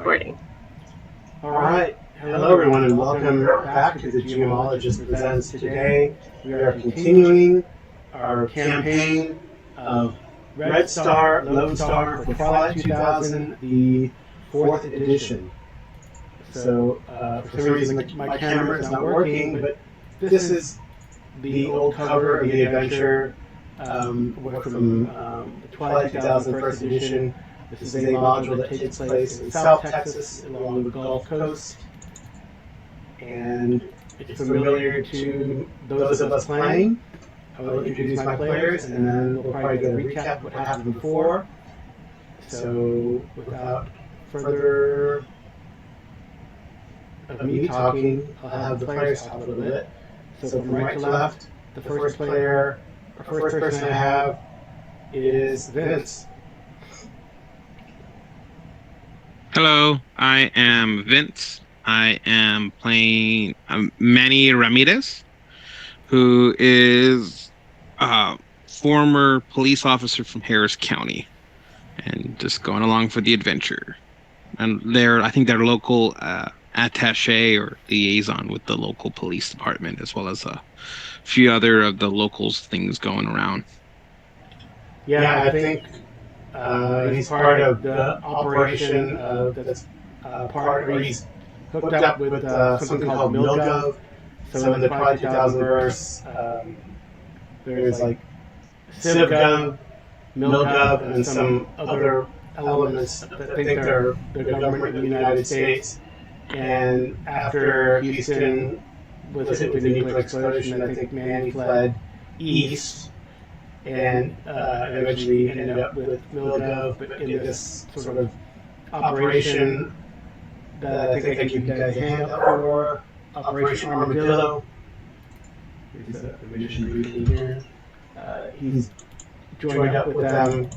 recording. All right. Hello, everyone, and welcome back to the Geomologist Presents. Today, we are continuing our campaign of Red Star, Lone Star for Twilight 2000, the 4th edition. So, for some reason, my camera is not working, but this is the old cover of the adventure from the Twilight 2000 1st edition. This is a module that takes place in South Texas along the Gulf Coast, and it's familiar to those of us playing. I will introduce my players, and then we'll probably get a recap of what happened before. So, without further of me talking, I'll have the players talk a little bit. So from right to left, the first player, or first person I have is Vince. Hello, I am Vince. I am playing Manny Ramirez, who is a former police officer from Harris County, and just going along for the adventure. And I think they're local attaché or liaison with the local police department, as well as a few other of the locals things going around. Yeah, I think he's part of the operation that's part, or he's hooked up with something called MilGov. So in the Twilight 2000 verse, there's like CivGov, MilGov, and some other elements that think they're the government of the United States. And after Houston was hit with a nuclear explosion, I think Manny fled east and eventually ended up with MilGov, but in this sort of operation that I think I give you guys a hand up for, Operation Armadillo. Here's the magician briefing here. He's joined up with them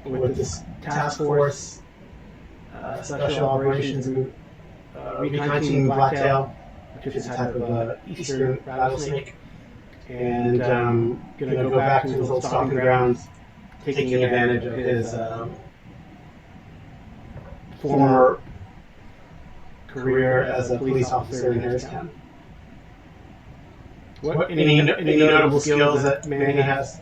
with this task force, Special Operations Group, Recon Team Blacktail, which is a type of eastern rattlesnake. And going to go back to his old stomping grounds, taking advantage of his former career as a police officer in Harris County. Any notable skills that Manny has?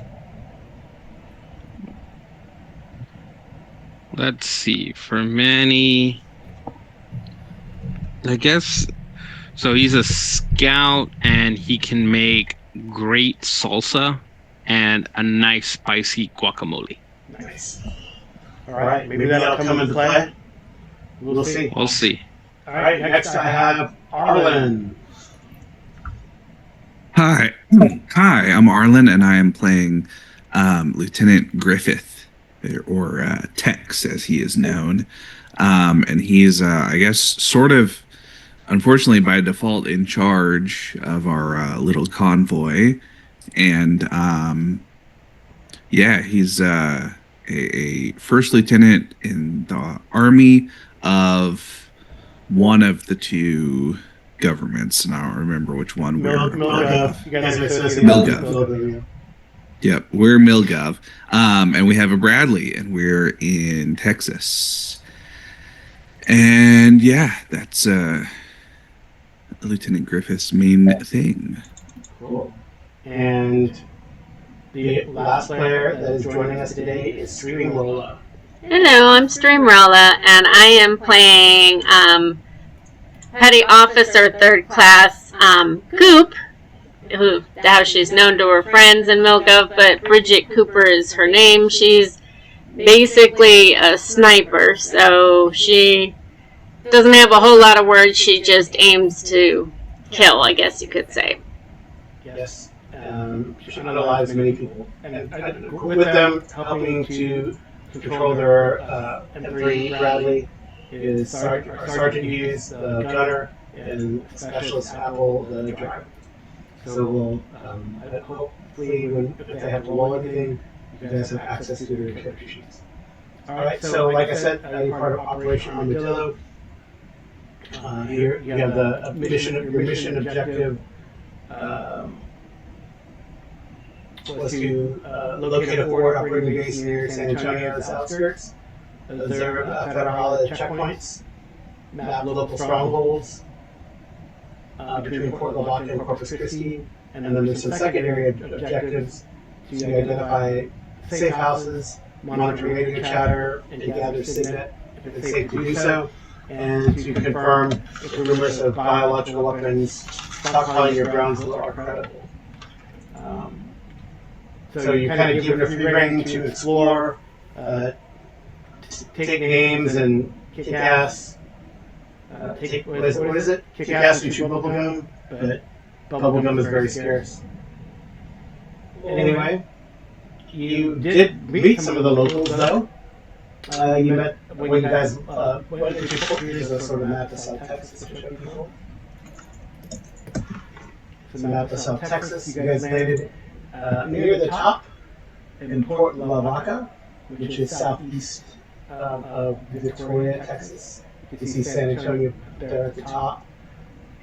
Let's see. For Manny, I guess, so he's a scout and he can make great salsa and a nice spicy guacamole. Nice. All right, maybe that'll come into play. We'll see. We'll see. All right, next I have Arlen. Hi, I'm Arlen, and I am playing Lieutenant Griffith, or Tex, as he is known. And he is, I guess, sort of, unfortunately, by default, in charge of our little convoy. And, yeah, he's a first lieutenant in the army of one of the two governments, and I don't remember which one we're part of. You guys are associated with MilGov. Yep, we're MilGov. And we have a Bradley, and we're in Texas. And yeah, that's Lieutenant Griffith's main thing. Cool. And the last player that is joining us today is Streamrolla. Hello, I'm Streamrolla, and I am playing Petty Officer 3rd Class Coop, how she's known to her friends in MilGov, but Bridget Cooper is her name. She's basically a sniper, so she doesn't have a whole lot of words. She just aims to kill, I guess you could say. Yes. She unalives many people. And with them, helping to control their M3 Bradley is Sergeant Hughes, the gunner, and Specialist Apple, the driver. So we'll, hopefully, if they have to roll anything, you guys have access to their character sheets. Alright, so like I said, you're part of Operation Armadillo. Here you have the mission objective was to locate a forward operating base near San Antonio's outskirts. Observe federal checkpoints map local strongholds between Port Lavaca and Corpus Christi. And then there's some secondary objectives to identify safe houses, monitor radio chatter, and to gather signet if it's safe to do so, and to confirm if rumors of biological weapons stockpiling your grounds are credible. So you're kind of given a free rein to explore, take names and kick ass. What is it? Kick ass and chew bubblegum, but bubblegum is very scarce. Anyway, you did meet some of the locals, though. You met when you guys went to here's a sort of map of South Texas to show people. It's a map of South Texas. You guys landed near the top in Port Lavaca, which is southeast of Victoria, Texas. You see San Antonio there at the top.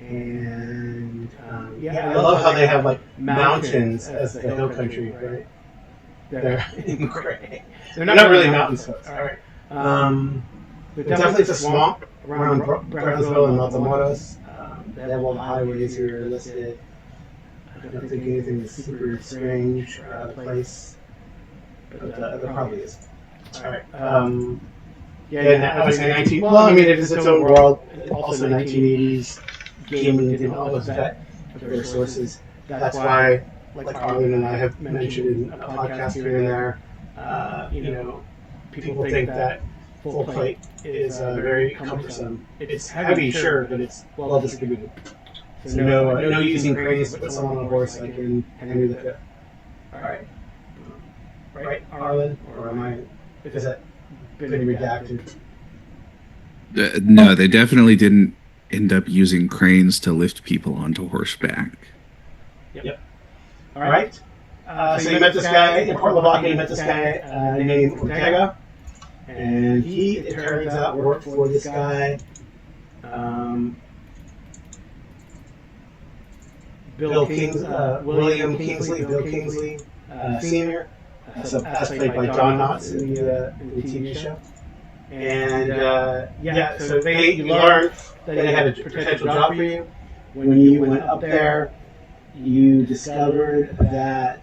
And I love how they have like mountains as the hill country, right? They're in gray. They're not really mountains, folks. All right. There's definitely a swamp around Brownsville and Matamoros. They have all the highways here listed. I don't think anything is super strange or out of place, but there probably is. All right. Obviously 19. Well, I mean, it is its own world. Also 1980s gaming didn't always vet their sources. That's why, like Arlen and I have mentioned in a podcast here and there, people think that full plate is very cumbersome. It's heavy, sure, but it's well distributed. So no using cranes to put someone on a horse like in Henry V. All right. Right, Arlen? Or am I? Is that been redacted? No, they definitely didn't end up using cranes to lift people onto horseback. Yep. All right. So you met this guy in Port Lavaca. You met this guy named Ortega, and he, it turns out, worked for this guy, William Kingsley, Bill Kingsley Sr., as played by John Knotts in the TV show. And so you learned that they had a potential job for you. When you went up there, you discovered that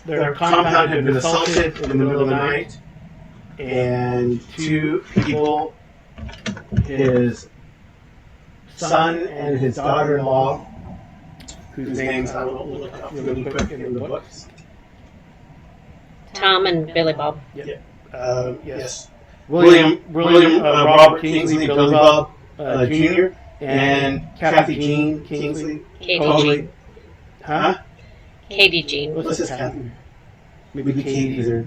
their compound had been assaulted in the middle of the night, and two people, his son and his daughter-in-law, whose names I will look up really quick in the books. Tom and Billy Bob. Yep. Yes. William Robert Kingsley, Billy Bob Jr., and Kathy Jean Kingsley. Katie Huh? Katie Jean. What's his Kathy? Maybe Katie's or...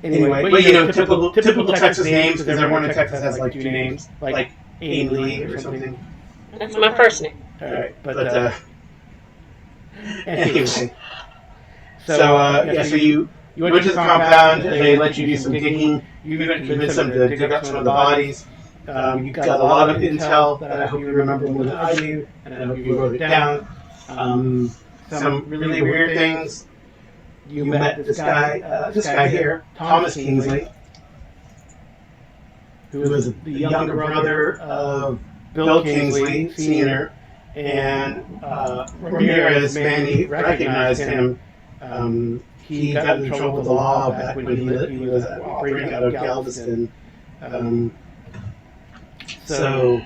Anyway, but typical Texas names, because everyone in Texas has like two names, like Amy Lee or something. That's my first name. All right, but anyway. So you went to the compound, and they let you do some digging. You convinced them to dig up some of the bodies. You got a lot of intel that I hope you remember more than I do, and I hope you wrote it down. Some really weird things. You met this guy here, Thomas Kingsley, who was the younger brother of Bill Kingsley Sr., and Ramirez, Manny, recognized him. He got in trouble with the law back when he was operating out of Galveston. So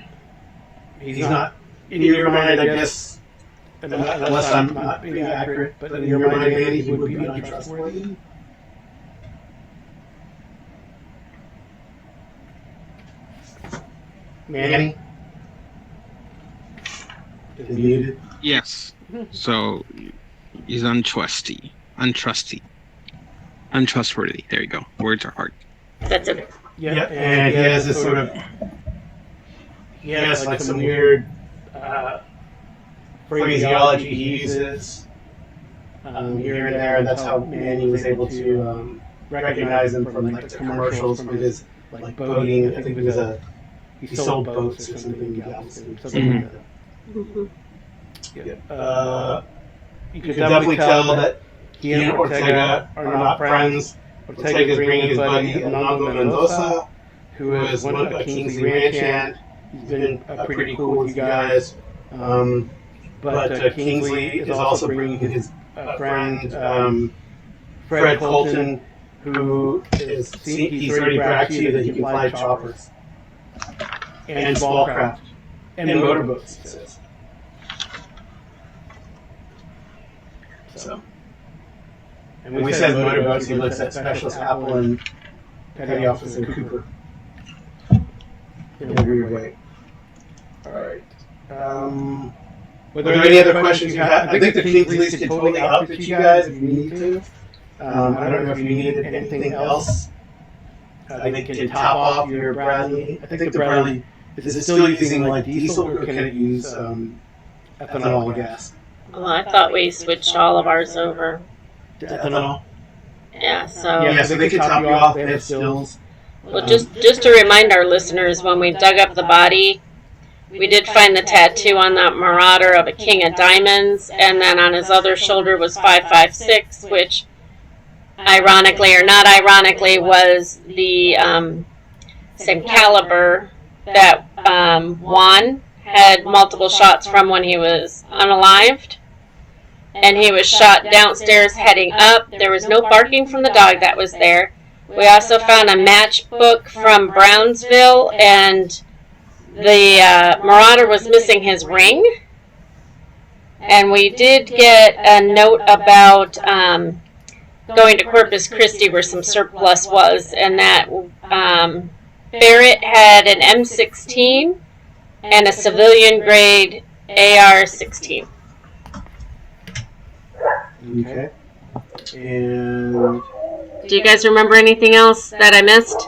he's not, in your mind, I guess, unless I'm not being accurate, but in your mind, Manny, he would be untrustworthy. Manny? Is he muted? Yes. So he's untrusty. Untrustworthy. There you go. Words are hard. That's it. Yeah, and he has this sort of, he has like some weird phraseology he uses here and there. That's how Manny was able to recognize him from like the commercials from his like boating. I think it was he sold boats or something in Galveston, something like that. Mm-hmm. You could definitely tell that he and Ortega are not friends. Ortega's bringing his buddy Hernando Mendoza, who is one of Kingsley ranch hand. He's been pretty cool with you guys. But Kingsley is also bringing his friend Fred Colton, who he's already bragged to you that he can fly choppers and small craft and motorboats. He says. So, and when we said motorboats, he looks at Specialist Apple and Petty Officer Cooper in a weird way. All right. Were there any other questions you had? I think the Kingsley's can totally outfit you guys if you need to. I don't know if you needed anything else. They can top off your Bradley. I think the Bradley is it still using like diesel, or can it use ethanol gas? Well, I thought we switched all of ours over. To ethanol. Yeah, so. Yeah, so they can top you off. They have stills. Well, just to remind our listeners, when we dug up the body, we did find the tattoo on that Marauder of a King of Diamonds, and then on his other shoulder was 556, which, ironically or not ironically, was the same caliber that Juan had multiple shots from when he was unalived. And he was shot downstairs heading up. There was no barking from the dog that was there. We also found a matchbook from Brownsville, and the Marauder was missing his ring. And we did get a note about going to Corpus Christi where some surplus was, and that Barrett had an M16 and a civilian-grade AR-16. Okay. And Do you guys remember anything else that I missed?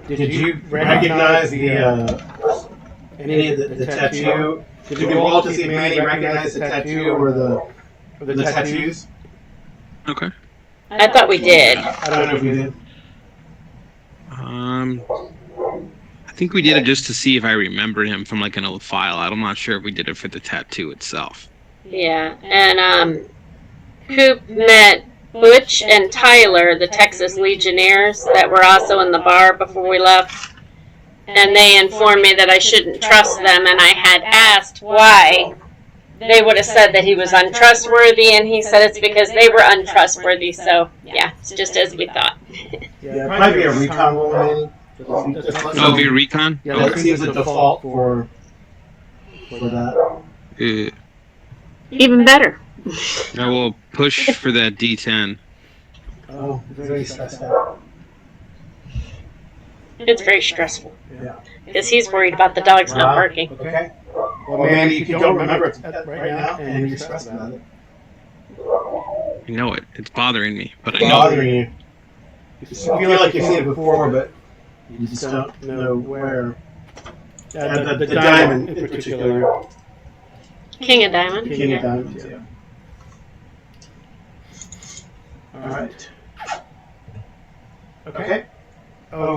did you recognize the any of the tattoo? Did you roll to see if Manny recognized the tattoo or the tattoos? Okay. I thought we did. I don't know if you did. I think we did it just to see if I remembered him from like an old file. I'm not sure if we did it for the tattoo itself. Yeah, and Coop met Butch and Tyler, the Texas Legionnaires, that were also in the bar before we left. And they informed me that I shouldn't trust them, and I had asked why. They would have said that he was untrustworthy, and he said it's because they were untrustworthy, so yeah, it's just as we thought. Yeah, probably be a recon roll, Manny. Oh, via recon? Yeah, that seems the default for that. Even better. I will push for that D10. Oh, very stressed out. It's very stressful, Yeah. because he's worried about the dogs not barking. Okay. Well, Mandy, if you don't remember it right now and you're stressed about it, I know it. It's bothering me, but I it's know it. bothering you. You feel like you've seen it before, but you just don't know where. The diamond in particular. King of Diamonds. King of Diamonds, yeah. Alright. Okay. Oh,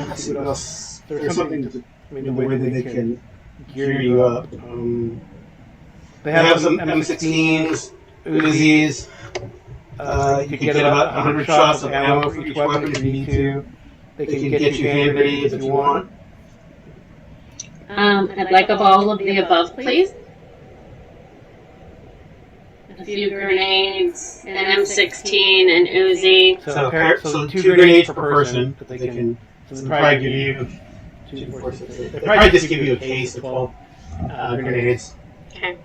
let's see what else. There's something to, the way that they can gear you up. They have some M16s, Uzis. You can get about 100 shots of ammo for each weapon if you need to. They can get you hand grenades if you want. I'd like of all of the above, please. A few grenades, an M16, an Uzi. So 2 grenades per person that they can probably give you. 2, 4, 6, 8. They probably just give you a case of 12 grenades. Okay.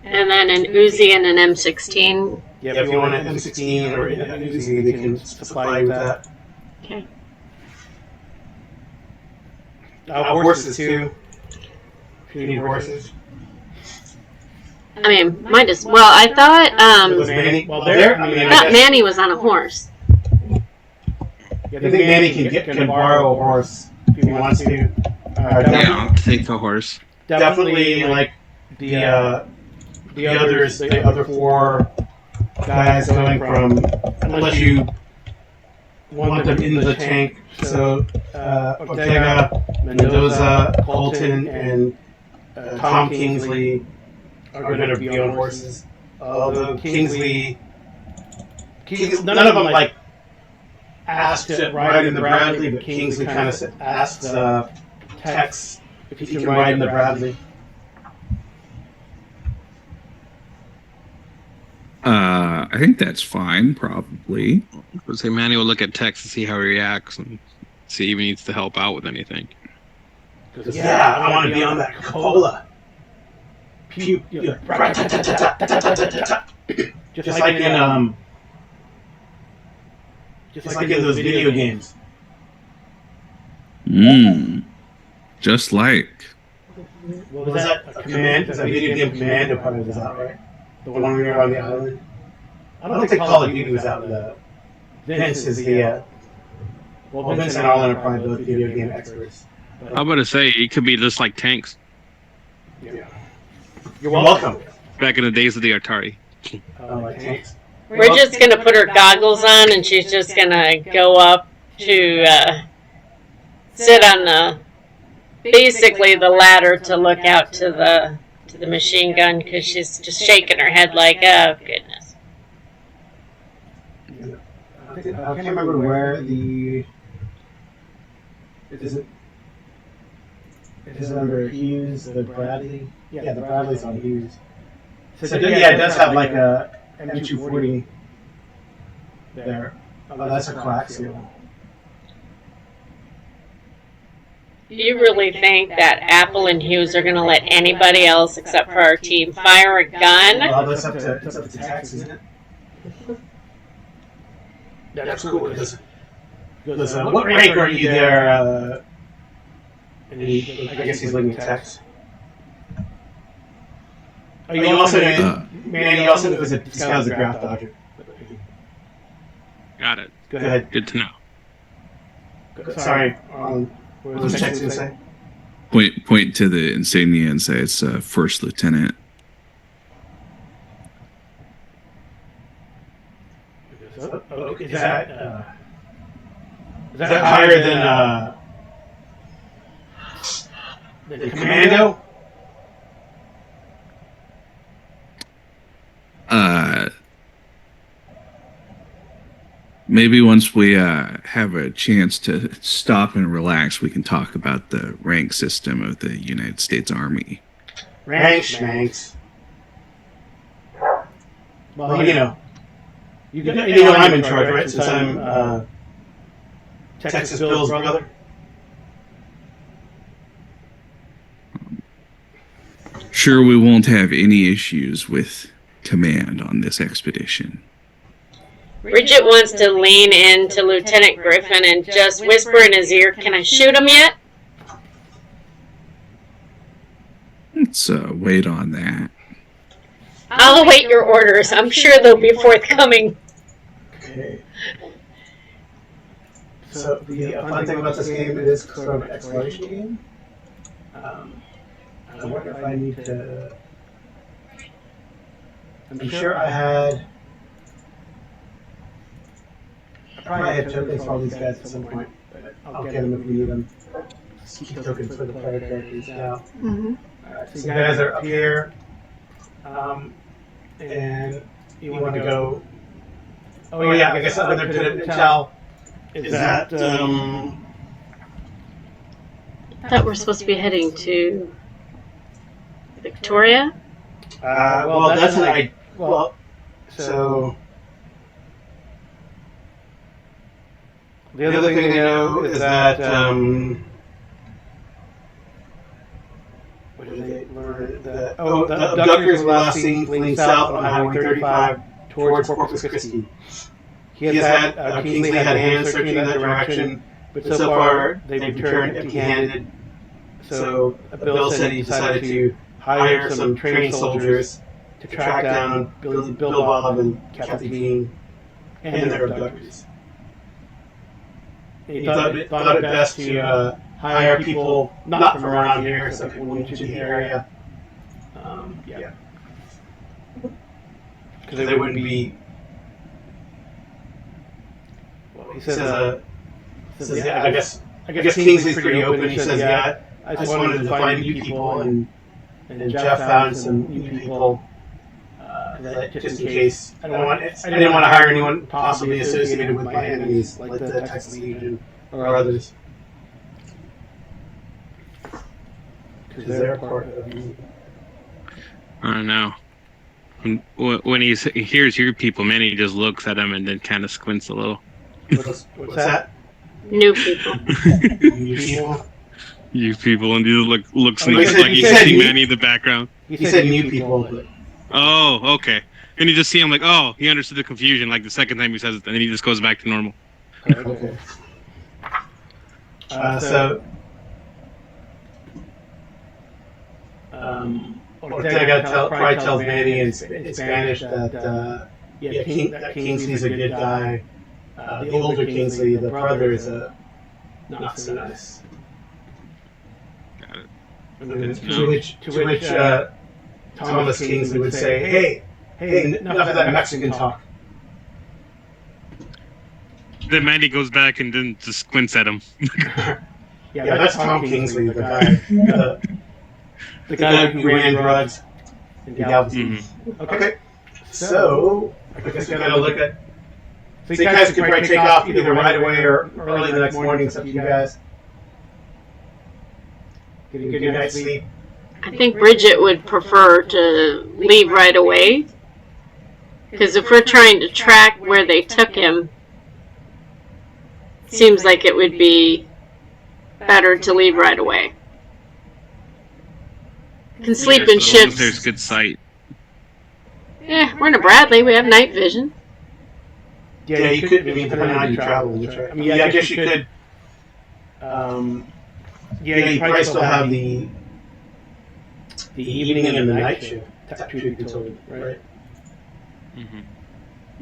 And then an Uzi and an M16. Yeah, if you want an M16 or an Uzi, they can supply you with that. Okay. Horses too. If you need horses. I mean, might as well. I thought Was Manny? Well, there. I thought Manny was on a horse. I think Manny can borrow a horse if he wants to. Yeah, I'll take the horse. Definitely, like the others, the other 4 guys going from, unless you want them in the tank. So Ortega, Mendoza, Colton, and Tom Kingsley are going to be on horses. Although Kingsley, none of them like asked to ride in the Bradley, but Kingsley kind of asked Tex if he can ride in the Bradley. I think that's fine, probably. I would say Manny will look at Tex to see how he reacts and see if he needs to help out with anything. Yeah, I want to be on that Cola. Just like in those video games. Just like. What was that? A command? Is that video game Commando probably was out, right? The one where you're on the island. I don't think Call of Duty was out. Vince is the. Well, Vince and Arlen are probably both video game experts. I'm about to say it could be just like tanks. Yeah. You're welcome. Back in the days of the Atari. Like tanks. We're just going to put her goggles on, and she's just going to go up to sit on basically the ladder to look out to the machine gun, because she's just shaking her head like, oh, goodness. I can't remember where the... Is it under Hughes, the Bradley? Yeah, the Bradley's on Hughes. So yeah, it does have like a M240 there. Oh, that's a coaxial. You really think that Apple and Hughes are going to let anybody else except for our team fire a gun? Well, that's up to Tex, isn't it? That's cool. Because what rank are you there? And I guess he's looking at Tex. Oh, you also know there's this guy was a draft dodger. Got it. Go ahead. Good to know. Sorry. What was Tex going to say? Point to the insignia and say it's first lieutenant. Is that higher than the commando? Maybe once we have a chance to stop and relax, we can talk about the rank system of the United States Army. Rank schmanks. Well, you know I'm in charge, right? Since I'm Texas Bill's brother. Sure, we won't have any issues with command on this expedition. Bridget wants to lean into Lieutenant Griffin and just whisper in his ear, "Can I shoot him yet?" Let's wait on that. I'll await your orders. I'm sure they'll be forthcoming. Okay. So the fun thing about this game is sort of an exploration game. I wonder if I need to... I'm sure I probably had tokens for all these guys at some point, but I'll get them if we need them. Keep tokens for the player characters now. Alright, so you guys are up here, and you want to go... Oh yeah, I guess other to tell is that... I thought we're supposed to be heading to Victoria. Well, that's an so the other thing to know is that what did they learn? The abductors were last seen fleeing south on Highway 35 towards Corpus Christi. Kingsley had hands searching in that direction, but so far they've returned empty-handed. So Bill said he decided to hire some trained soldiers to track down Bill Bob and Captain Dean and their abductors. He thought it best to hire people not from around here, so people new to the area. Yeah. Because they wouldn't be... Well, he says, yeah, I guess Kingsley's pretty open. He says, yeah, I just wanted to find new people, and Jeff found some new people. just in case. I didn't want to hire anyone possibly associated with my enemies, like the Texas Legion or others. Because they're part of me. I don't know. When he hears your people, man, he just looks at them and then kind of squints a little. What's that? New people. You people? You people, and he looks Oh, like he's seeing Manny in the background. He said new people, but... Oh, okay. And you just see him like, oh, he understood the confusion like the second time he says it, and then he just goes back to normal. Okay. Ortega probably tells Manny in Spanish that Kingsley's a good guy. The older Kingsley, the brother, is not so nice. Got it. To which Thomas Kingsley would say, hey, enough of that Mexican talk. Then Manny goes back and then just squints at him. Yeah, that's Tom Kingsley, the guy. The guy who ran drugs in Galveston. Mm-hmm. Okay, so I guess we gotta look at. So you guys can probably take off either right away or early the next morning. It's up to you guys. Get a good night's sleep. I think Bridget would prefer to leave right away. Because if we're trying to track where they took him, it seems like it would be better to leave right away. Can sleep in shifts. There's good sight. Yeah, we're in a Bradley. We have night vision. Yeah, you could. I mean, depending on how you travel. I mean, yeah, I guess you could. Yeah, you probably still have the evening and the night shift. Truth be told, right? Mm-hmm.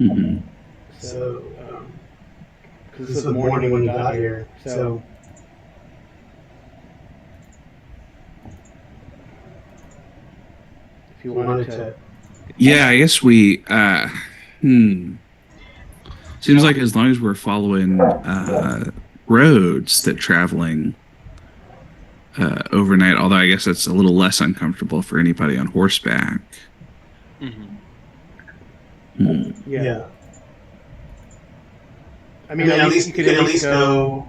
Mm-hmm. So, because this was the morning when you got here, so. If you wanted to. Yeah, I guess we. Seems like as long as we're following roads that traveling overnight, although I guess that's a little less uncomfortable for anybody on horseback. Mm-hmm. Yeah. I mean, at least you could at least go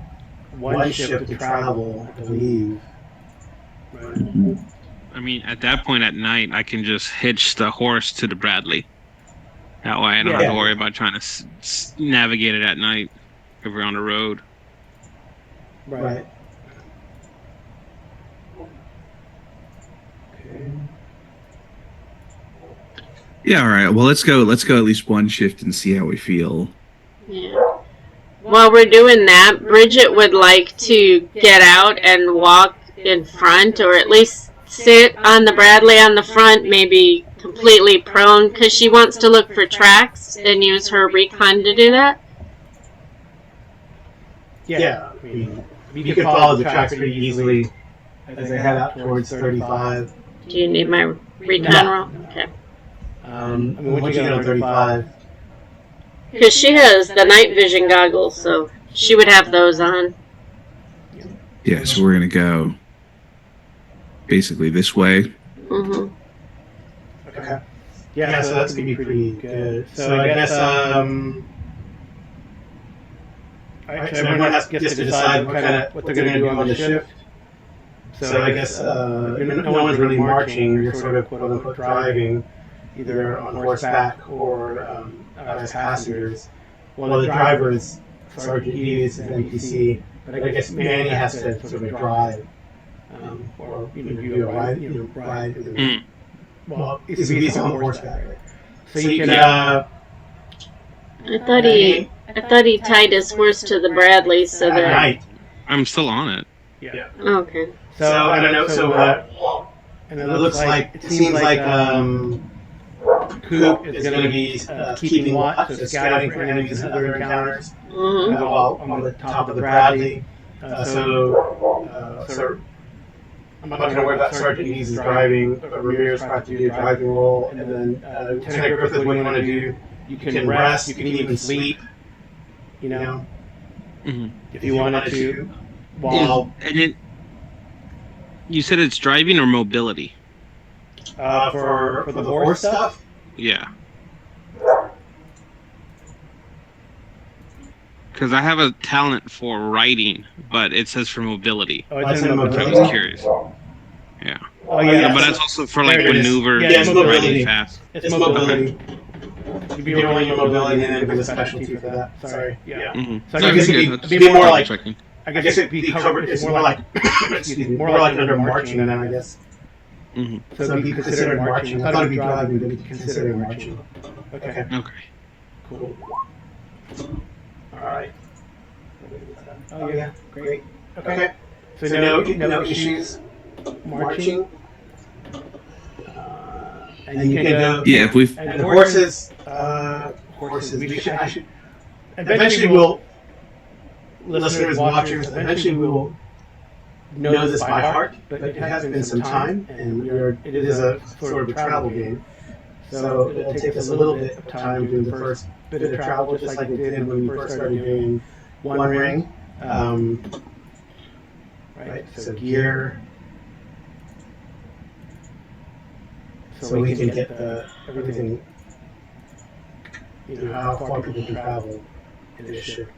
one shift to travel, I believe. Right. I mean, at that point at night, I can just hitch the horse to the Bradley. That way I don't have to worry about trying to navigate it at night if we're on the road. Right. Okay. Yeah, all right. Well, let's go at least one shift and see how we feel. Yeah. While we're doing that, Bridget would like to get out and walk in front, or at least sit on the Bradley on the front, maybe completely prone, because she wants to look for tracks and use her recon to do that. Yeah, I mean, you can follow the tracks pretty easily as they head out towards 35. Do you need my recon roll? Okay. I mean, once you get on 35. Because she has the night vision goggles, so she would have those on. Yeah, so we're going to go basically this way. Mm-hmm. Okay. Yeah, so that's going to be pretty good. So I guess everyone gets to decide what they're going to do on the shift. So I guess no one's really marching. You're sort of quote-unquote driving, either on horseback or as passengers. Well, the driver is Sergeant Hughes, an NPC, but I guess Manny has to sort of drive, or do a ride. Well, he's on horseback, right? So you can. I thought he tied his horse to the Bradley so that. Right. I'm still on it. Yeah. Okay. So I don't know. So and it seems like Coop is going to be keeping watch, so scouting for enemies and other encounters on the top of the Bradley. So I'm not going to worry about Sergeant Hughes' driving. Ramirez will have to do a driving role, and then Lieutenant Griffith, what you want to do? You can rest. You can even sleep. You know, if you wanted to. While you said it's driving or mobility? For the horse stuff. Yeah. Because I have a talent for riding, but it says for mobility. Oh, it's in I mobility. was curious. Yeah. Oh yeah, But that's also for like There it is. maneuvers Yeah, it's and mobility. riding fast. It's mobility. You'd be rolling your mobility and then give a specialty for that. Sorry. Yeah. Mm-hmm. So I guess it'd be more like. I guess it'd be covered. It's more like. Excuse me. More like under marching then, I guess. Mm-hmm. So it'd be considered marching. I thought it'd be driving, but it'd be considered marching. Okay. Okay. Cool. All right. Oh yeah. Great. Okay. So no issues marching. And you can go. Yeah, if we've And horses. Horses. I should. Eventually, we'll. Listeners, watchers. Eventually, we will know this by heart. But it has been some time, and it is a sort of a travel game. So it'll take us a little bit of time doing the first bit of travel, just like we did when we first started doing One Ring. Right. So gear. So we can get everything, how far people can travel in this ship.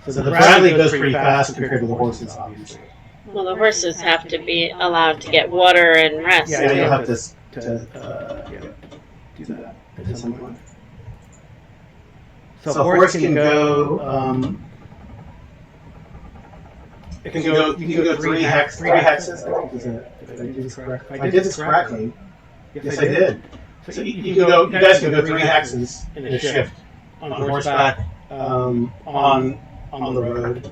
So the Bradley goes pretty fast compared to the horses, obviously. Well, the horses have to be allowed to get water and rest. Yeah, you'll have to do that at some point. So a horse can go, you can go three hexes. Did I do this correctly? I did this correctly. Yes, I did. So you guys can go 3 hexes in a shift on horseback, on the road.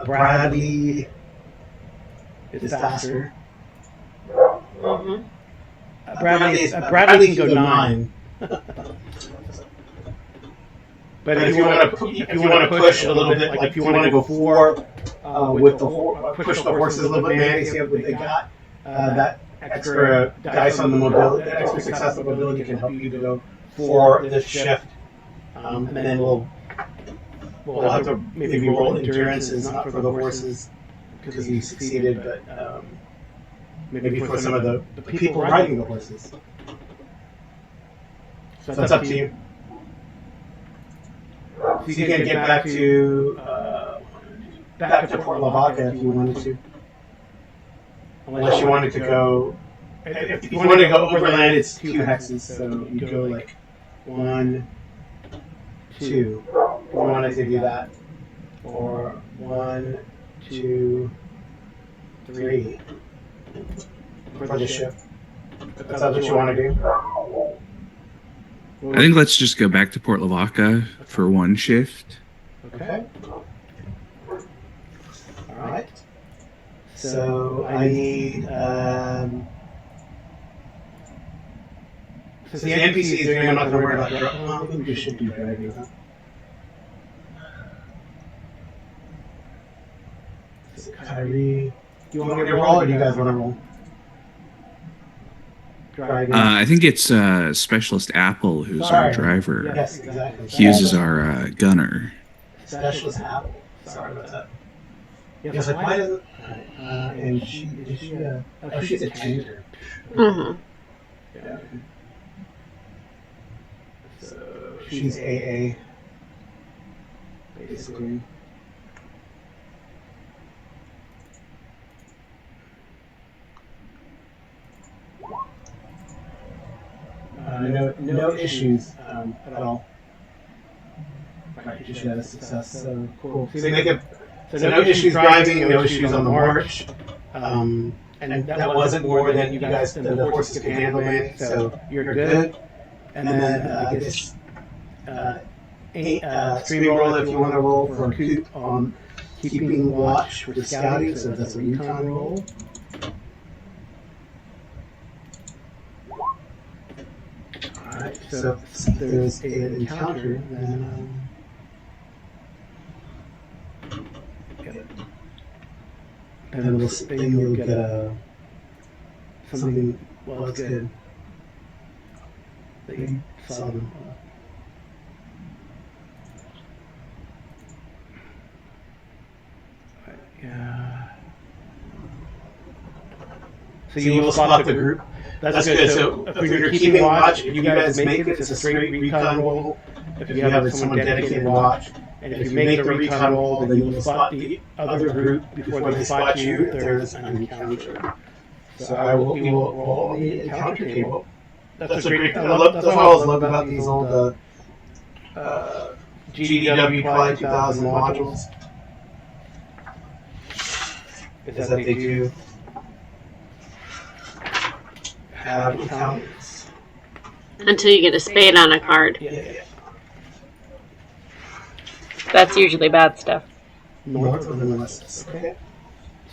Bradley is faster. Mm-hmm. Bradley can go 9. But if you want to push a little bit, like if you want to go 4 with the push the horses a little bit, man, see what they got. That extra dice on the mobility, that extra success on mobility can help you to go for this shift. And then we'll have to maybe roll endurances, not for the horses because you succeeded, but maybe for some of the people riding the horses. So it's up to you. So you can get back to Port Lavaca if you wanted to. Unless you wanted to go, if you wanted to go overland, it's 2 hexes, so you go like 1, 2. If you wanted to do that, or 1, 2, 3 for the ship. If that's what you want to do. I think let's just go back to Port Lavaca for one shift. Okay. All right. So I need. Since the NPC is doing, I'm not going to worry about driving. Well, I think we should do driving. Huh? So Kyrie, do you want me to roll, or do you guys want to roll? Driving. I think it's Specialist Apple who's our driver. Yes, exactly. He uses our gunner. Specialist Apple. Sorry about that. Yes, like why doesn't? And she's a tender. Mm-hmm. Yeah. So she's AA, basically. No issues at all. Right, just had a success. So cool. So make it. So no issues driving, no issues on the march. And that wasn't more than you guys, the horses could handle, man. So you're good. And then I guess stream roll if you want to roll for a coup on keeping watch with scouting. So that's a recon roll. Alright, so if there's an encounter, then then you'll get something. Well, it's good. That you saw them. Yeah. So you will spot the group. That's good. So if you're keeping watch, if you guys make it, it's a straight recon roll. If you have someone dedicated watch, And if you make the recon roll, then you'll spot the other group before they spot you if there's an encounter. So we will roll on the encounter table. That's a great. That's what I always love about these old GDW Twilight 2000 modules. Is that they do have encounters. Until you get a spade on a card. Yeah. That's usually bad stuff. North of the Nemesis. Okay.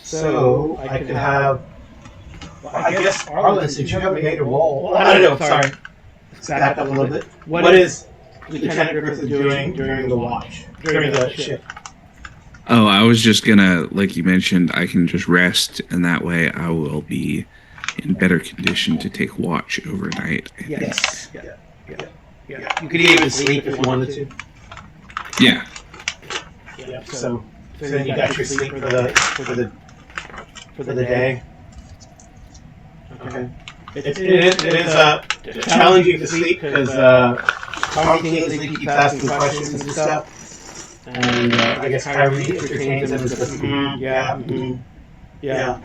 So I could have. Well, I guess Arlen, since you haven't made a roll. Well, I don't know. Sorry. Let's back up a little bit. What is Lieutenant Griffith doing during the watch? During the shift? Oh, I was just gonna, like you mentioned, I can just rest, and that way I will be in better condition to take watch overnight. I think. Yes. Yeah. You could even sleep if you wanted to. Yeah. Yeah. So then you got your sleep for the day. Okay. It is challenging to sleep because Tom Kingsley keeps asking questions and stuff. And I guess Kyrie entertains him and says, yeah.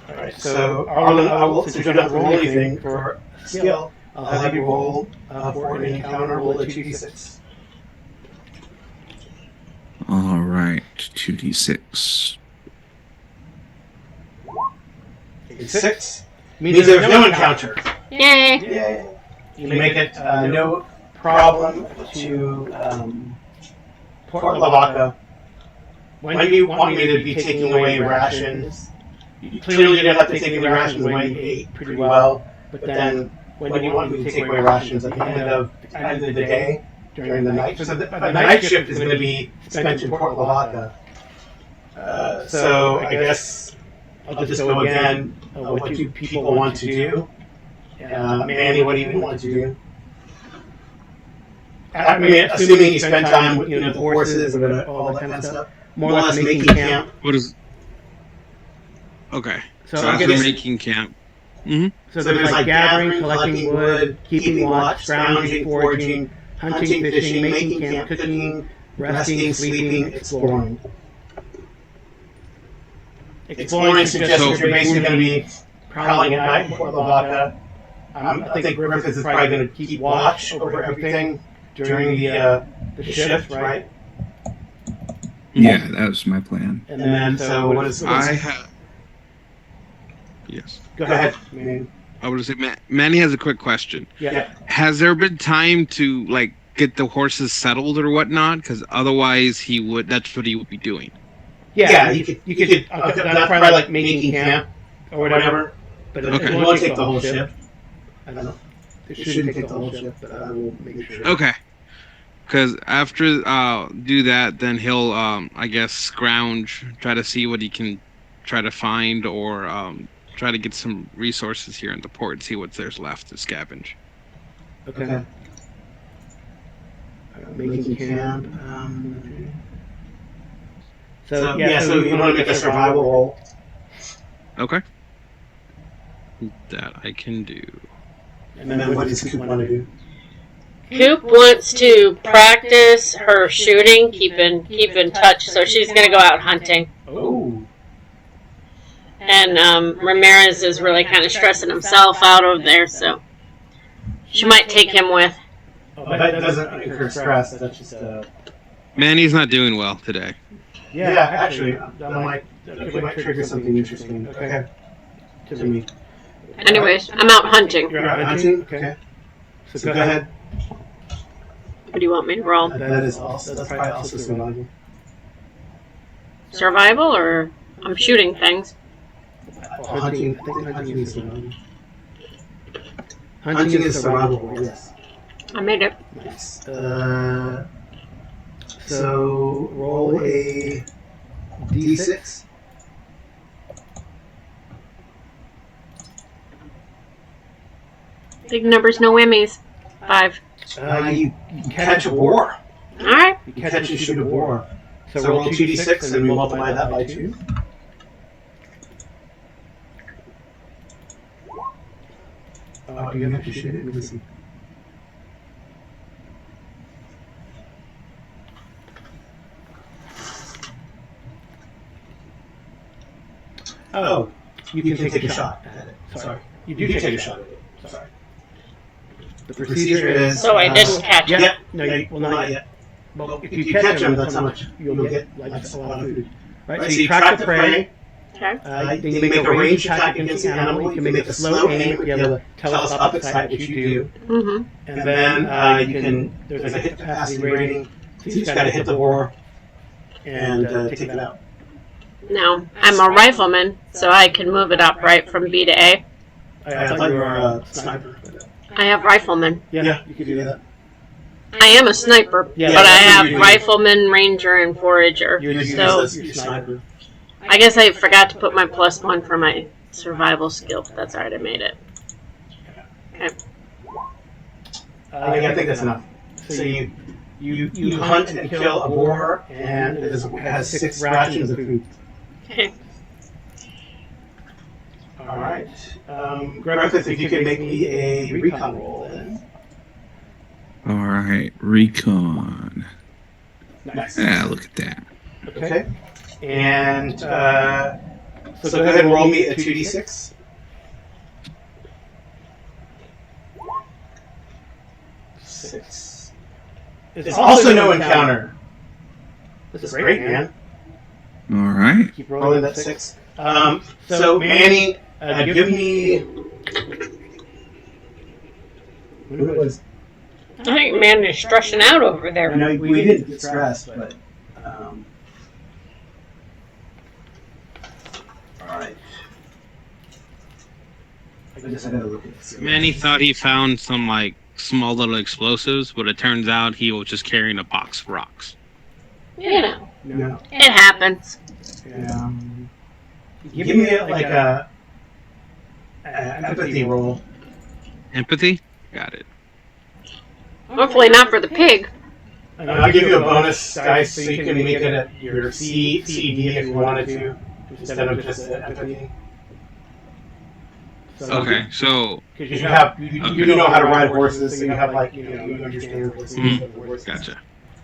Alright, so Arlen, since you don't have to roll anything for skill, I'll have you roll for an encounter, roll a 2d6. All right, 2d6. 6 means there's no encounter. Yay! Yay. You make it no problem to Port Lavaca. When you want me to be taking away rations, you clearly didn't have to take any rations when you ate pretty well, but then when you want me to take away rations at the end of the day, during the night, so the night shift is going to be spent in Port Lavaca. So I guess I'll just go again. What do people want to do? Manny, what do you want to do? I mean, assuming you spend time with the horses and all that kind of stuff, more or less making camp. What is? Okay. So So I after guess making camp. Mm-hmm. so there's like gathering, collecting wood, keeping watch, scrounging, foraging, hunting, fishing, making camp, cooking, resting, sleeping, exploring. Exploring suggests that you're basically going to be prowling at night in Port Lavaca. I think Griffith is probably going to keep watch over everything during the shift, right? Yeah, that was my plan. And then, so what is... I have. Yes. Go ahead. Man. I would say Manny has a quick question. Yeah. Has there been time to get the horses settled or whatnot? Because otherwise that's what he would be doing. Yeah, you could that's probably like making camp or whatever. But it won't take the whole shift. I don't know. It shouldn't take the whole shift, but I will make sure. Okay. Because after do that, then he'll I guess scrounge, try to see what he can try to find, or try to get some resources here in the port and see what's there's left to scavenge. Okay. Making camp. So you want to make a survival roll. Okay. That I can do. And then what does Coop want to do? Coop wants to practice her shooting, keep in touch, so she's going to go out hunting. Oh. And Ramirez is really kind of stressing himself out over there, so she might take him with. Oh, that doesn't make her stress. That's just Manny's not doing well today. Yeah, actually, that might trigger something interesting. Okay. To me. Anyways, I'm out hunting. You're out hunting? Okay. So go ahead. What do you want me to roll? That's probably also survival. Survival, or I'm shooting things? Hunting, I think hunting is survival. Hunting is survival, yes. I made it. Nice. So roll a d6. Big numbers, no whammies. 5. You catch a boar. Alright. You catch and shoot a boar. So roll 2d6 and we multiply that by 2. Do you have to shoot it? Let me see. Oh, you can take a shot at it. Sorry. You do take a shot at it. Sorry. The procedure is... So I didn't catch it. Yep. No, well, not yet. Well, if you catch them, that's how much you'll get, like, a lot of food. Right, so you track the prey. Okay. Then you make a range attack against the animal. You can make a slow aim if you have a telescopic sight, which you do. Mm-hmm. And then you can... There's a hit capacity rating. So you just got to hit the boar and take it out. Now, I'm a rifleman, so I can move it up, right, from B to A. I thought you were a sniper. I have rifleman. Yeah, you could do that. I am a sniper, Yeah, but I that's what have you do. rifleman, ranger, and forager. You would use So this, your sniper. I guess I forgot to put my +1 for my survival skill, but that's alright, I made it. Okay. I think that's enough. So you hunt and kill a boar, and it has 6 rations of food. Okay. All right. Griffith, if you could make me a recon roll, then. All right, recon. Nice. Yeah, look at that. Okay. And so go ahead and roll me a 2d6. Six. It's also no encounter. This is great, man. All right. Keep rolling that 6. So Manny, give me. What it was? I think man is stressing out over there. I know we didn't get stressed, but. All right. I guess I gotta look at this. Manny thought he found some like small little explosives, but it turns out he was just carrying a box of rocks. You know, No. it happens. Give me like a empathy roll. Empathy? Got it. Hopefully not for the pig. And I'll give you a bonus dice so you can make it at your CD if you wanted to, instead of just empathy. So, Okay, so Because you know how to ride horses, so you have like you understand the procedures of horses. gotcha.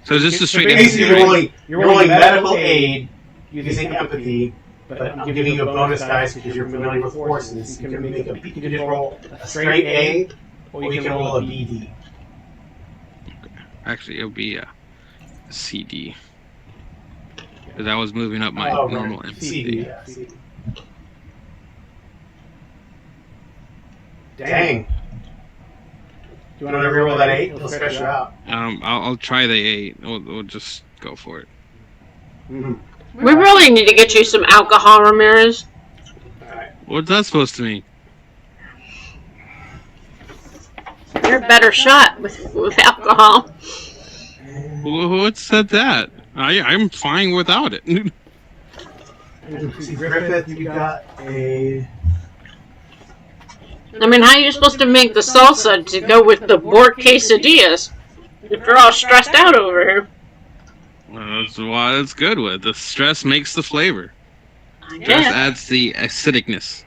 So is this a So straight basically, empathy, right? you're rolling medical aid using empathy, but I'm giving you a bonus dice because you're familiar with horses. You can just roll a straight A, or you can roll a BD. Actually, it'll be a CD. Because I was moving up my Oh, right. normal empathy. CD, yeah, CD. Dang. Do you want to reroll that 8? It'll stress you out. I'll try the 8. We'll just go for it. Mm-hmm. We really need to get you some alcohol, Ramirez. Alright. What's that supposed to mean? You're a better shot with alcohol. What said that? I'm fine without it. See, Griffith, you got a... I mean, how are you supposed to make the salsa to go with the board quesadillas if you're all stressed out over here? That's what it's good with. The stress makes the flavor. Stress Yeah. adds the acidicness.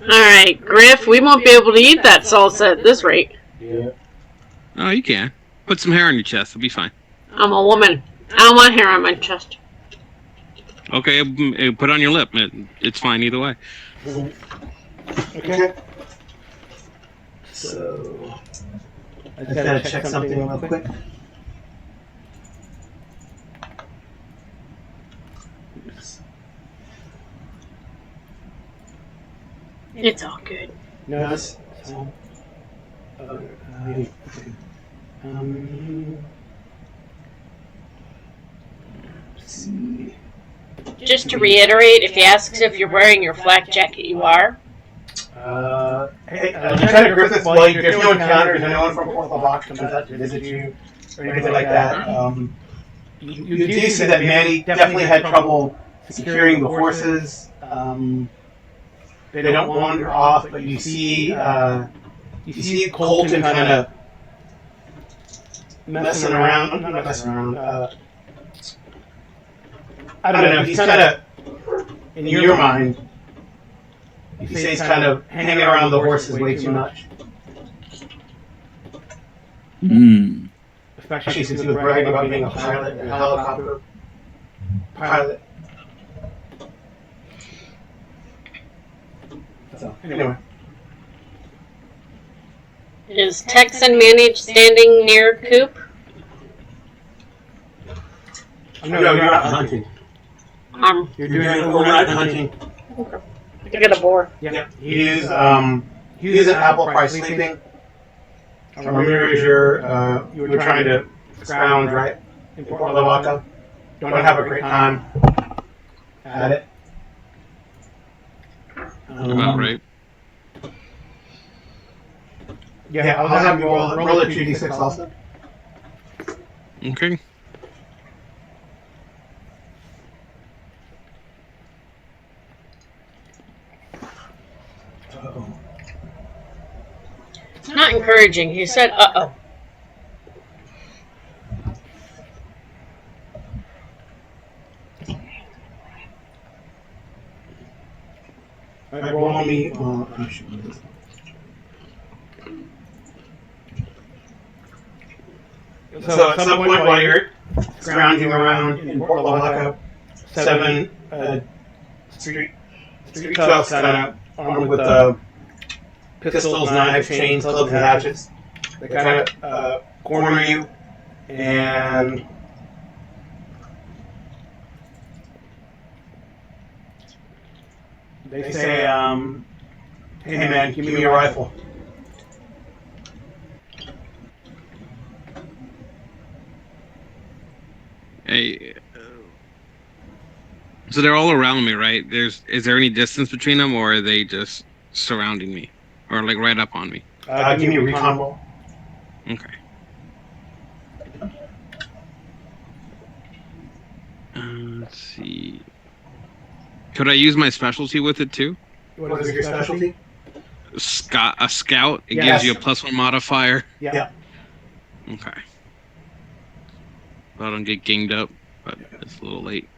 Alright, Griff, we won't be able to eat that salsa at this rate. Yeah. Oh, you can. Put some hair on your chest. It'll be fine. I'm a woman. I don't want hair on my chest. Okay, put it on your lip. It's fine either way. Okay. So... I just gotta check something real quick. It's all good. No, it's... okay. Let's see. Just to reiterate, if he asks if you're wearing your flak jacket, you are. Hey, Lieutenant Griffith, while there's no encounters and no one from 4th Box comes out to visit you or anything like that, you do see that Manny definitely had trouble securing the horses. They don't wander off, but you see Colton kind of messing around. Not messing around. I don't know. He's kind of, in your mind, you say he's kind of hanging around the horses way too much. Especially since he was bragging about being a pilot, a helicopter pilot. So anyway. Is Texan Manage standing near Coop? No, you're out hunting. You're doing overnight hunting. To get a boar. Yep. He's an apple price sleeping. Ramirez, you were trying to scrounge, right? In Port Lavaca. Don't have a great time at it. About right. Yeah, I'll have you roll a 2d6 also. Okay. Uh-oh. It's not encouraging. He said, uh-oh. Alright, roll me. So at some point while you're scrounging around in Port Lavaca, 7 street 12 set up, armed with pistols, knives, chains, clubs, and hatchets. They kind of corner you, and they say, "Hey man, give me your rifle." Hey. So they're all around me, right? Is there any distance between them, or are they just surrounding me, or like right up on me? Give me a recon roll. Okay. Let's see. Could I use my specialty with it too? What is your specialty? A scout. It Yes. gives you a +1 modifier. Yeah. Okay. I don't get ganged up, but it's a little late.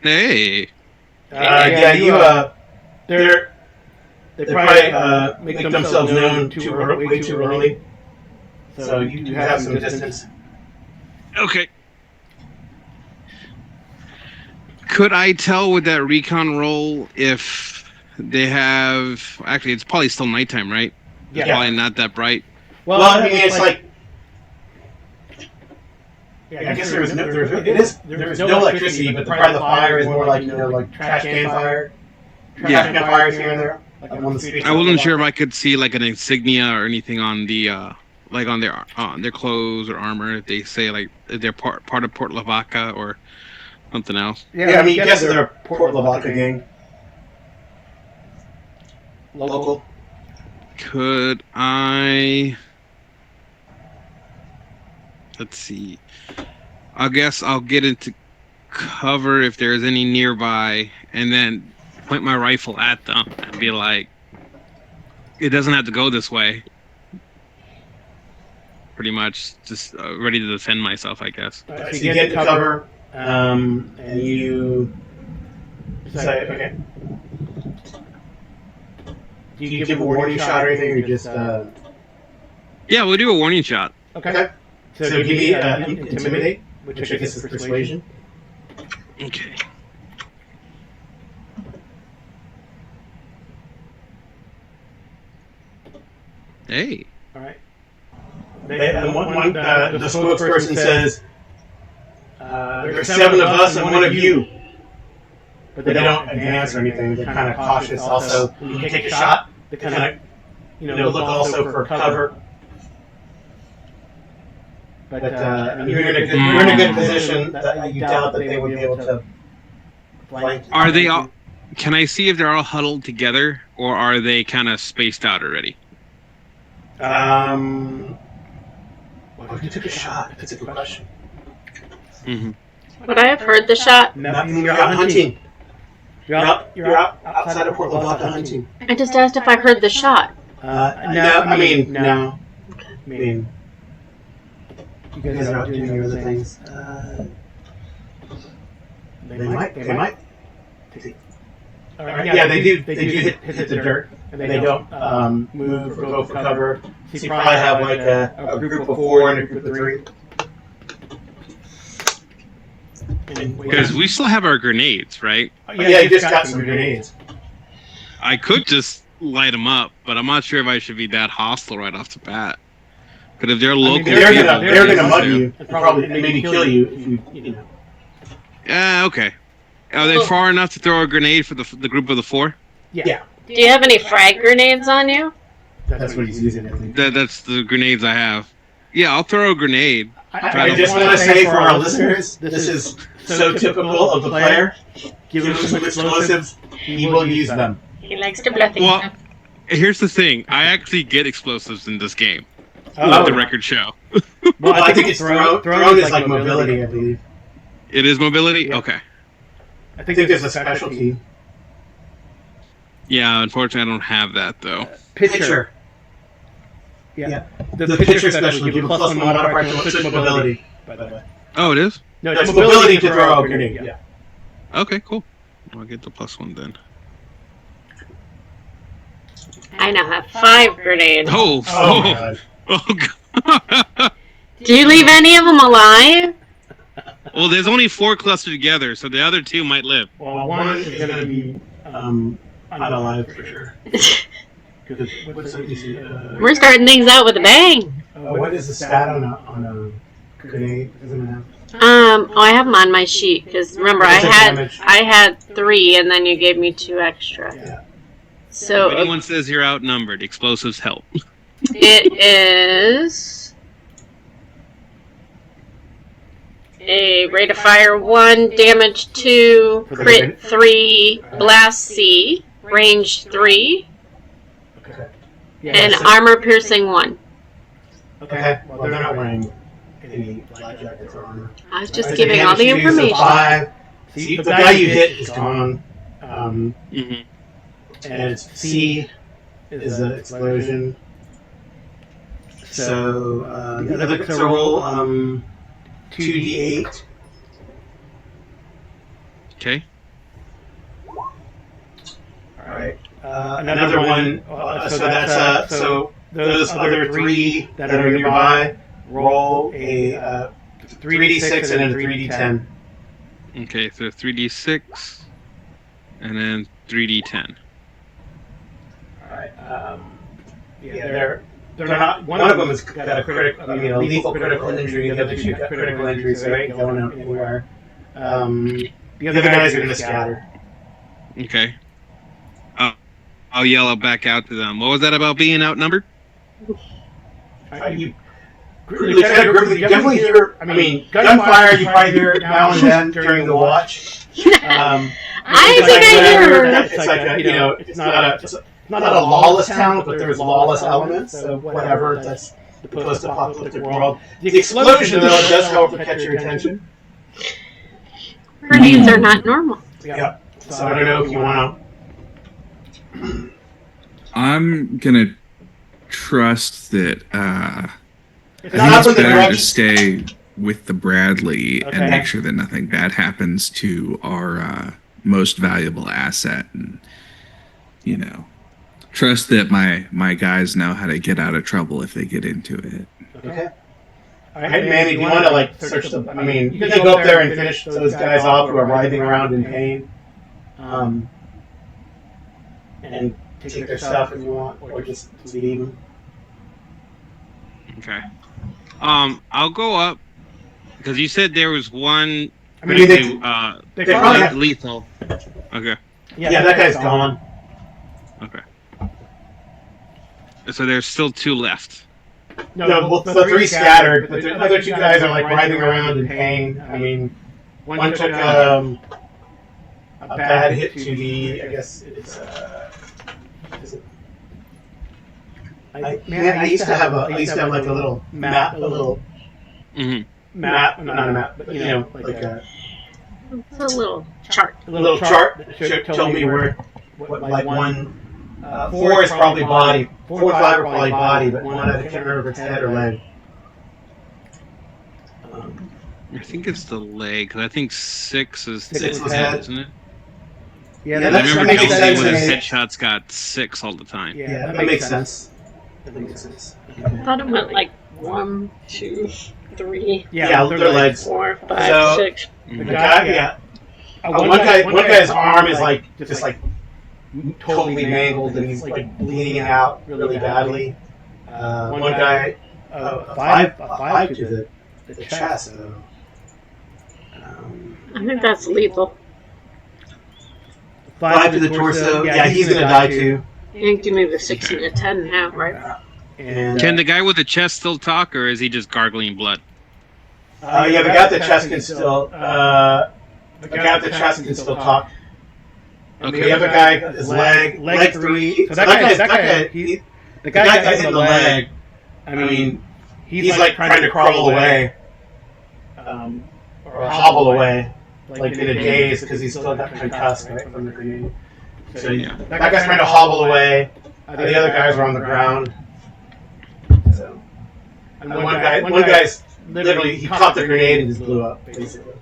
Hey. They probably make themselves known way too early. So you do have some distance. Okay. Could I tell with that recon roll if they have... Actually, it's probably still nighttime, right? Yeah. It's probably not that bright. Well, I mean, it's like... I guess there's no electricity, but probably the fire is more like, like trash can fire. Trash can fires here and there. Like on the street. I wasn't sure if I could see like an insignia or anything on the like on their clothes or armor. If they say like if they're part of Port Lavaca or something else. Yeah, I mean, guess they're a Port Lavaca gang. Local. Could I? Let's see. I guess I'll get into cover if there's any nearby, and then point my rifle at them and be like, "It doesn't have to go this way." Pretty much, just ready to defend myself, I guess. So you get to cover, and you say, "Okay." Do you give a warning shot or anything, or just? Yeah, we'll do a warning shot. Okay. So give me intimidate, which I guess is persuasion. Okay. Hey. All right. The spokesperson says, "There are 7 of us and 1 of you," but they don't advance or anything. They're kind of cautious. Also, when you take a shot, they kind of, look also for cover. But you're in a good position that you doubt that they would be able to flank. Are they all? Can I see if they're all huddled together, or are they kind of spaced out already? Well, you took a shot. That's a good question. Mm-hmm. Would I have heard the shot? No, you're out hunting. You're out outside of Port Lavaca hunting. I just asked if I heard the shot. No. I mean, you guys are out doing your other things. They might. All right, yeah, they do. They do hit the dirt, and they don't move or go for cover. So you probably have like a group of 4 and a group of 3. Because we still have our grenades, right? Yeah, you just got some grenades. I could just light them up, but I'm not sure if I should be that hostile right off the bat. Because if they're local, they're people, gonna mug you and probably maybe kill you if you know. Yeah, okay. Are they far enough to throw a grenade for the group of the 4? Yeah. Do you have any frag grenades on you? That's what he's using, I think. That's the grenades I have. Yeah, I'll throw a grenade. I just want to say for our listeners, this is so typical of the player. Give him some explosives, he will use them. He likes to bluff things. Well, here's the thing. I actually get explosives in this game. Oh. Let the record show. Well, I think it's thrown is like mobility, I believe. It is mobility? Yeah. Okay. I think there's a specialty. Yeah, unfortunately I don't have that, though. Pitcher. Yeah. The pitcher specialty gives you +1 modifier to switch mobility, by the way. Oh, it is? No, it's mobility to throw a grenade, yeah. Okay, cool. I'll get the +1 then. I now have 5 grenades. Oh, my God. Oh, God. Do you leave any of them alive? Well, there's only 4 clustered together, so the other 2 might live. Well, one is going to be unalive for sure. What's the DC? We're starting things out with a bang. What is the stat on a grenade? Doesn't it have? I have them on my sheet because remember I had 3 and then you gave me 2 extra. Yeah. So If anyone says you're outnumbered, explosives help. it is a rate of fire 1, damage 2, crit 3, blast C, range 3, Okay. and armor piercing 1. Okay. Well, they're not wearing any black jackets or armor. I was just giving all the information. 5. See, the guy you hit is gone. Mm-hmm. And C is an explosion. So the other clicks roll 2d8. Okay. Alright. Another one. So that's so those other 3 that are nearby roll a 3d6 and then a 3d10. Okay, so 3d6 and then 3d10. Alright. Yeah, they're not. One of them has got a lethal critical injury. The other 2 got critical injuries, so they ain't going out anywhere. The other guys are going to scatter. Okay. I'll yell it back out to them. What was that about being outnumbered? You definitely hear. I mean, gunfire. You probably hear it now and then during the watch. I think I heard. It's like it's not a lawless town, but there's lawless elements. So whatever. That's the post-apocalyptic world. The explosion, though, does help to catch your attention. Grenades are not normal. Yeah. So I don't know if you want to. I'm gonna trust that. I It's think not it's with the better to direction. stay with the Bradley Okay. and make sure that nothing bad happens to our most valuable asset, and trust that my guys know how to get out of trouble if they get into it. Okay. All right, Manny, do you want to search them? I mean, you can go up there and finish those guys off who are writhing around in pain, and take their stuff if you want, or just leave them. Okay. I'll go up because you said there was one. I mean, they probably have, lethal. Okay. yeah, that guy's gone. Okay. So there's still 2 left. No, well, the 3 scattered, but the other 2 guys are writhing around in pain. I mean, one took a bad hit to the, I guess it's I used to have like a little map, Mm-hmm. not a map, but like It's a little chart. a little chart that told me where, like 4 is probably body, 4 and 5 are probably body, but 1 I can't remember if it's head or leg. I think it's the leg, because I think 6 is the Six is head, head. isn't it? Yeah, I that remember makes Kelsey with his sense. headshots got 6 all the time. Yeah, that makes sense. That makes sense. I thought it went like 1, 2, 3, Yeah, their legs. 4, 5, So- 6. The guy, one guy's arm is just totally mangled and he's like bleeding out really badly. One guy, a five to the chest. So, I think that's lethal. 5 to the torso. Yeah, he's gonna die too. You can give me the 6 and a 10 now, right? And Can the guy with the chest still talk, or is he just gargling blood? yeah, the guy with the chest can still. The guy with the chest can still talk. And Okay. the other guy, his leg 3. So the guy got hit in the leg. I mean, he's like trying to crawl away, or hobble away, like in a daze because he's still got concussed right from the grenade. So that guy's trying to hobble away. The other guys are on the ground. So, and one guy's literally he caught the grenade and just blew up basically.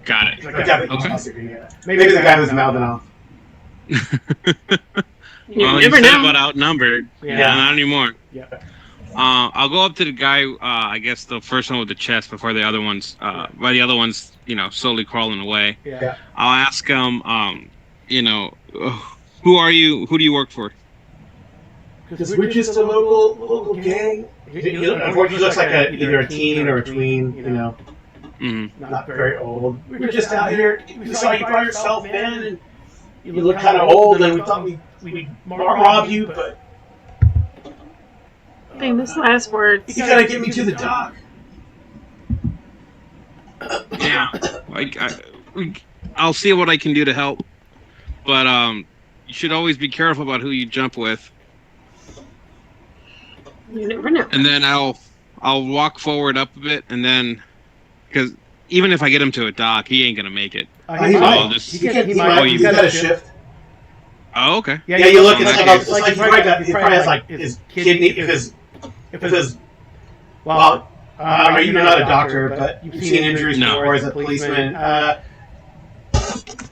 Got it. Like, maybe the guy was mouthing off. You Well, never you said know. about outnumbered. Yeah. Yeah, not anymore. Yeah. I'll go up to the guy. I guess the first one with the chest before the other ones. While the other ones, slowly crawling away. Yeah. I'll ask him. Who are you? Who do you work for? Because we're just a local gang. He looks like either a teen or a tween, not very old. We were just out here. We saw you by yourself, man, and you look kind of old, and we thought we'd rob you, but Famous last words. you gotta get me to the dock. Yeah, I'll see what I can do to help. But you should always be careful about who you jump with. You never know. And then I'll walk forward up a bit, and then because even if I get him to a dock, he ain't gonna make it. He So might. I'll just. He's got a shift. Oh, okay. Yeah, you look. It's like he probably has like his kidney. If his well, you're not a doctor, but you've seen injuries before as a policeman. I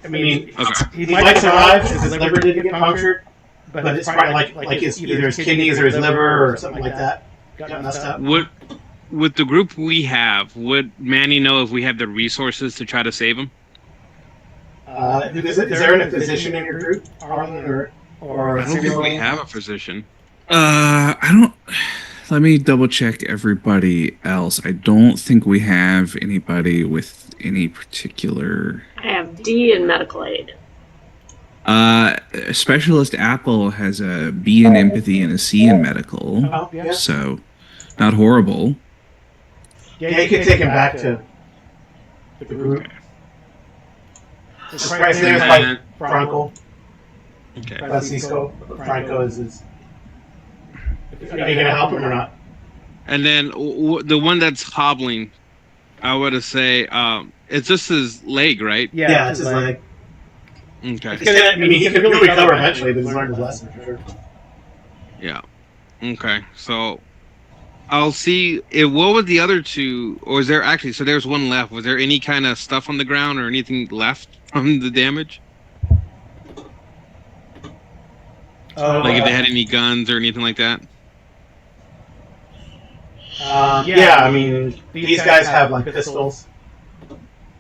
mean, Okay. he might survive if his liver didn't get punctured, but it's probably like either his kidneys or his liver or something like that got messed up. With the group we have, would Manny know if we have the resources to try to save him? Is there a physician in your group, Arlen, or I don't think we have a physician. I don't. Let me double check everybody else. I don't think we have anybody with any particular. I have D in medical aid. Specialist Apple has a B in empathy and a C in medical. Oh, yeah. So, not horrible. Yeah, you could take him back to the group. His name is like Franco. Okay. Francisco. Franco is his. Are you gonna help him or not? And then the one that's hobbling, I would say, it's just his leg, right? Yeah, it's his leg. Okay. He can recover eventually, but he's learned his lesson for sure. Yeah. Okay. So I'll see. What was the other two? Or is there actually? So there's one left. Was there any kind of stuff on the ground or anything left from the damage? Like if they had any guns or anything like that? Yeah, I mean, these guys have like pistols.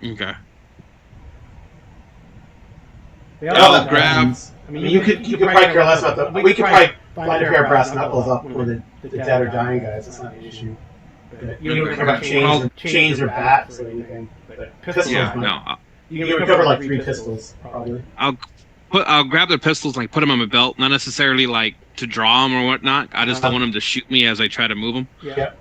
Okay. They all have grab. guns. I mean, you could probably care less about the. We could probably find a pair of brass knuckles up for the dead or dying guys. It's not an issue. But you don't care about chains or bats or anything. But pistols. Yeah. No. You can recover like 3 pistols probably. I'll grab the pistols, like put them on my belt, not necessarily like to draw them or whatnot. I just don't want them to shoot me as I try to move them. Yeah.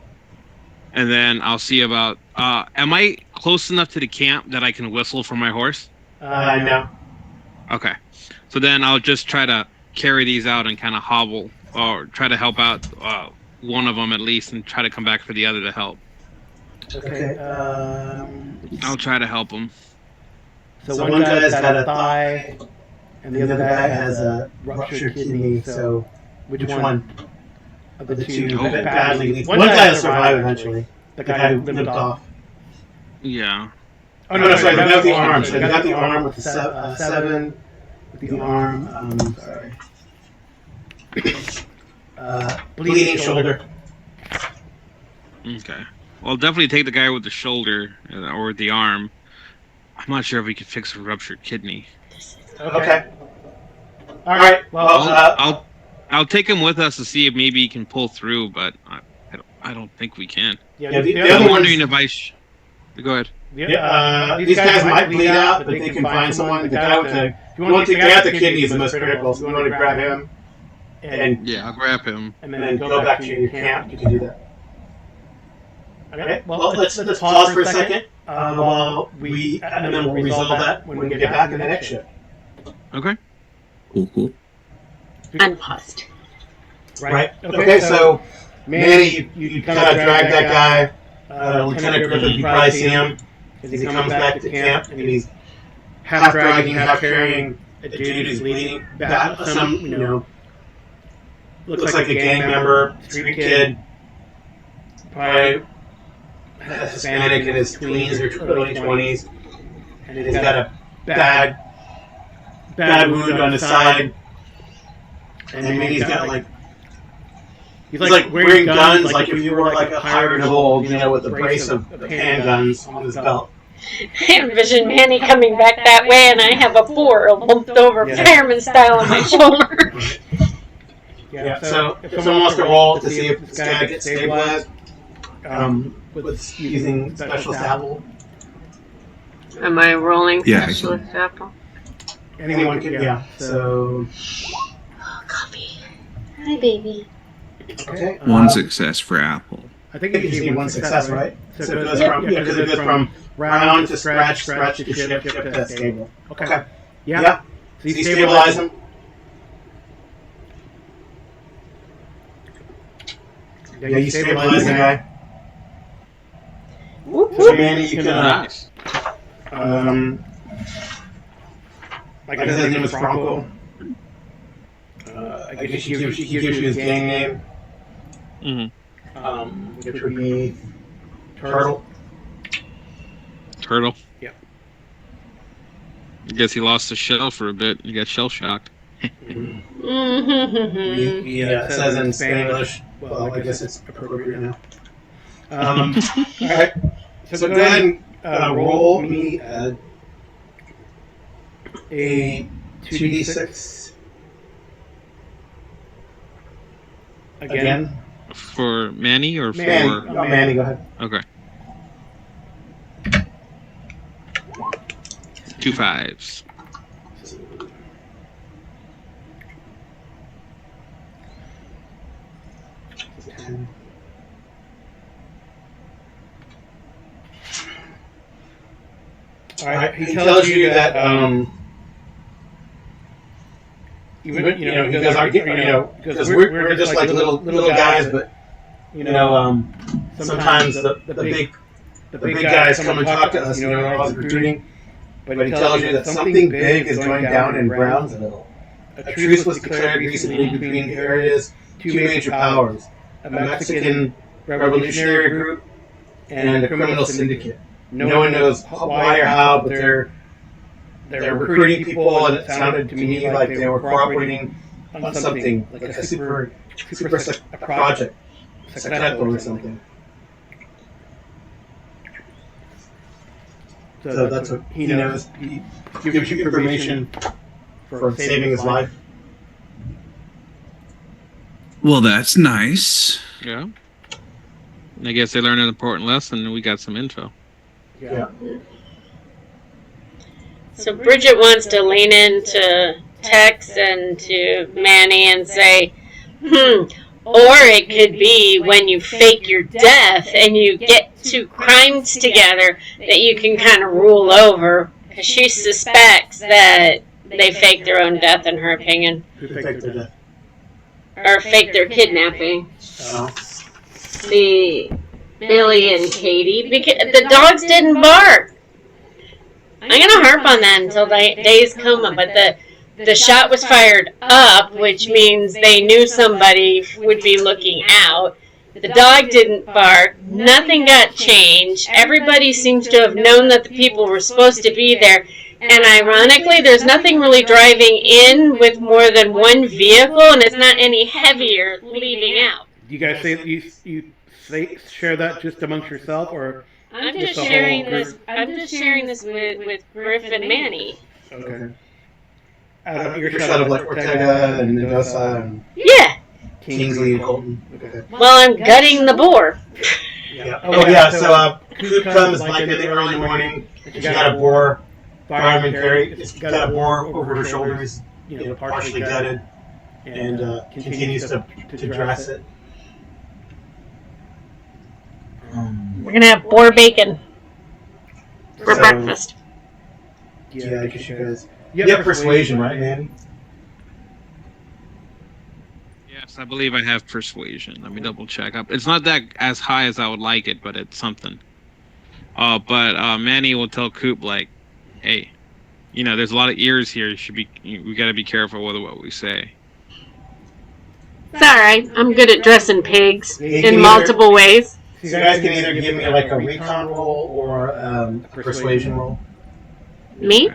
And then I'll see about. Am I close enough to the camp that I can whistle for my horse? No. Okay. So then I'll just try to carry these out and kind of hobble, or try to help out one of them at least, and try to come back for the other to help. Okay. I'll try to help them. So one guy's got a thigh, and the other guy has a ruptured kidney. So which one of the two badly needs? One guy will survive eventually. The guy who limped off. Yeah. Oh no, sorry, they got the arm. So they got the arm with the 7. With the arm. Sorry. Bleeding shoulder. Okay. Well, I'll definitely take the guy with the shoulder or the arm. I'm not sure if we could fix a ruptured kidney. Okay. All right. Well, I'll take him with us to see if maybe he can pull through, but I don't think we can. yeah. The I'm other wondering ones, if go ahead. these guys might bleed out, but they can find someone. The guy with the guy with the kidney is the most critical. So you want to grab him, and Yeah, I'll grab him. then go back to your camp. You can do that. Okay. Well, let's pause for a second while and then we'll resolve that when we get back in the next shift. Okay. Cool. Unpaused. Right. Okay. So, Manny, you kind of drag that guy. Lieutenant Griffith, you probably see him as he comes back to camp, and he's half dragging, half carrying a dude who's bleeding. Some, looks like a gang member, street kid, probably Hispanic in his tweens or early 20s, and he's got a bad wound on his side, and then he's got he's wearing guns like if you were like a pirate of old, with a brace of handguns on his belt. I envision Manny coming back that way, and I have a 4 lumped over fireman style on my shoulder. Yeah. So if someone wants to roll to see if this guy gets stabilized, with using special apple. Am I rolling Yeah, specialist apple? Anyone can. Yeah. So. Oh, coffee. Hi, baby. Okay. One success for Apple. I think you just need one success, right? So it goes from round to scratch to ship to stable. Okay. Yeah. So you stabilize him. Yeah, you stabilize the guy. So Manny, you can Nice. like I said, his name is Franco. I guess he gives you his gang name. Mm-hmm. Which would be Turtle. Turtle. Yep. I guess he lost the shell for a bit. He got shell shocked. Mm-hmm. He says in Spanish. Well, I guess it's appropriate now. All right. So go ahead and roll me a 2d6 again. For Manny or for Manny, go ahead. Okay. 2 5s. All right. He tells you that even because we're just like little guys, but sometimes the big guys come and talk to us, always recruiting. But he tells you that something big is going down in Brownsville. A truce was declared recently between the area's 2 major powers, a Mexican revolutionary group and a criminal syndicate. No one knows why or how, but they're recruiting people, and it sounded to me like they were cooperating on something, like a super project, secreto or something. So that's what he knows. He gives you information for saving his life. Well, that's nice. Yeah. I guess they learned an important lesson and we got some info. Yeah. So Bridget wants to lean into Tex and to Manny and say, or it could be when you fake your death and you get 2 crimes together that you can kind of rule over. Because she suspects that they faked their own death, in her opinion. Who faked their death? Or faked their kidnapping. Oh. The Billy and Katie. Because the dogs didn't bark. I'm going to harp on that until days come, but the shot was fired up, which means they knew somebody would be looking out. The dog didn't bark. Nothing got changed. Everybody seems to have known that the people were supposed to be there. And ironically, there's nothing really driving in with more than 1 vehicle, and it's not any heavier leaving out. You guys say you share that just amongst yourself, or? I'm just sharing this with Griff and Manny. Okay. out of earshot of like Ortega and Mendoza and Yeah. Kingsley and Colton. Okay. Well, I'm gutting the boar. Yeah. Oh yeah. So Coop comes like in the early morning. She's got a boar. Fireman carry. It's got a boar over her shoulders. Partially gutted, and continues to dress it. We're gonna have boar bacon for breakfast. Yeah, I guess you guys. You have persuasion, right, Manny? Yes, I believe I have persuasion. Let me double check up. It's not that as high as I would like it, but it's something. But Manny will tell Coop like, "Hey, there's a lot of ears here. We got to be careful with what we say." It's all right. I'm good at dressing pigs in multiple ways. So you guys can either give me like a recon roll or a persuasion roll. Me?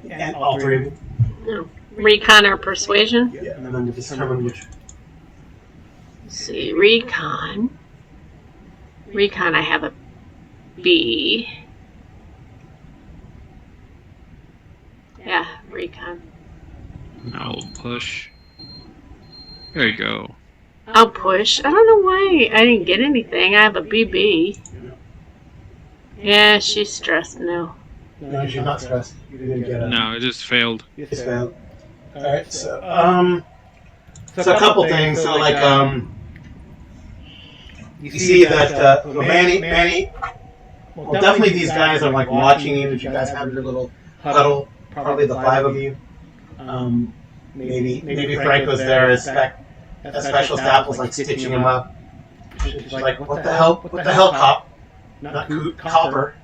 And all three of you. No. Recon or persuasion? Yeah, and then we'll determine which. Let's see, recon. Recon, I have a B. Yeah, recon. I'll push. There you go. I'll push. I don't know why I didn't get anything. I have a BB. Yeah, she's stressed now. No, you're not stressed. You didn't get it. No, it just failed. It's failed. Alright, so a couple things. So like you see that Manny, well definitely these guys are like watching you. You guys have your little huddle, probably the five of you. Maybe Franco's there as special staff was like stitching him up. She's like, what the hell, cop? Not copper.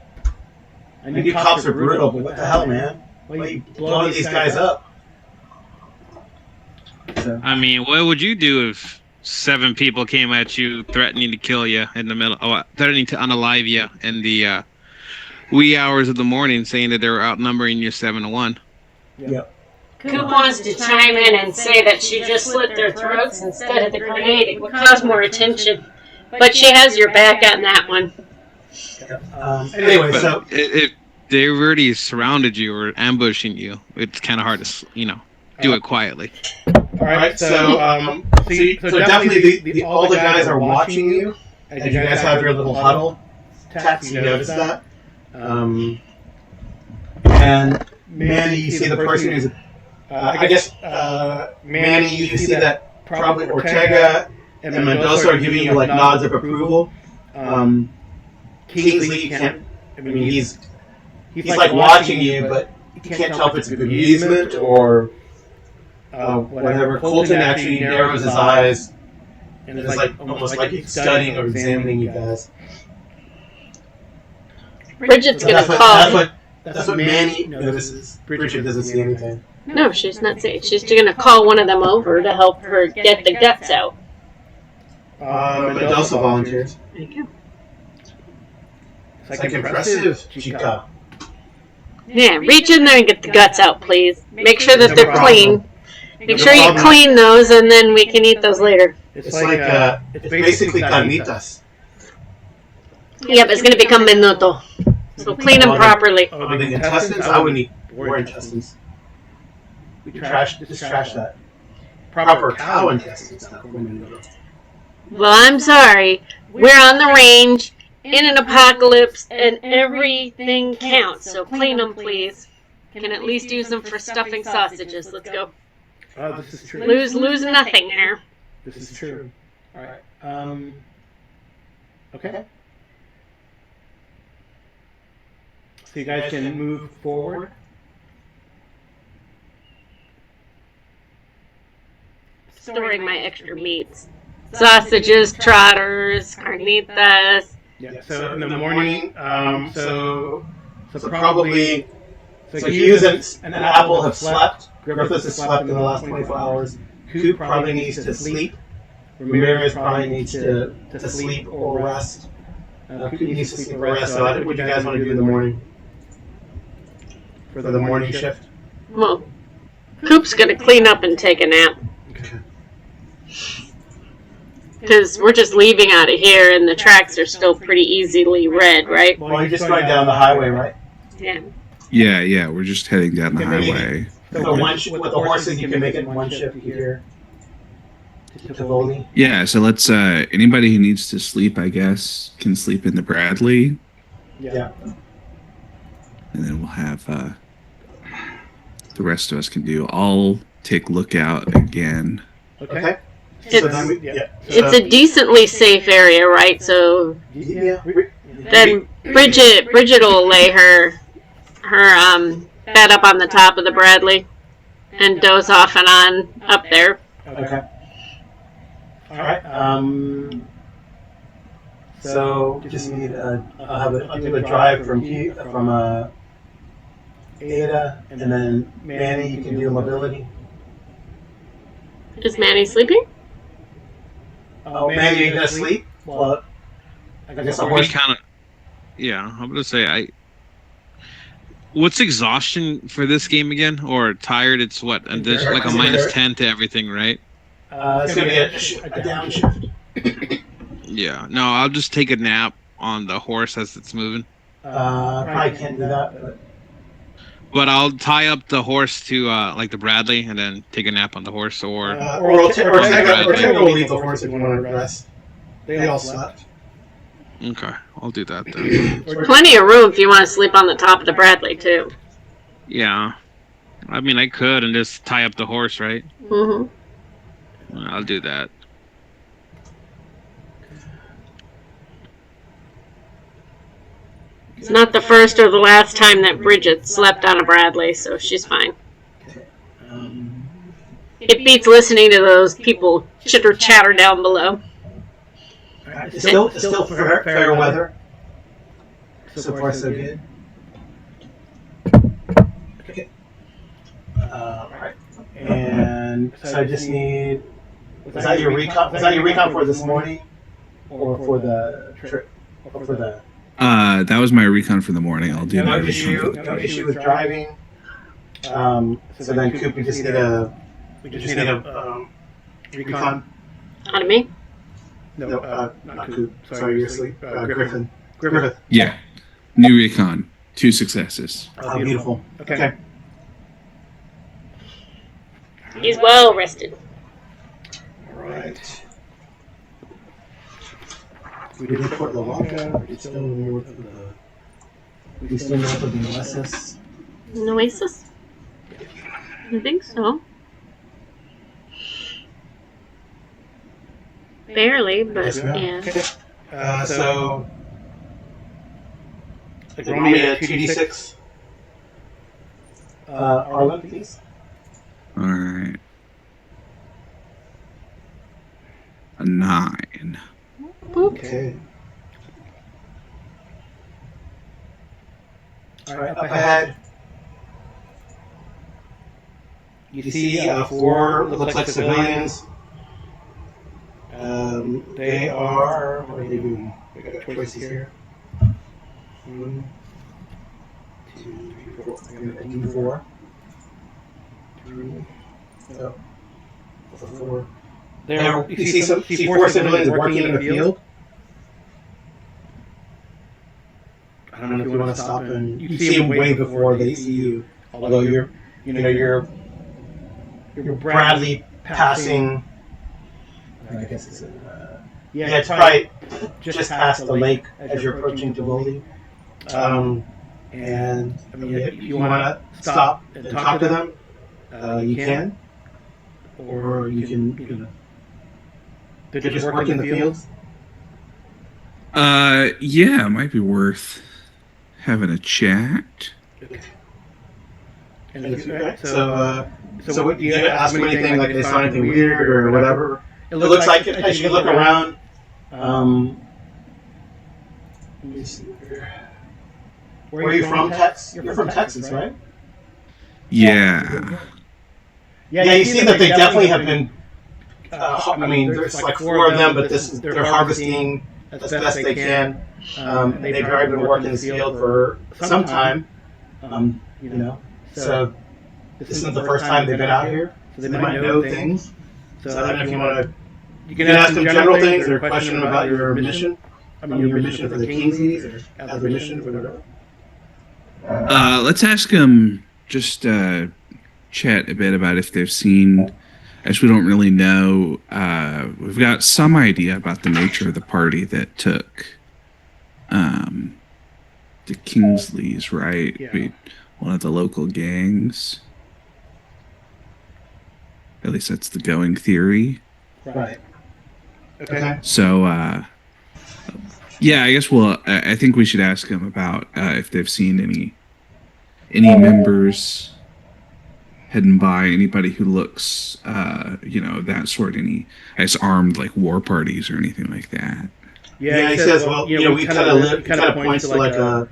I knew cops are brutal, but what the hell, man? Why are you blowing these guys up? So. I mean, what would you do if 7 people came at you threatening to kill you in the middle, threatening to unalive you in the wee hours of the morning, saying that they were outnumbering you 7-1? Yep. Coop wants to chime in and say that she just slit their throats instead of the grenade. It would cause more attention. But she has your back on that one. Anyway, so if they already surrounded you or ambushing you, it's kind of hard to, do it quietly. All right, so definitely all the guys are watching you, and you guys have your little huddle. Tats, you notice that. And Manny, you see the person who's, Manny, you see that probably Ortega and Mendoza are giving you like nods of approval. Kingsley can't. I mean, he's like watching you, but you can't tell if it's amusement or whatever. Colton actually narrows his eyes and is like almost like he's studying or examining you guys. Bridget's gonna call. That's what Manny notices. Bridget doesn't see anything. No, she's not saying. She's gonna call one of them over to help her get the guts out. Mendoza volunteers. There you go. It's like impressive, Chica. Yeah, reach in there and get the guts out, please. Make sure that they're clean. Make sure you clean those, and then we can eat those later. It's basically carnitas. Yep, it's gonna become menudo. So clean them properly. Oh, the intestines? I wouldn't eat boar intestines. We trash that. Proper cow intestines. Well, I'm sorry. We're on the range, in an apocalypse, and everything counts. So clean them, please. Can at least use them for stuffing sausages. Let's go. Oh, this is true. Lose nothing there. This is true. All right. Okay. So you guys can move forward. Storing my extra meats. Sausages, trotters, carnitas. Yeah, so in the morning, so probably, so Hughes and Apple have slept. Griffiths has slept in the last 24 hours. Coop probably needs to sleep. Ramirez probably needs to sleep or rest. Coop needs to sleep or rest. So what do you guys want to do in the morning? For the morning shift? Well, Coop's gonna clean up and take a nap. Okay. Because we're just leaving out of here, and the tracks are still pretty easily read, right? Well, you're just going down the highway, right? Yeah. Yeah, we're just heading down the highway. So with the horses, you can make it one shift here to Tivoli. Yeah, so let's anybody who needs to sleep, I guess, can sleep in the Bradley. Yeah. And then we'll have the rest of us can do. I'll take lookout again. Okay. It's a decently safe area, right? So then Bridget will lay her bed up on the top of the Bradley and doze off and on up there. Okay. All right. So just need I'll do a drive from Ada, and then Manny, you can do mobility. Is Manny sleeping? Oh, Manny, you gonna sleep? Well, I guess I'm horse. kind of. Yeah, I'm gonna say What's exhaustion for this game again? Or tired? It's what? And there's like a -10 to everything, right? It's gonna be a downshift. Yeah. No, I'll just take a nap on the horse as it's moving. Probably can't do that. But I'll tie up the horse to like the Bradley and then take a nap on the horse, or we'll leave the horse if you want to rest. They all slept. okay, I'll do that then. There's plenty of room if you want to sleep on the top of the Bradley too. Yeah, I mean I could and just tie up the horse, right? Mm-hmm. I'll do that. It's not the first or the last time that Bridget slept on a Bradley, so she's fine. It beats listening to those people chitter chatter down below. It's still fair weather. So far, so good. Okay. Right. And so I just need. Was that your recon? Was that your recon for this morning, or for the trip, or for the? That was my recon for the morning. I'll do No issue with driving. So then, Coop, we just need a recon. On to me? No, not Coop. Sorry, you're asleep. Griffith. Yeah. New recon. 2 successes. Oh, beautiful. Okay. He's well rested. All right. We did Fort Lawaka. We're still north of the. We still north of the Oasis. An oasis? I think so. Barely, but yeah. Okay. So. Roll me a 2d6. Arlen, please. Alright. A 9. Okay. Alright, up ahead. You see 4 looks like civilians. They are. What are they doing? We got choices here. 1, 2, 3, 4. I'm going to do 4. 3. Oh. 4. You see 4 civilians working in the field. I don't know if you want to stop and you see them way before they see you. Although you're Bradley passing. I guess it's it's probably just past the lake as you're approaching Tivoli. And I mean, if you want to stop and talk to them, you can, or you can. They're just working in the fields. Yeah, it might be worth having a chat. Okay. So what, do you ask them anything, like they saw anything weird or whatever? It looks like as you look around. Let me see here. Where are you from, Texas? You're from Texas, right? Yeah. Yeah, you see that they definitely have been. I mean, there's like 4 of them, but they're harvesting as best they can. They've already been working in this field for some time. So this isn't the first time they've been out here. So they might know things. So I don't know if you want to. You can ask them general things or question them about your mission. I mean, your mission for the Kingsies or as a mission or whatever. Let's ask them just chat a bit about if they've seen, as we don't really know, we've got some idea about the nature of the party that took the Kingsleys, right? Yeah. One of the local gangs. At least that's the going theory. Right. Okay. So, yeah, I guess I think we should ask them about if they've seen any members heading by, anybody who looks, that sort, any, I guess, armed like war parties or anything like that. Yeah, he says, well, we kind of live, kind of points to like a,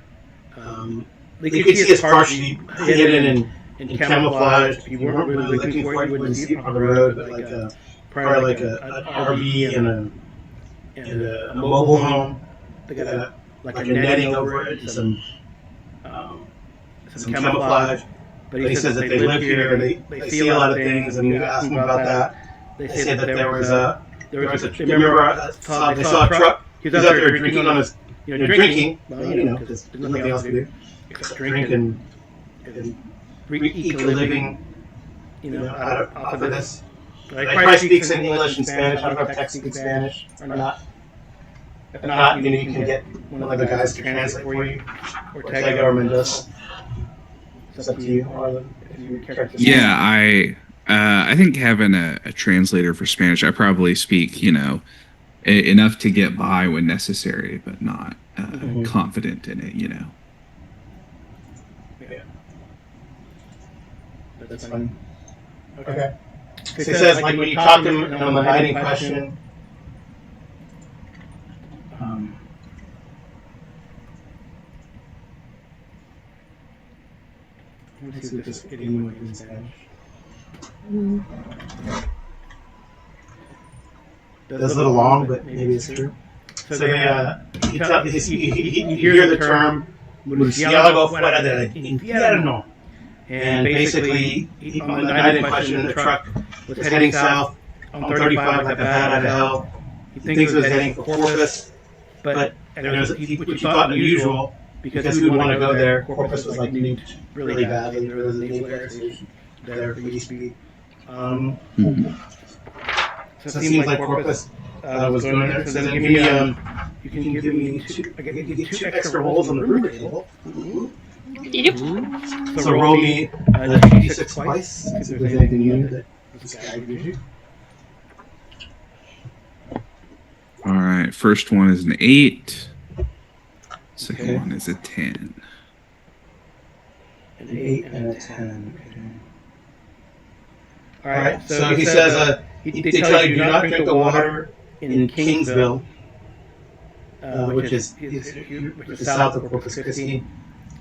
you could see it's partially hidden in camouflage. If you weren't really looking for it, you wouldn't see it on the road, but like probably like an RV and a mobile home. They got like a netting over it and some camouflage. But he says that they live here, they see a lot of things, and you ask them about that. They say that there was a, remember, they saw a truck. He was out there drinking on his, drinking, because there's nothing else to do except drink and eke a living, off of this. He probably speaks in English and Spanish. I don't know if Tex speaks Spanish or not. If not, you can get one of the guys to translate for you, or Tega or Mendoza. It's up to you, Arlen, if you would care to. Yeah, I think having a translator for Spanish, I probably speak, enough to get by when necessary, but not confident in it, Yeah. That's fine. Okay. So he says, like, when you talk to him on the night in question, let's see if this anyone in Spanish. That's a little long, but maybe it's true. So you hear the term "murciélago fuera del infierno," and basically, on the night in question, the truck was heading south on 35 like a bat out of hell. He thinks it was heading for Corpus, but which he thought unusual because who would want to go there? Corpus was like nuked really badly. There was a naval air station there for used to be. So it seems like Corpus was going there. So then you can give me two extra rolls on the root table. Yep. So roll me the 2d6 twice. See if there's anything new that this guy gives you. All right, first one is an 8. Second one is a 10. An 8 and a 10. Okay. All right. So he says they tell you do not drink the water in Kingsville, which is south of Corpus Christi.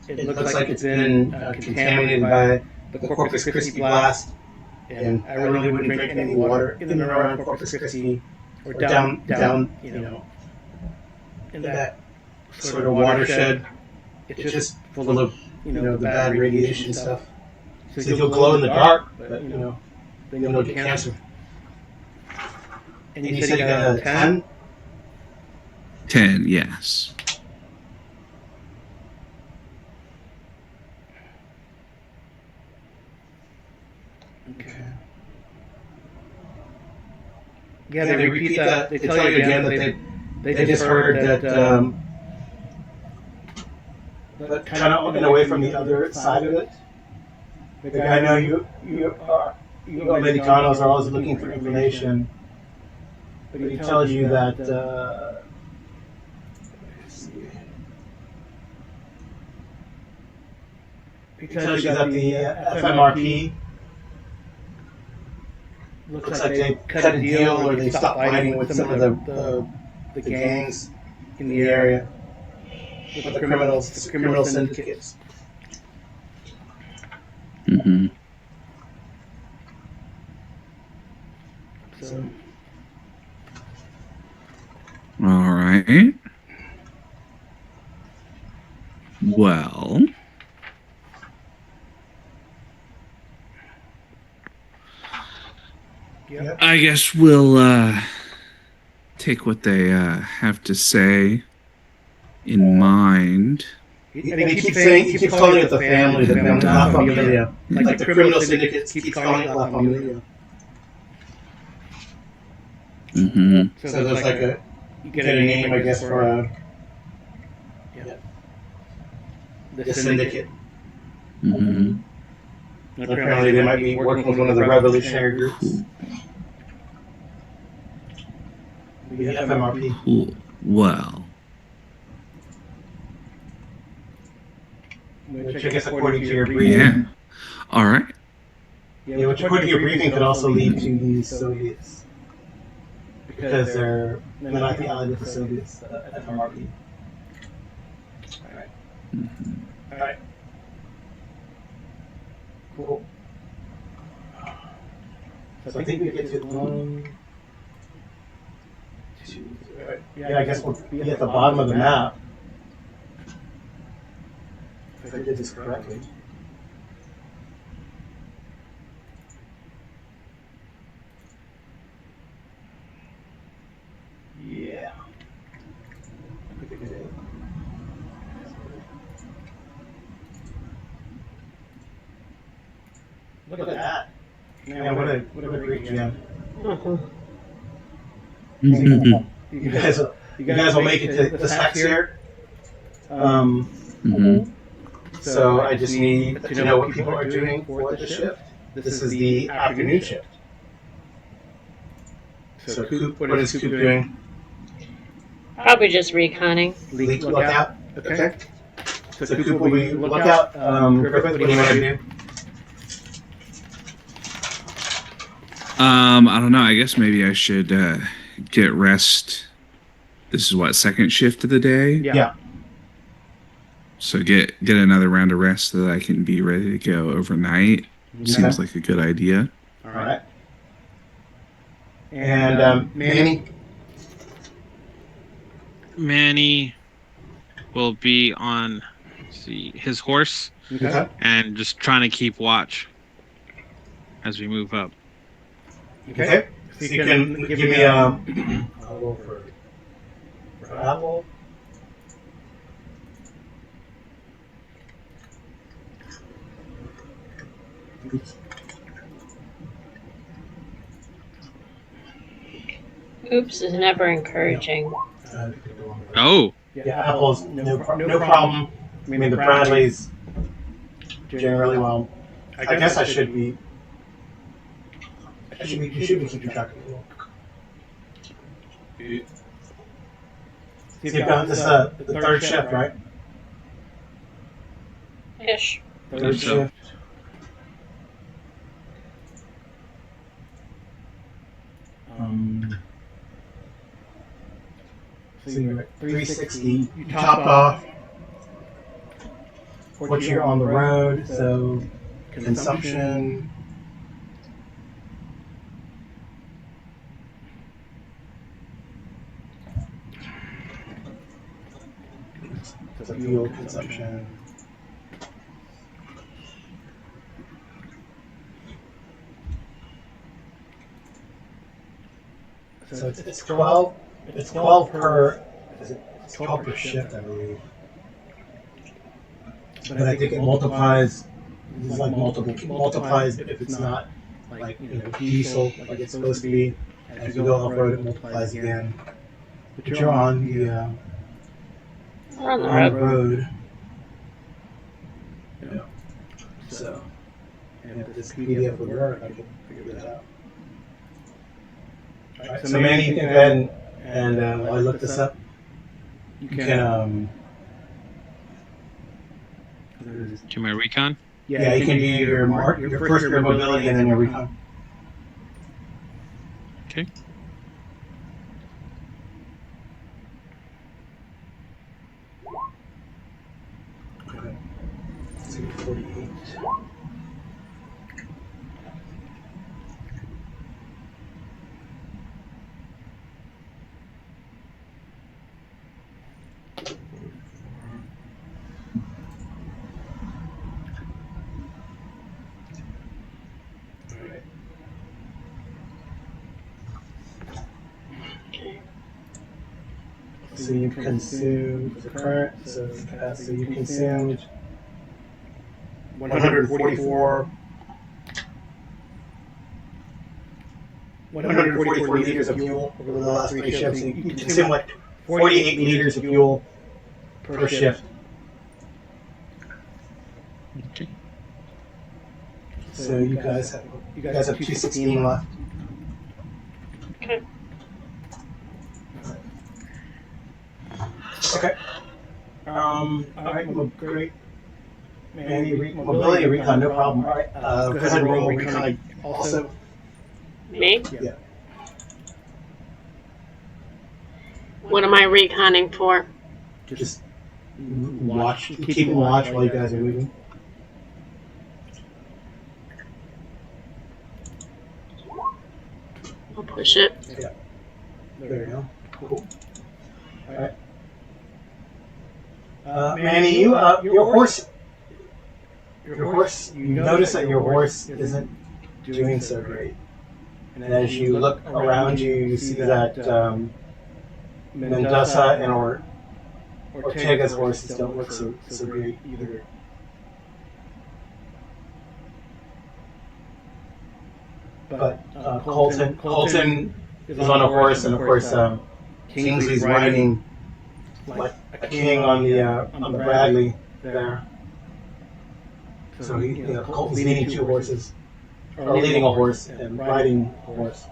It looks like it's been contaminated by the Corpus Christi blast, and I really wouldn't drink any water in and around Corpus Christi or down, in that sort of watershed. It's just full of, the bad radiation stuff. So you'll glow in the dark, but, then you'll get cancer. And you said you got a 10? 10, yes. Okay. Yeah, they repeat that. They tell you again that they just heard that, but kind of looking away from the other side of it. Like, I know you Americanos are always looking for information, but he tells you that. He tells you that the FMRP looks like they cut a deal or they stopped fighting with some of the gangs in the area, with the criminal syndicates. Mm-hmm. So. All right. Well, Yep. I guess we'll take what they have to say in mind. And he keeps calling it the family, La Familia. Like the criminal syndicates keep calling it La Familia. Mm-hmm. So there's like you get a name, I guess, for the syndicate. Mm-hmm. Apparently they might be working with one of the revolutionary groups. The FMRP. Cool. Well. Which I guess according to your briefing. Yeah. All right. Yeah, which according to your briefing could also lead to the Soviets. Because they're not the allied with the Soviets, the FMRP. Alright. Mm-hmm. Alright. Cool. So I think we get to 1, 2, right. Yeah, I guess we'll be at the bottom of the map. If I did this correctly. Yeah. Look at that. Man, what a great gem. You guys will make it to the specs here. Mm-hmm. So I just need to know what people are doing for the shift. This is the afternoon shift. So Coop, what is Coop doing? Probably just reconning. Lookout. Okay. So Coop will be lookout. Griffith, what do you want to do? I don't know. I guess maybe I should get rest. This is what, second shift of the day? Yeah. So get another round of rest so that I can be ready to go overnight. Seems like a good idea. All right. And Manny? Manny will be on his horse and just trying to keep watch as we move up. Okay. So you can give me I'll go for apple. Oops. Oops is never encouraging. Oh. Yeah, apples, no problem. I mean, the Bradleys generally well. I guess I should be. You should be keeping track of it. So you've got this the third shift, right? Ish. Third shift. So you're at 360. You topped off. What you're on the road, so consumption. So fuel consumption. So it's 12. It's 12 per. It's 12 per shift, I believe. But I think it multiplies. It's like multiplies if it's not like diesel like it's supposed to be. As you go off road, it multiplies again. But you're on the road. Yeah. So, and if this PDF would work, I could figure that out. Right, so Manny, you can go ahead and while I look this up, you can Do my recon? yeah, you can do your first your mobility and then your recon. Okay. Okay. 48. So you consumed the current. So you consumed 144 liters of fuel over the last 3 shifts. So you consume like 48 liters of fuel per shift. Okay. So you guys have 216 left. Okay. Okay. All right. Well, great. Mobility recon, no problem. All right. Go ahead and roll recon also. Me? Yeah. What am I reconning for? Just watch. Keep watch while you guys are moving. I'll push it. Yeah. There you go. Cool. All right. Manny, your horse. You notice that your horse isn't doing so great. And as you look around you, you see that Mendoza and Ortega's horses don't look so great either. But Colton is on a horse, and of course Kingsley's riding like a king on the Bradley there. So Colton's leading 2 horses, or leading a horse and riding a horse.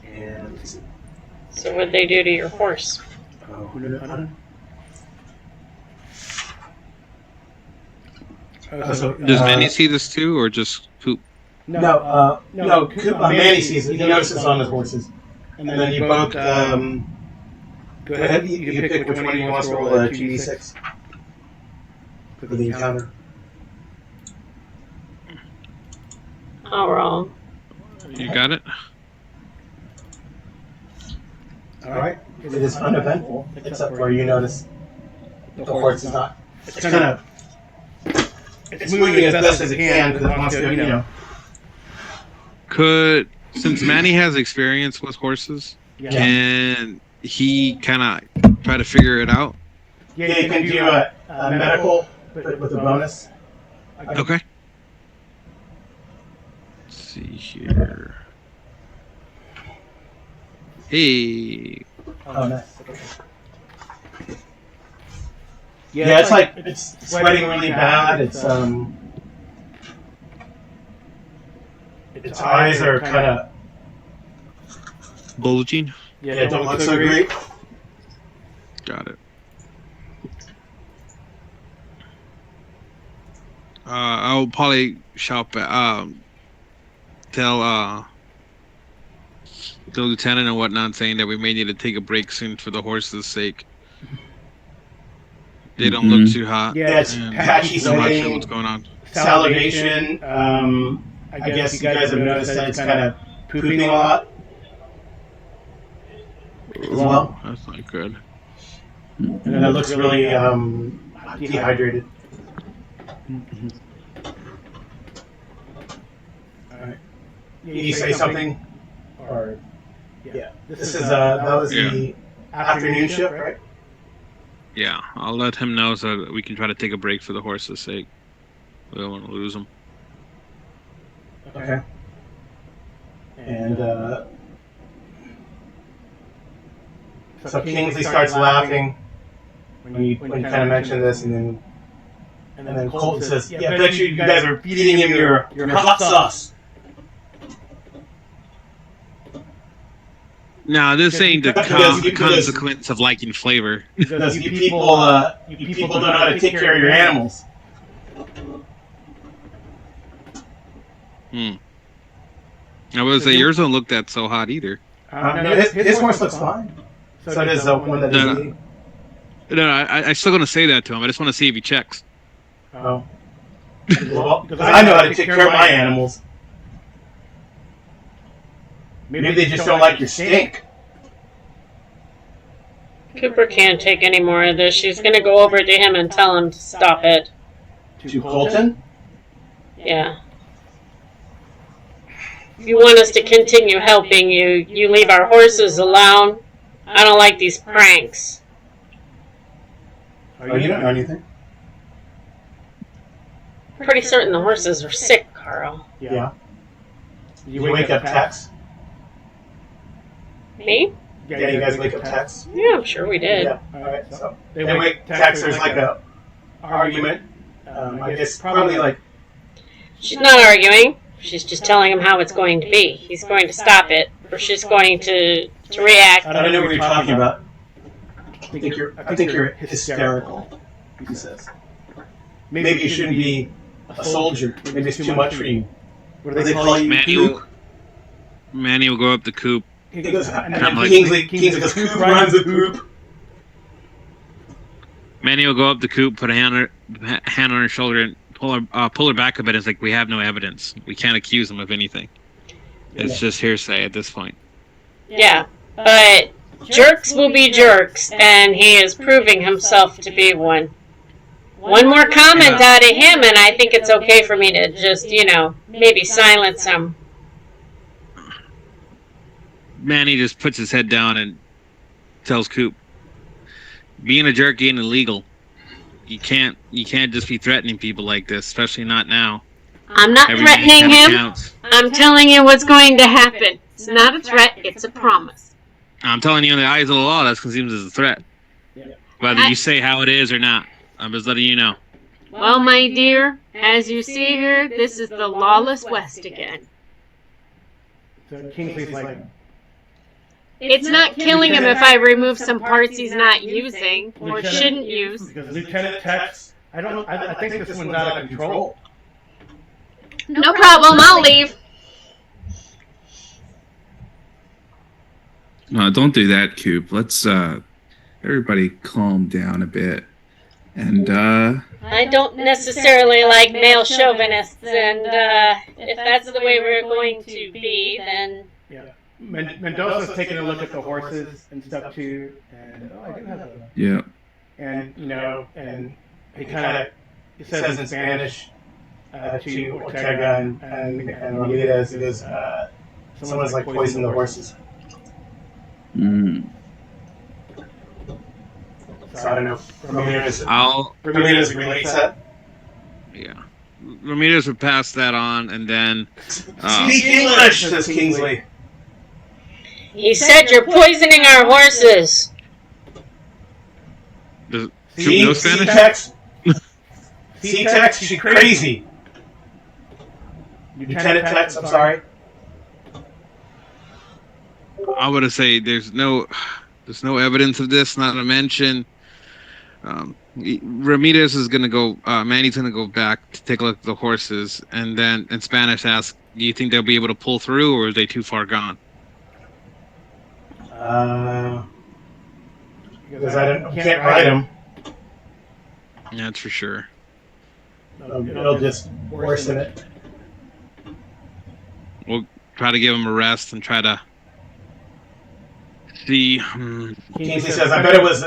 And So what'd they do to your horse? Does Manny see this too, or just Coop? No. Manny sees it. He notices on his horses, and then you both go ahead. You can pick which one you want to roll a 2d6 for the encounter. I'll roll. You got it? All right. It is uneventful, except where you notice the horse is not. It's kind of. It's moving as best as it can because it wants to, Since Manny has experience with horses, can he kind of try to figure it out? Yeah, you can do a medical, but with a bonus. Okay. Let's see here. Hey. Oh, nice. Yeah, it's like it's sweating really bad. Its eyes are kind of Bulging? Yeah, don't look so great. Got it. I'll probably shout back, tell the lieutenant and whatnot, saying that we may need to take a break soon for the horses' sake. They don't look too hot. Yeah, it's patchy I'm not sure sweating, what's going on. salivation. I guess you guys have noticed that it's kind of pooping a lot as well. That's not good. And then it looks really dehydrated. Alright. You say something? Or yeah. This is that was the afternoon shift, right? Yeah, I'll let him know so that we can try to take a break for the horses' sake. We don't want to lose them. Okay. And so Kingsley starts laughing when you kind of mention this, and then Colton says, "Yeah, I bet you guys are feeding him your hot sauce." No, this ain't the Because consequence of liking flavor. Because you people don't know how to take care of your animals. I would say yours don't look that so hot either. No, his horse looks fine. So does the one that is eating. No, I still gonna say that to him. I just want to see if he checks. Oh. Well, because I know how to take care of my animals. Maybe they just don't like your stink. Cooper can't take any more of this. She's going to go over to him and tell him to stop it. To Colton? Yeah. If you want us to continue helping you, you leave our horses alone. I don't like these pranks. Oh, you don't know anything? Pretty certain the horses are sick, Carl. Yeah. You wake up Tex? Me? Yeah, you guys wake up Tex? Yeah, I'm sure we did. Yeah. Alright, so they wake Tex, there's like a argument. I guess probably like... She's not arguing. She's just telling him how it's going to be. He's going to stop it, or she's going to react. I don't know what you're talking about. I think you're hysterical, he says. Maybe you shouldn't be a soldier. Maybe it's too much for you. What do they call you? Manny will go up the coop. He goes, and Kingsley goes, Coop runs the poop. Manny will go up the coop, put a hand on her shoulder, and pull her back a bit. It's like, we have no evidence. We can't accuse him of anything. It's just hearsay at this point. Yeah, but jerks will be jerks, and he is proving himself to be one. One more comment out of him, and I think it's okay for me to just, maybe silence him. Manny just puts his head down and tells Coop, being a jerk ain't illegal. You can't just be threatening people like this, especially not now. I'm not threatening him. Counts. I'm telling you what's going to happen. It's not a threat, it's a promise. I'm telling you in the eyes of the law, that's consumed as a threat. Whether you say how it is or not. I'm just letting you know. Well, my dear, as you see here, this is the lawless West again. So Kingsley's like... It's not killing him if I remove some parts he's not using, or shouldn't use. Because Lieutenant Tex, I think this one's out of control. No problem, I'll leave. No, don't do that, Coop. Let's everybody calm down a bit. And I don't necessarily like male chauvinists, and if that's the way we're going to be, then... Yeah. Mendoza's taking a look at the horses and stuff too, and I do have a... Yeah. And, and he kind of says in Spanish to Ortega and Ramirez, it is, someone's like poisoning the horses. So I don't know. Ramirez relates that. Yeah. Ramirez would pass that on, and then... Speak English, says Kingsley. He said you're poisoning our horses. Does Coop know Spanish? C-Tex, she's crazy. Lieutenant Tex, I'm sorry. I would say there's no evidence of this, not a mention. Ramirez is going to go, Manny's going to go back to take a look at the horses, and then in Spanish ask, do you think they'll be able to pull through, or are they too far gone? Because I can't ride them. Yeah, that's for sure. It'll just worsen it. We'll try to give him a rest and try to see. Kingsley says, I bet it was,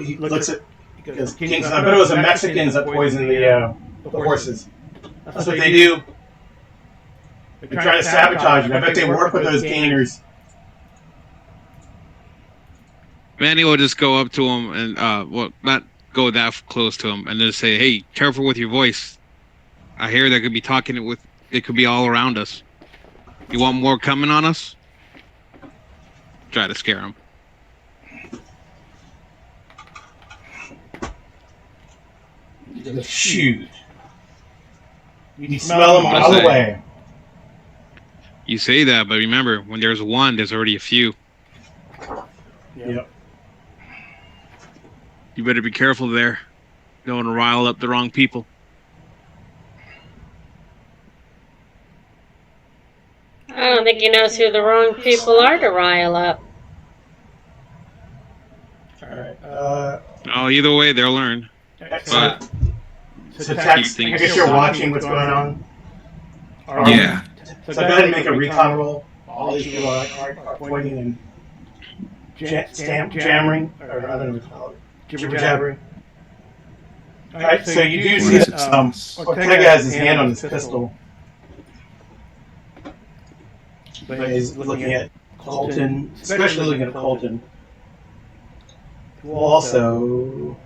he looks at, because Kingsley says, I bet it was the Mexicans that poisoned the horses. That's what they do. They try to sabotage them. I bet they work with those gangers. Manny will just go up to him and, not go that close to him, and just say, hey, careful with your voice. I hear they could be talking it could be all around us. You want more coming on us? Try to scare him. Shoot. You smell them all the way. You say that, but remember, when there's one, there's already a few. Yep. You better be careful there. Don't want to rile up the wrong people. I don't think he knows who the wrong people are to rile up. Alright, either way, they'll learn. Excellent. So Tex, I guess you're watching what's going on? Yeah. So go ahead and make a recon roll. All these people are pointing and jammering, or I don't know what to call it. Jibber-jabbering. Alright, so you do see that Ortega has his hand on his pistol. But he's looking at Colton, especially looking at Colton. who also.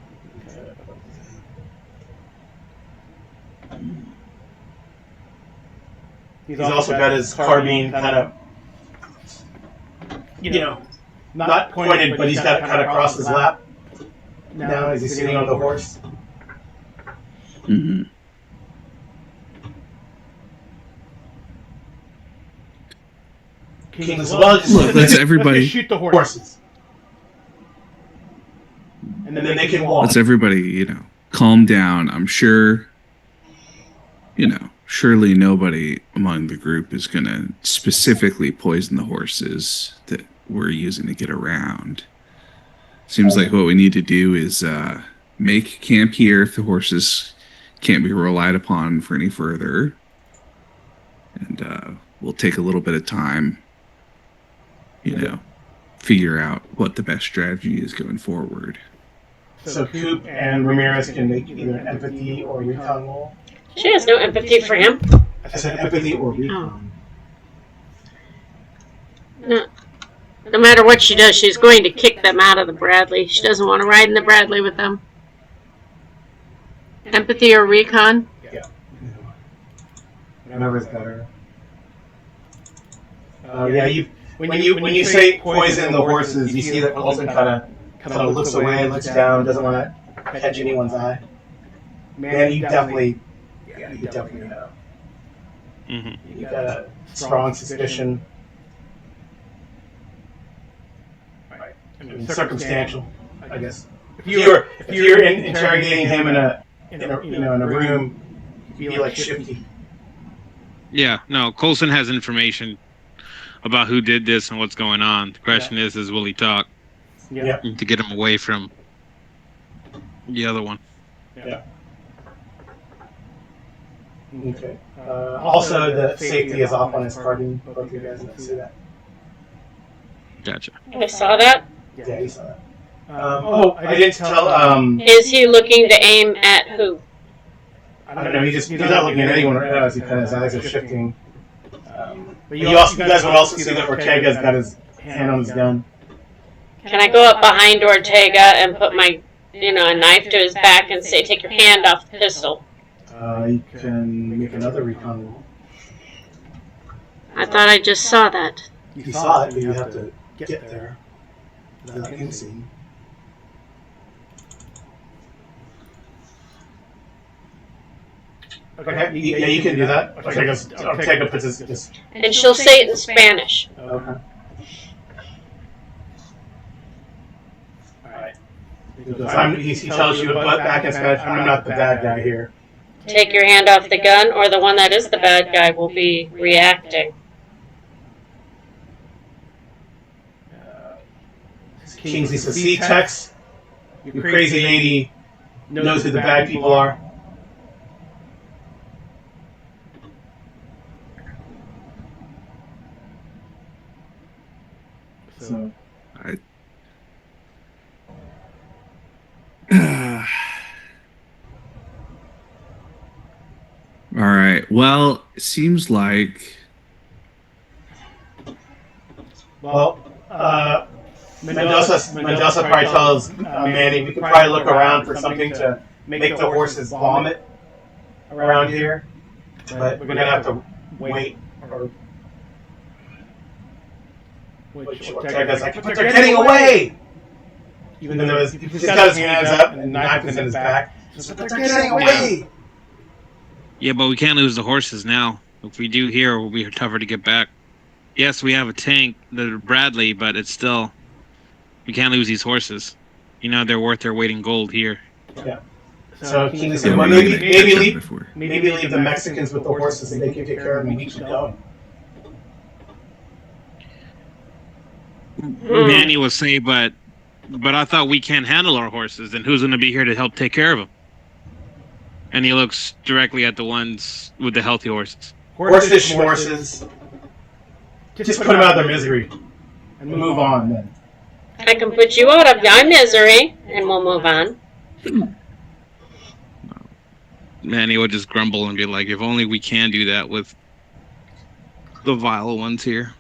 He's also got his carbine kind of, not pointed, but he's got it kind of across his lap. Now as he's sitting on the horse. Mm-hmm. King as well. Look, let's everybody shoot the horses, and then they can walk. Let's everybody, calm down. I'm sure, surely nobody among the group is going to specifically poison the horses that we're using to get around. Seems like what we need to do is make camp here if the horses can't be relied upon for any further. And we'll take a little bit of time, figure out what the best strategy is going forward. So Coop and Ramirez can make either an empathy or recon roll. She has no empathy for him. I said empathy or recon. No. No matter what she does, she's going to kick them out of the Bradley. She doesn't want to ride in the Bradley with them. Empathy or recon? Yeah. Whatever's better. When you say poison the horses, you see that Colton kind of looks away, looks down, doesn't want to catch anyone's eye. Man, you definitely know. Mm-hmm. You got a strong suspicion. Right. I mean, circumstantial, I guess. If you're interrogating him in a room, you'd be like shifty. Yeah, no, Coulson has information about who did this and what's going on. The question is will he talk? Yeah. To get him away from the other one. Yeah. Okay. Also, the safety is off on his carbine. Both of you guys can see that. Gotcha. I saw that. Yeah, you saw that. I didn't tell. Is he looking to aim at who? I don't know. He's not looking at anyone right now. As his eyes are shifting. But you guys would also see that Ortega's got his hand on his gun. Can I go up behind Ortega and put my, a knife to his back and say, "Take your hand off the pistol"? You can make another recon roll. I thought I just saw that. You saw it, but you have to get there without him seeing. Okay, yeah, you can do that. Ortega puts his. And she'll say it in Spanish. Okay. Alright. He tells you back in Spanish, I'm not the bad guy here. Take your hand off the gun, or the one that is the bad guy will be reacting. Kingsley says, "See, Tex, your crazy lady knows who the bad people are." So, all right. Well, it seems like. Mendoza probably tells Manny we could probably look around for something to make the horses vomit around here, but we're gonna have to wait. Which Ortega's like, "But they're getting away!" Even though he's got his hands up and the knife is in his back. "But they're getting away!" Yeah, but we can't lose the horses now. If we do here, it will be tougher to get back. Yes, we have a tank, the Bradley, but it's still... We can't lose these horses. They're worth their weight in gold here. Yeah. So King said, well, maybe leave the Mexicans with the horses and they can take care of them and we keep going. Manny will say, but I thought we can't handle our horses, and who's going to be here to help take care of them? And he looks directly at the ones with the healthy horses. Horses. Just put them out of their misery and move on then. I can put you out of your misery, and we'll move on. Manny will just grumble and be like, if only we can do that with the vile ones here.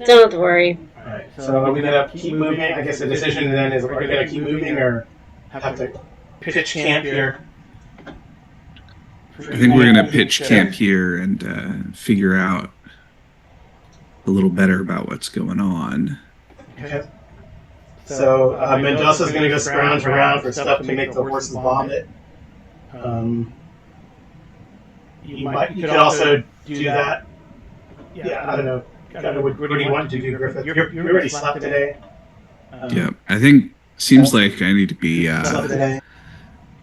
Don't worry. All Alright, so are we gonna keep moving? I guess the decision then is, are we gonna keep moving or have to pitch camp here? I think we're gonna pitch camp here and figure out a little better about what's going on. Okay. So Mendoza's gonna go scrounge around for stuff to make the horses vomit. You could also do that. Yeah, I don't know. What do you want to do, Griffith? You already slept today. Yeah, I think seems like I need to be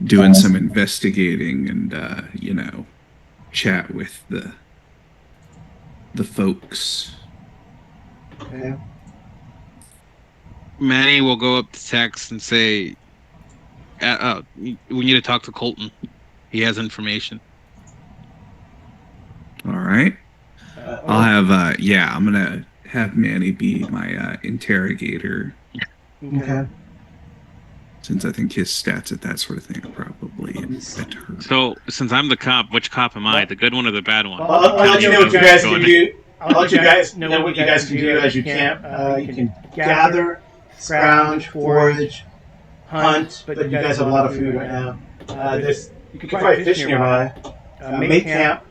doing some investigating and chat with the folks. Okay. Manny will go up to Tex and say, "We need to talk to Colton. He has information." All right. I'll have I'm gonna have Manny be my interrogator. Okay. Since I think his stats at that sort of thing are probably better. So, since I'm the cop, which cop am I? The good one or the bad one? Well, I'll let you know what you guys can do. I'll let you guys know what you guys can do as you camp. You can gather, scrounge, forage, hunt, but you guys have a lot of food right now. You can probably fish nearby. Make camp,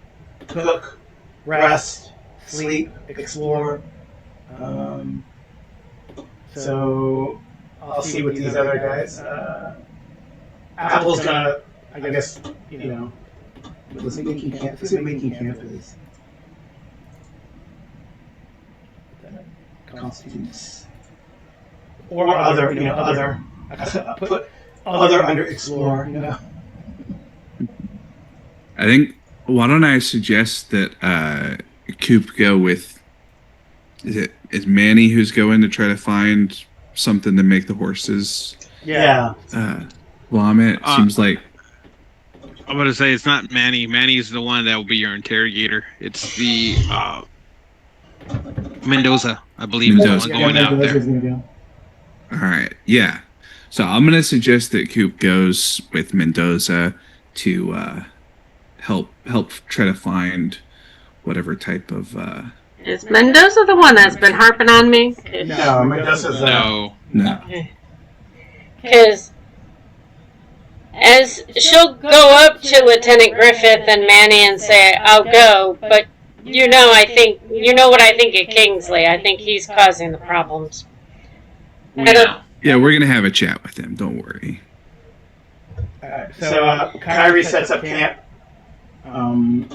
cook, rest, sleep, explore. So I'll see what these other guys. Apple's gonna, I guess, let's see what making camp is. That constitutes, or other, other. Put other under explore. I think. Why don't I suggest that Coop go with? Is Manny who's going to try to find something to make the horses? Yeah. Vomit. Seems like. I'm gonna say it's not Manny. Manny's the one that will be your interrogator. It's the Mendoza, I believe, is the one going out there. All right. Yeah. So I'm gonna suggest that Coop goes with Mendoza to help try to find whatever type of. Is Mendoza the one that's been harping on me? No, Mendoza's No. Because as she'll go up to Lieutenant Griffith and Manny and say, "I'll go," but I think what I think of Kingsley. I think he's causing the problems. Yeah, we're gonna have a chat with him. Don't worry. So Kyrie sets up camp.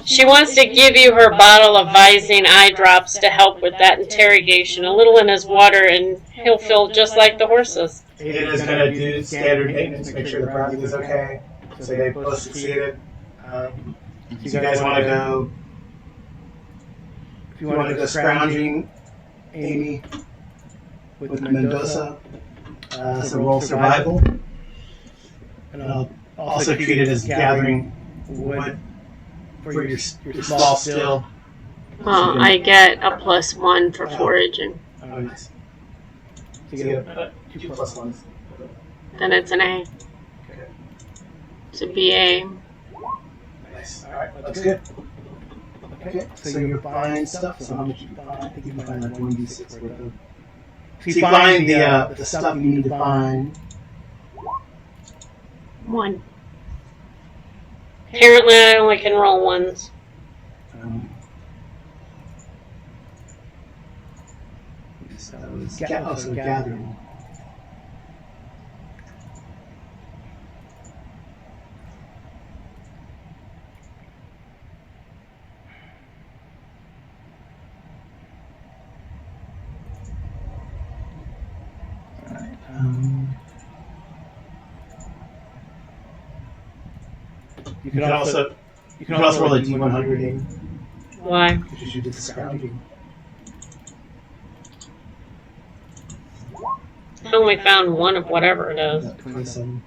She wants to give you her bottle of Visine eye drops to help with that interrogation. A little in his water, and he'll feel just like the horses. Ada's going to do standard maintenance, make sure the browsing is okay. So they both succeeded. If you guys want to go, scrounging, Amy, with Mendoza, so roll survival. And I'll also treat it as gathering wood for your small still. Well, I get a +1 for foraging. Oh, nice. So you get 2 +1s. Then it's an A. Okay. It's a BA. Nice. Alright, that's good. Okay, so you find stuff. So how much you find? I think you find like 1d6 worth of. So you find the stuff you need to find. 1. Apparently I only can roll 1s. That was gathering. You can also roll a D100. Why? Because you did the scrounging. I only found 1 of whatever it is. 27.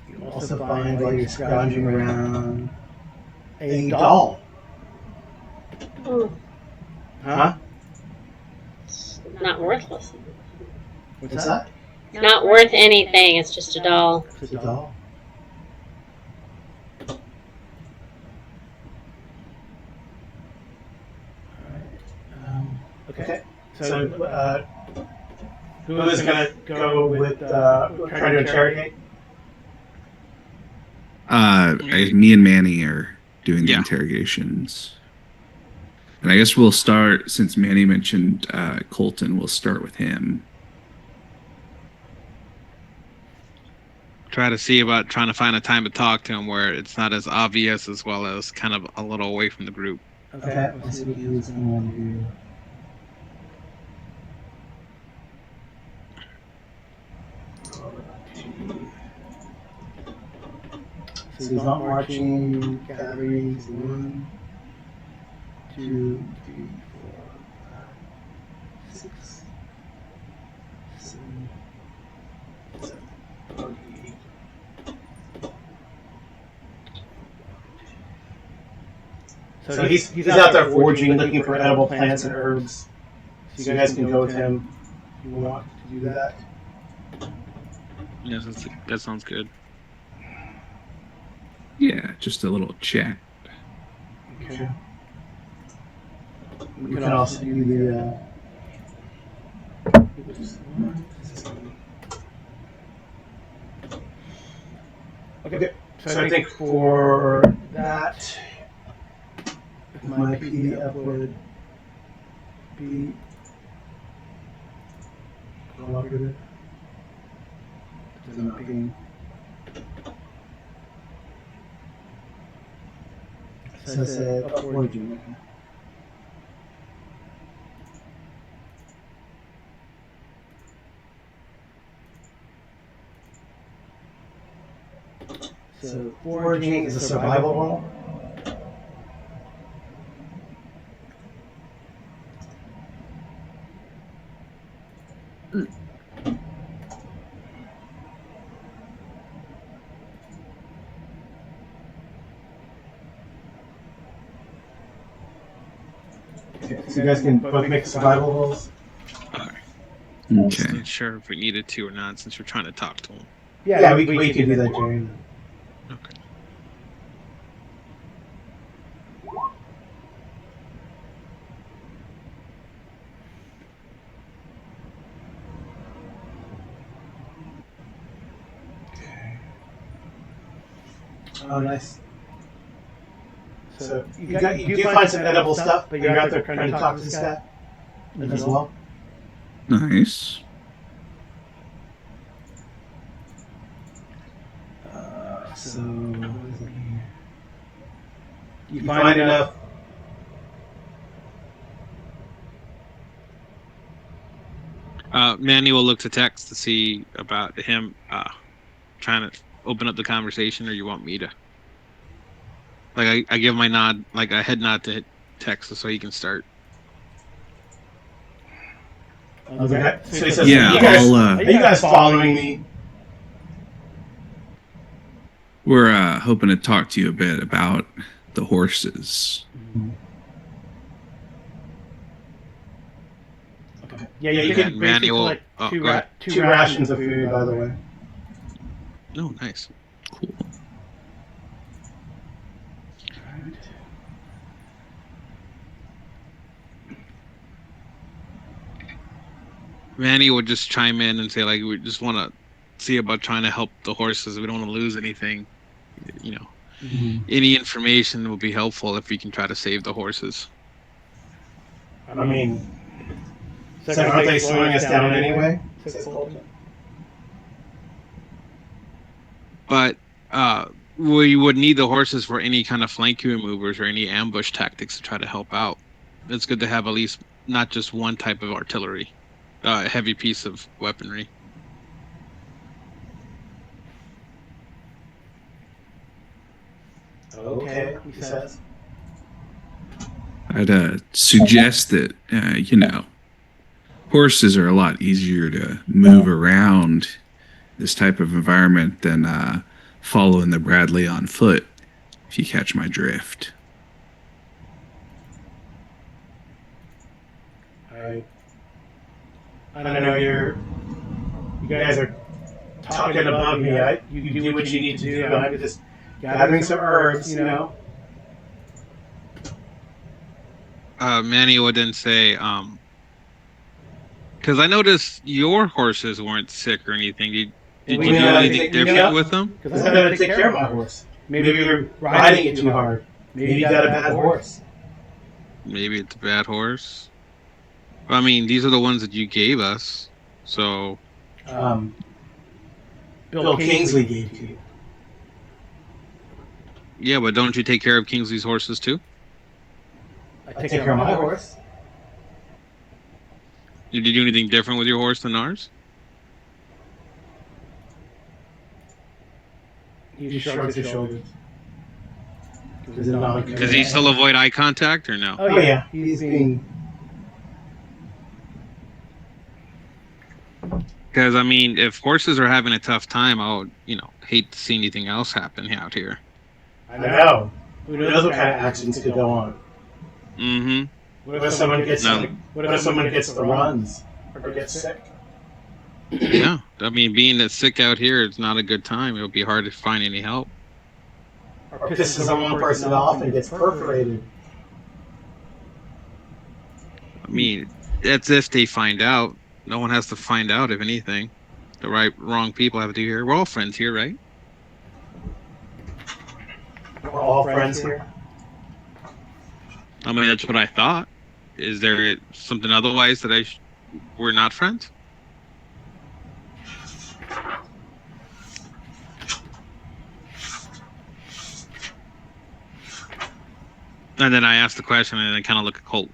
You also find while you're scrounging around a doll. Oh, Huh? it's not worthless. What's that? Not worth anything, it's just a doll. It's a doll. Okay. So, who is going to go with trying to interrogate? Me and Manny are doing the Yeah. interrogations. And I guess we'll start, since Manny mentioned Colton, we'll start with him. Try to see about trying to find a time to talk to him where it's not as obvious as well as kind of a little away from the group. Okay, let's see what he's going to do. So he's not marching, gathering, 1, 2, 3, 4, 5, 6, 7, 8. So he's out there foraging, looking for edible plants and herbs. So you guys can go with him if you want to do that. Yes, that sounds good. Yeah, just a little chat. Okay. We can also do the. Okay. So I think for that, my PDF would be cooperative. Does not being. So I said foraging. So foraging is a survival role. Okay, so you guys can both make survival rolls. Okay. Wasn't sure if we needed to or not since we're trying to talk to him. Yeah, we can do that, Jerry. Okay. Oh, nice. So you do find some edible stuff, but you're out there trying to talk to this guy as well. Nice. So what is it here? You find enough. Manny will look to text to see about him trying to open up the conversation, or you want me to? Like I give my nod, like a head nod to text so he can start. Okay. So he says, Yeah, are you guys following me? we're hoping to talk to you a bit about the horses. Okay. Yeah, you can Manny will. like Go ahead. two rations of food, by the way. Oh, nice. Cool. Manny would just chime in and say, like, we just want to see about trying to help the horses. We don't want to lose anything. You know, any information will be helpful if we can try to save the horses. I mean, so aren't they slowing us down anyway? But we would need the horses for any kind of flanking maneuvers or any ambush tactics to try to help out. It's good to have at least not just one type of artillery, a heavy piece of weaponry. Okay, he says. I'd suggest that, horses are a lot easier to move around this type of environment than following the Bradley on foot, if you catch my drift. I don't know, you guys are talking above me. You do what you need to do. I'm just gathering some herbs, you know. Manny would then say, Because I noticed your horses weren't sick or anything. Did you We do know anything different with them? Because I gotta take care of my horse. Maybe you're riding it too hard. Maybe you got a bad horse. Maybe it's a bad horse. I mean, these are the ones that you gave us. So, Bill Kingsley gave to you. yeah, but don't you take care of Kingsley's horses too? I take care of my horse. Did you do anything different with your horse than ours? He shrugs his shoulders. Does he still avoid eye contact or no? Oh yeah, he's being. Because I mean, if horses are having a tough time, I would, hate to see anything else happen out here. I know. Who knows what kind of actions could go on? Mm-hmm. What if someone gets the runs or gets sick? Yeah, I mean, being that sick out here, it's not a good time. It'll be hard to find any help. Or pisses on one person off and gets perforated. I mean, that's if they find out. No one has to find out, if anything. The wrong people have to do here. We're all friends here, right? We're all friends here. I mean, that's what I thought. Is there something otherwise that we're not friends? And then I asked the question, and I kind of look at Colt.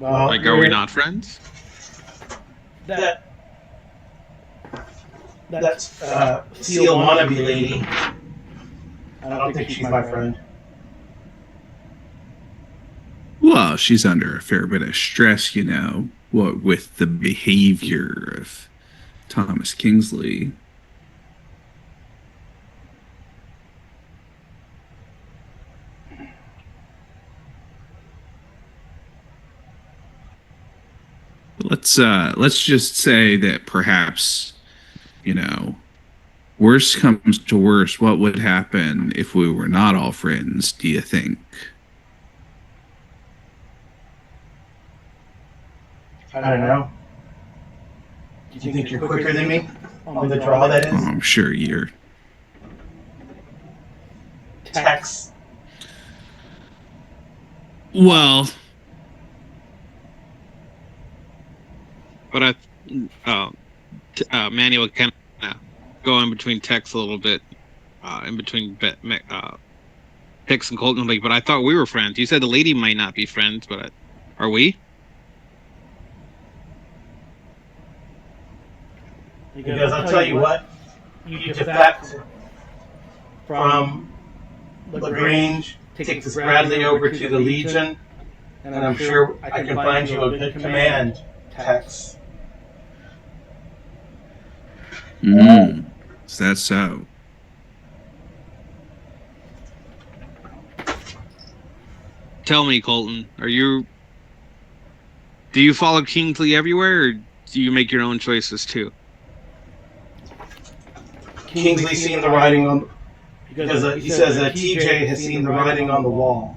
Well, like, are we not friends? That's Seal wannabe lady. I don't think she's my friend. Well, she's under a fair bit of stress, what with the behavior of Thomas Kingsley. Let's just say that perhaps, worst comes to worst, what would happen if we were not all friends, do you think? I don't know. Do you think you're quicker than me? On the draw, that is? Oh, I'm sure you're... Tex. Well... But Manny will kind of go in between Tex a little bit, in between Tex and Colton. But I thought we were friends. You said the lady might not be friends, but are we? Because I'll tell you what, you defect from LaGrange, take this Bradley over to the Legion, and I'm sure I can find you a good command, Tex. Is that so? Tell me, Colton, do you follow Kingsley everywhere, or do you make your own choices too? Kingsley's seen the writing on, because he says that TJ has seen the writing on the wall.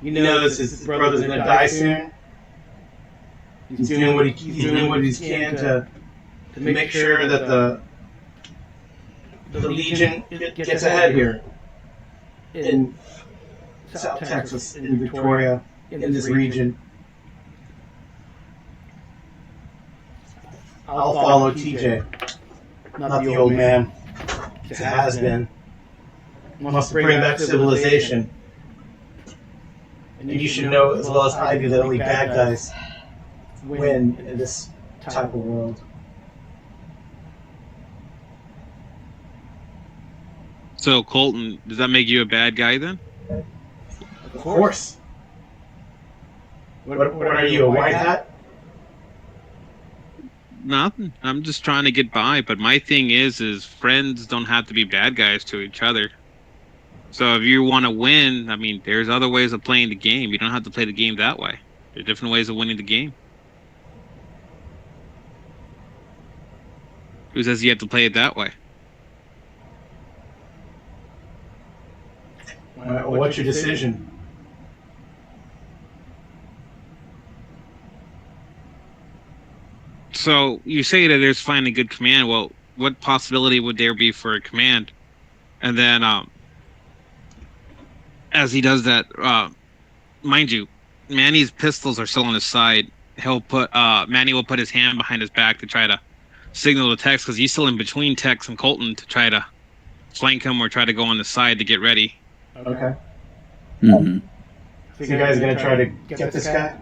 He knows his brother's going to die soon. He's doing what he can to make sure that the Legion gets ahead here in South Texas, in Victoria, in this region. I'll follow TJ, not the old man. It has been. Wants to bring back civilization. And you should know as well as I do that only bad guys win in this type of world. So, Colton, does that make you a bad guy then? Of course. What are you, a white hat? Nothing. I'm just trying to get by. But my thing is friends don't have to be bad guys to each other. So if you want to win, I mean, there's other ways of playing the game. You don't have to play the game that way. There's different ways of winning the game. Who says you have to play it that way? What's your decision? So you say that there's finally good command. Well, what possibility would there be for a command? And then, as he does that, mind you, Manny's pistols are still on his side. Manny will put his hand behind his back to try to signal to Tex because he's still in between Tex and Colton to try to flank him or try to go on the side to get ready. Okay. Mm-hmm. So you guys are gonna try to get this guy?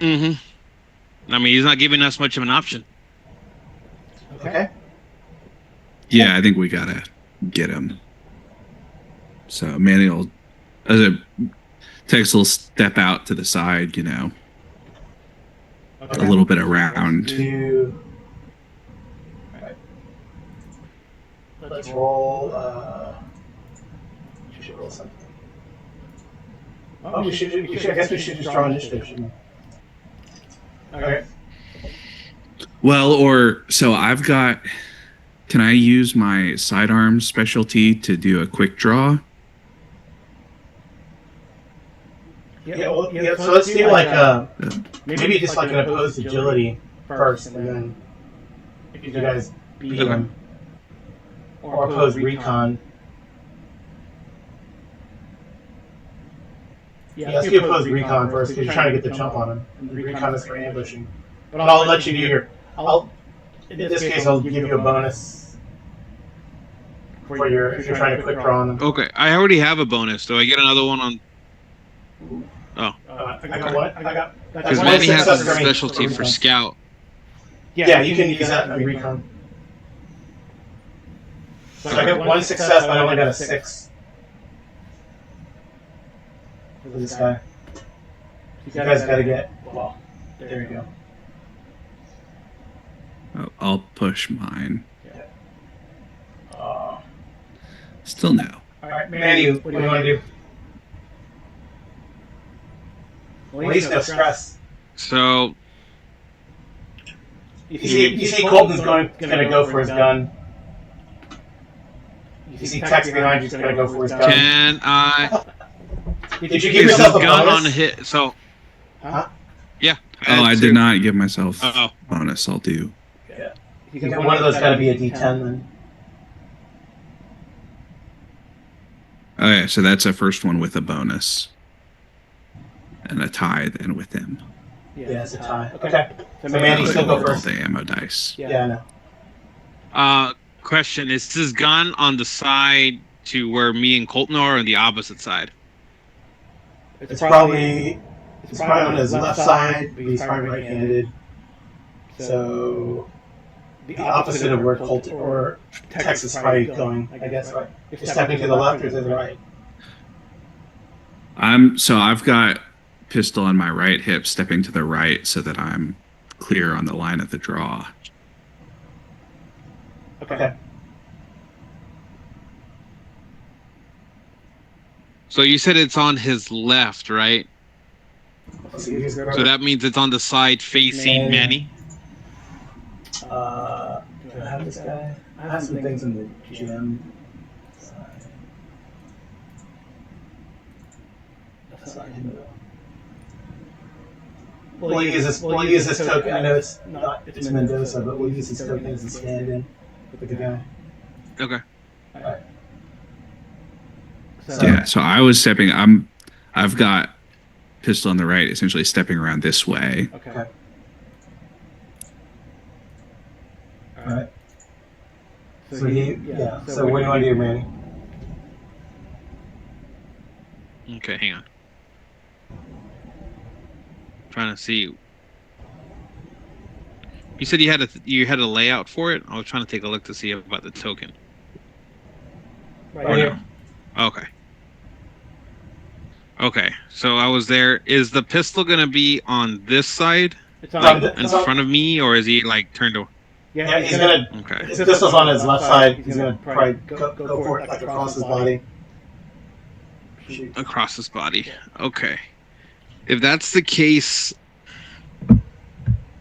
Mm-hmm. I mean, he's not giving us much of an option. Okay. Yeah, I think we gotta get him. So Manny will, Tex will step out to the side, a little bit around. Let's roll. You should roll something. Oh, I guess we should just draw initiative, shouldn't we? Okay. Well, so I've got. Can I use my sidearm specialty to do a quick draw? Yeah, so let's do maybe just like an opposed agility first, and then if you guys beat him, or opposed recon. Yeah, let's do opposed recon first, because you're trying to get the jump on him, and recon is for ambushing. But I'll let you do in this case, I'll give you a bonus for if you're trying to quick draw on them. Okay, I already have a bonus. Do I get another one on? Oh. I got what? Because Manny has a specialty for scout. Yeah, you can use that in recon. So I got one success, but I only got a 6. For this guy. You guys gotta get. Well, there you go. I'll push mine. Yeah. Still no. Alright, Manny, what do you want to do? Well, at least no stress. So you see Colton's going to go for his gun. You see Tex behind you's going to go for his gun. Can I? Did you give yourself a gun bonus? on hit? So. Huh? Yeah. I did not give myself a bonus. I'll do. Yeah. One of those got to be a D10 then. Okay, so that's a first one with a bonus. And a tie then with him. Yeah, it's a tie. Okay. So Manny still go first. All the ammo dice. Yeah, I know. Question: is his gun on the side to where me and Colton are, or on the opposite side? It's probably on his left side, but he's probably right-handed. So the opposite of where Colton or Tex is probably going, I guess. Right? You're stepping to the left or to the right. I've got pistol on my right hip, stepping to the right so that I'm clear on the line of the draw. Okay. So you said it's on his left, right? So that means it's on the side facing Manny? Do I have this guy? I have some things in the gym. We'll use this token. I know it's Mendoza, but we'll use this token as a stand-in with the guy. Okay. Alright. So I was stepping. I've got pistol on the right, essentially stepping around this way. Okay. Alright. So So what do you want to do, Manny? Okay, hang on. Trying to see. You said you had a layout for it? I was trying to take a look to see about the token. Right here. Okay. Okay, so I was there. Is the pistol gonna be on this side, in front of me, or is he like turned to? Yeah, he's gonna. Okay. His pistol's on his left side. He's gonna probably go for it like across his body. Across his body. Okay. If that's the case,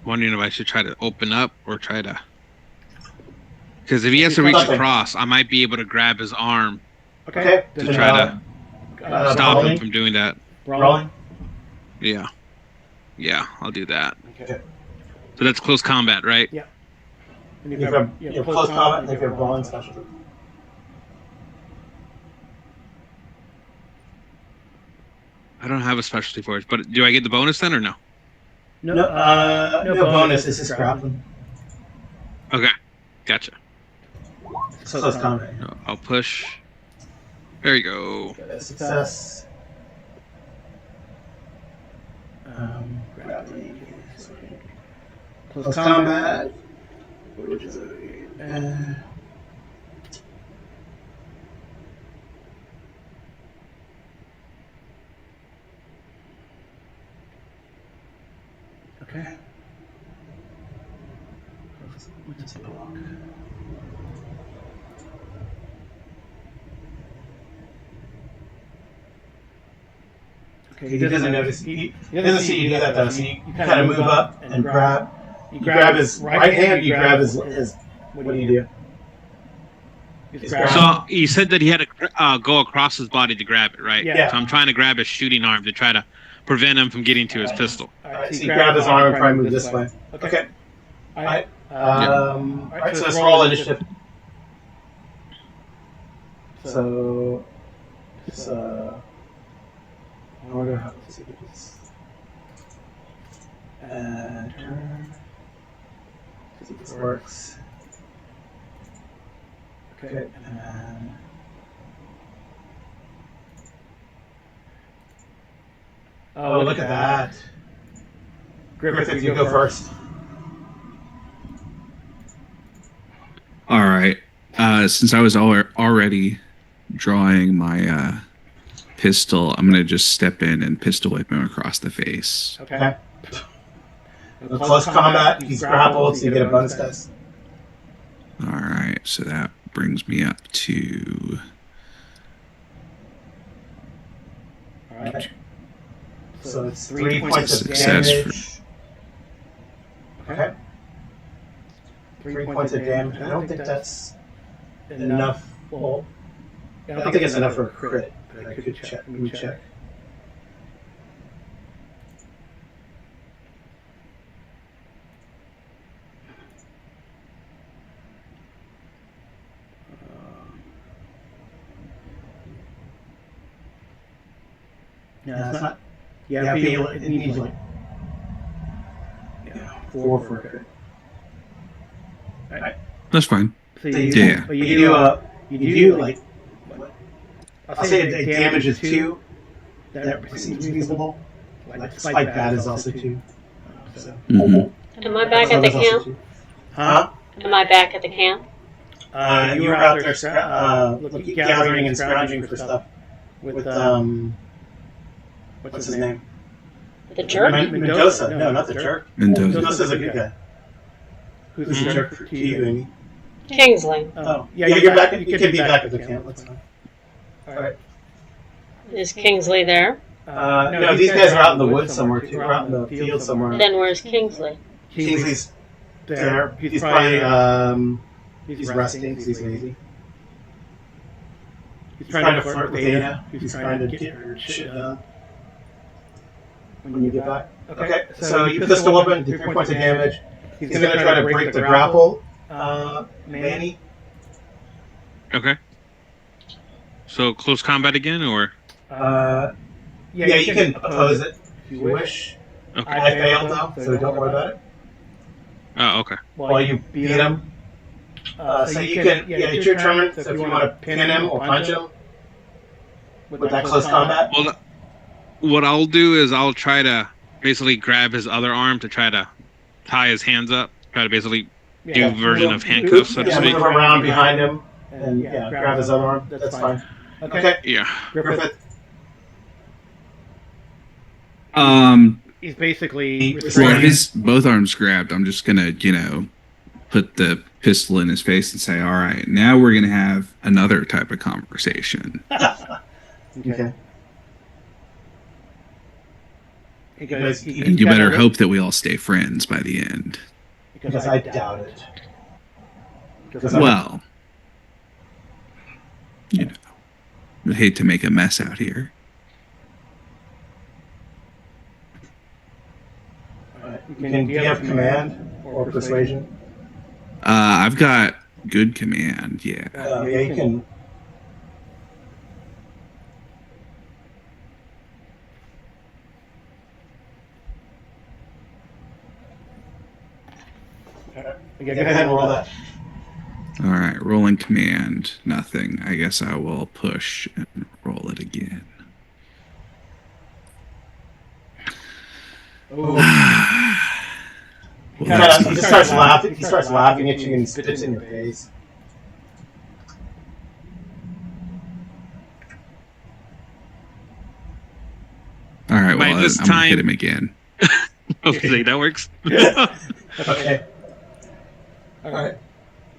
wondering if I should try to open up or try to. Because if he has to reach across, I might be able to grab his arm. Okay. To try to stop him from doing that. Rolling? Yeah. Yeah, I'll do that. Okay. So that's close combat, right? Yeah. And You have close combat, and if you have brawl and specialty. I don't have a specialty for it, but do I get the bonus then or no? No bonus. This is grappling. Okay, gotcha. Close combat. No, I'll push. There you go. Get a success. Grappling. Close combat. Which is okay. Let's take a look. Okay, he doesn't notice. He doesn't see you do that though. So you kind of move up and grab. You grab his right hand. You grab his. What do you do? So you said that he had to go across his body to grab it, right? Yeah. So I'm trying to grab his shooting arm to try to prevent him from getting to his pistol. Alright, so you grab his arm and probably move this way. Okay. Alright. Alright, so let's roll initiative. So it's I wonder how to see this. And turn. See if this works. Okay, and then oh, look at that. Griffith, you go first. All right. Since I was already drawing my pistol, I'm gonna just step in and pistol whip him across the face. Okay. In close combat, he's grappled, so you get a bonus dice. All right. So that brings me up to. Alright. So it's 3 points of Success damage. Okay. 3 points of damage. I don't think that's enough. Well, I don't think it's enough for a crit, but I could check. Let me check. Yeah, it's not. Yeah, it needs like 4 for a crit. Alright. That's fine. So you, Yeah. But you do like what? I'll say it damages 2. That seems reasonable. Like spike bat is also 2. So. Mm-hmm. Am I back at the camp? Huh? Am I back at the camp? You were out there gathering and scrounging for stuff with what's his name? The jerk? Mendoza. No, not the jerk. Mendoza. Mendoza's a good guy. Who's the jerk to you, Amy? Kingsley. Oh, yeah, you're back. You can be back at the camp. That's fine. All right. Is Kingsley there? No, these guys are out in the woods somewhere too. We're out in the field somewhere. Then where's Kingsley? Kingsley's there. He's probably he's resting because he's lazy. He's trying to flirt with Ada. He's trying to get her shit done. When you get back. Okay. So you pistol weapon, 3 points of damage. He's going to try to break the grapple, Manny. Okay. So close combat again, or? Yeah, you can oppose it if you wish. Okay. I failed though, so don't worry about it. Oh, okay. While you beat him. So you can, it's your turn, so if you want to pin him or punch him with that close combat. Well, what I'll do is I'll try to basically grab his other arm to try to tie his hands up. Try to basically do a version of handcuffs, so to speak. Move around behind him and grab his other arm. That's fine. Okay. Yeah. Griffith. He's basically Well, his both arms grabbed. I'm just gonna, put the pistol in his face and say, "All right, now we're gonna have another type of conversation." Okay. And you better hope that we all stay friends by the end. Because I doubt it. Well, I hate to make a mess out here. Alright. Do you have command or persuasion? I've got good command. Yeah. Yeah, you can. Yeah, go ahead and roll that. All right. Rolling command. Nothing. I guess I will push and roll it again. Well, He starts laughing. He starts laughing at you and spits in your face. all right. By Well, this I'm gonna hit time- him again. Okay, that works. Okay. All right.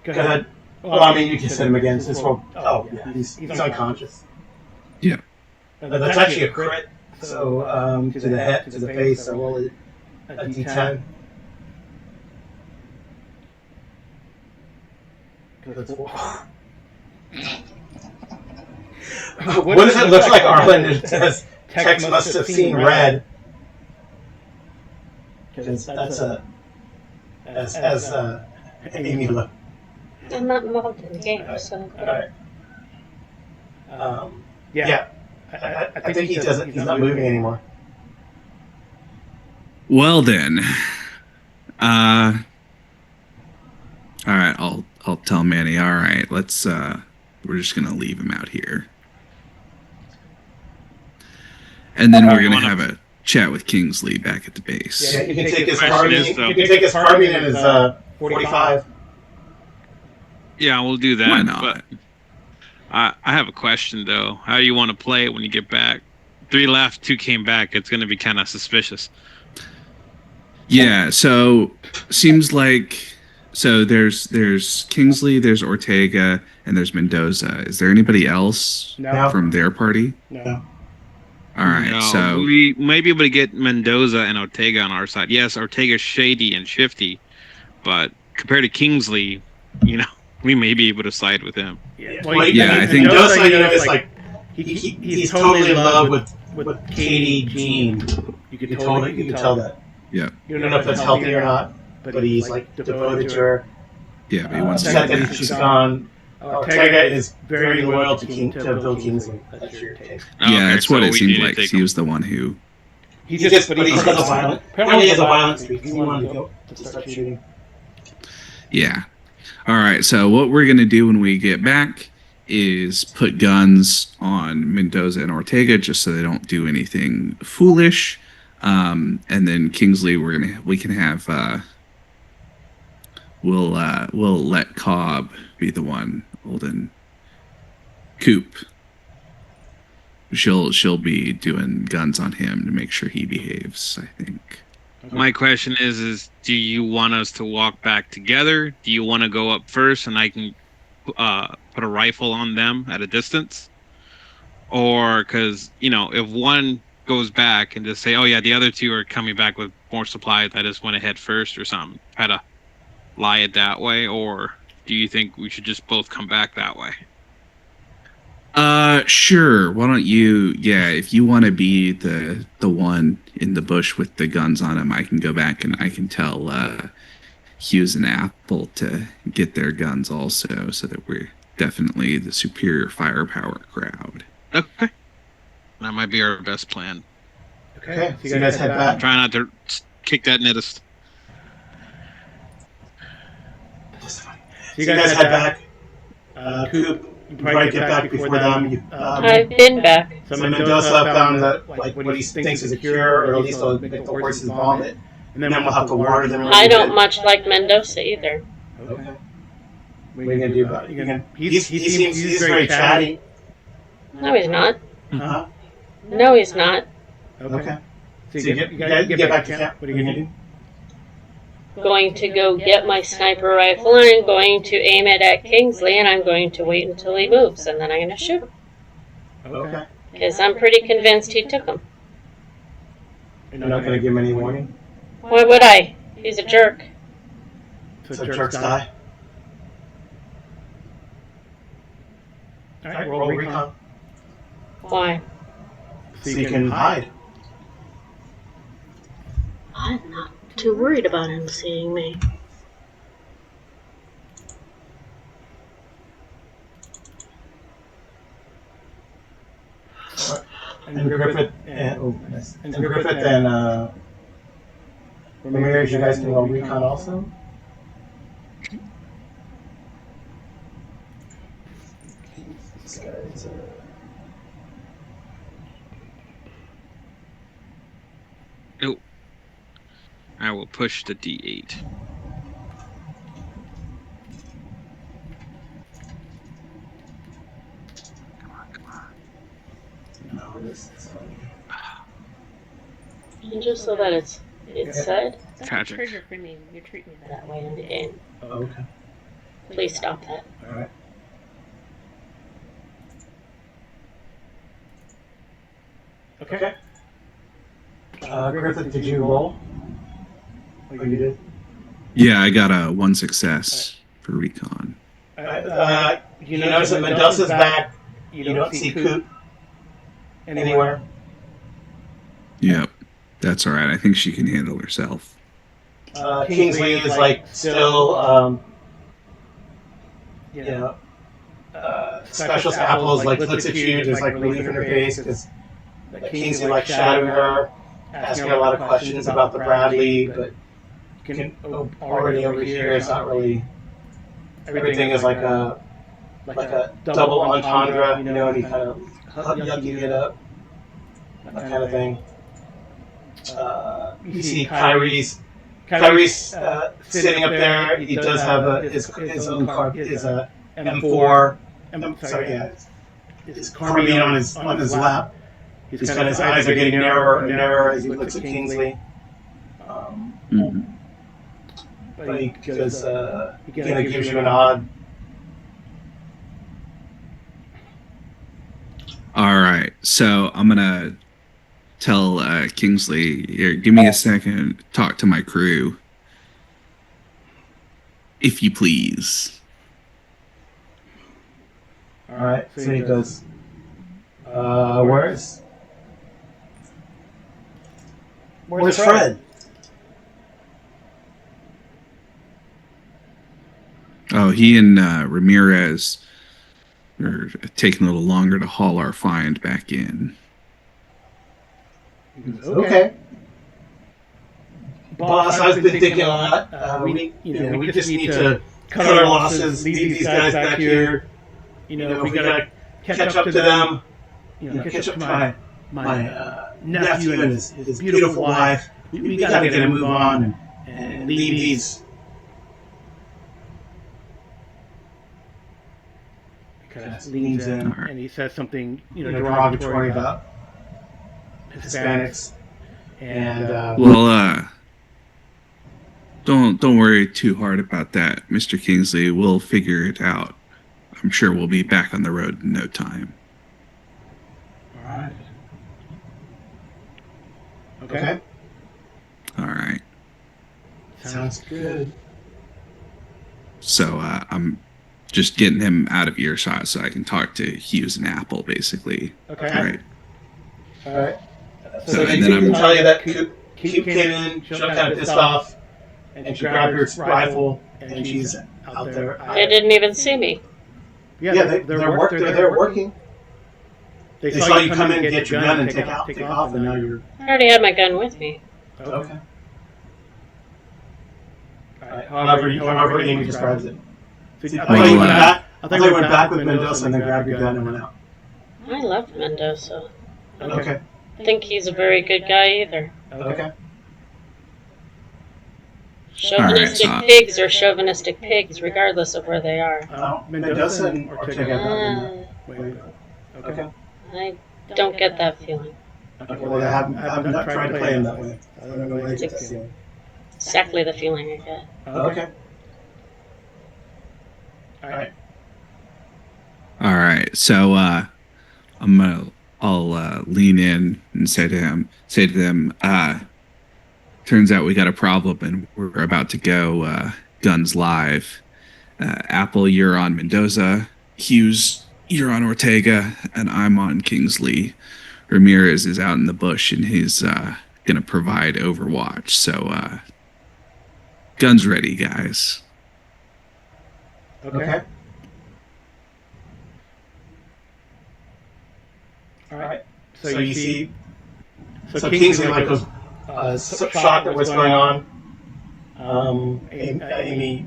Go ahead. Well, I mean, you can hit him again. Since yeah, he's unconscious. Yeah. That's actually a crit. So to the head, to the face, so roll a d10. What does it look like, Arlen? It says Tex must have seen red. Because that's as Amy looked. I'm not involved in the game, so. Alright. Yeah. I think he doesn't. He's not moving anymore. Well then. All right. I'll tell Manny. All right. Let's. We're just gonna leave him out here. And then we're gonna have a chat with Kingsley back at the base. Yeah, you can take his Question carbine. is, You though- can take his carbine and his 45. Yeah, we'll do that. Why not? But I have a question though. How do you want to play it when you get back? 3 left, 2 came back. It's going to be kind of suspicious. Yeah, so seems like there's Kingsley, there's Ortega, and there's Mendoza. Is there anybody else No. from their party? No. All right, No, so we may be able to get Mendoza and Ortega on our side. Yes, Ortega's shady and shifty, but compared to Kingsley, we may be able to side with him. Well, Yeah, I think- Mendoza, is like he's totally in love with Katie Jean. You could tell that. yeah, You don't know if that's healthy or not, but he's like devoted to her. yeah, but he wants to Upset get that back. she's gone. Ortega is very loyal to Bill Kingsley. That's your take. Yeah, Okay, that's what so it we seemed need to like. take He him. was the one who. But he's a violent. Apparently, he has a violent streak. He wanted to go to start shooting. Yeah. All right. So what we're gonna do when we get back is put guns on Mendoza and Ortega just so they don't do anything foolish. And then Kingsley, we can have we'll let Cobb be the one holding Coop. She'll be doing guns on him to make sure he behaves, I think. My question is do you want us to walk back together? Do you want to go up first and I can put a rifle on them at a distance? Or because, if one goes back and just say, oh yeah, the other 2 are coming back with more supplies, I just want to head first or something. Try to lie it that way, or do you think we should just both come back that way? Sure. Why don't you? Yeah, if you want to be the one in the bush with the guns on him, I can go back and I can tell Hughes and Apple to get their guns also, so that we're definitely the superior firepower crowd. Okay, that might be our best plan. Okay, so you guys head back. Try not to kick that nidist. So you guys head back. Coop, you probably get back before them. I've been back. So Mendoza found that, what he thinks is a cure, or at least he'll make the horses vomit, and then we'll have to water them. I don't much like Mendoza either. Okay. What are you gonna do about it? He's very chatty. No, he's not. Uh-huh. No, he's not. Okay. So you get back to camp. What are you gonna do? Going to go get my sniper rifle and I'm going to aim it at Kingsley and I'm going to wait until he moves and then I'm going to shoot him. Okay. Because I'm pretty convinced he took him. You're not gonna give him any warning. Why would I? He's a jerk. So jerks die. All right, roll recon. Why? So you can hide. I'm not too worried about him seeing me. And Griffith and Ramirez, you guys can roll recon also. These guys Nope. I will push the D8. no, this is And just so that it's said, That's Tragic. a trigger for me. You treat me that that way in the game. okay. Please stop that. All right. Okay. Griffith, did you roll? Oh, you did? Yeah, I got a 1 success for recon. You notice that Mendoza's back. You don't see Coop anywhere. Yep, that's all right. I think she can handle herself. Kingsley is like still, Specialist Apples like looks at you, there's like relief in her face because Kingsley like shadowing her, asking her a lot of questions about the Bradley, but you can already over here it's not really. Everything is like a double entendre, and he kind of yucking it up, that kind of thing. You see Kyrie's sitting up there. He does have his own car, his M4. His carbine on his lap. His eyes are getting narrower and narrower as he looks at Kingsley. But he gives you a nod. All right, so I'm gonna tell Kingsley, here, give me a second, talk to my crew, if you please. All right, so he goes. Where's Fred? Oh, he and Ramirez are taking a little longer to haul our find back in. Okay. Boss, I've been thinking a lot. We just need to cut our losses, leave these guys back here. We gotta catch up to them. Catch up to my nephew and his beautiful wife. We gotta get a move on and leave these. Kind of leans in and he says something, derogatory about Hispanics. And don't worry too hard about that, Mr. Kingsley. We'll figure it out. I'm sure we'll be back on the road in no time. All right. Okay. All right. Sounds good. So I'm just getting him out of earshot so I can talk to Hughes and Apple, basically. Okay. All right. So and then I'm tell you that Coop came in, she looked kind of pissed off, and she grabbed her rifle, and she's out there. They didn't even see me. Yeah, they're working. They saw you come in and get your gun and take off, and now you're. I already had my gun with me. Okay. All right. However Amy describes it. I thought you went back with Mendoza and then grabbed your gun and went out. I love Mendoza. Okay. I think he's a very good guy either. Okay. Chauvinistic pigs are chauvinistic pigs, regardless of where they are. Mendoza and Ortega. Okay. I don't get that feeling. Okay. Well, I have not tried to play him that way. I don't know why It's exactly the feeling I get. Okay. All right. So I'll lean in and say to them, turns out we got a problem and we're about to go guns live. Apple, you're on Mendoza. Hughes, you're on Ortega, and I'm on Kingsley. Ramirez is out in the bush and he's gonna provide overwatch. So Guns ready, guys. Okay. All right. So you see. So Kingsley like goes shocked at what's going on. Amy,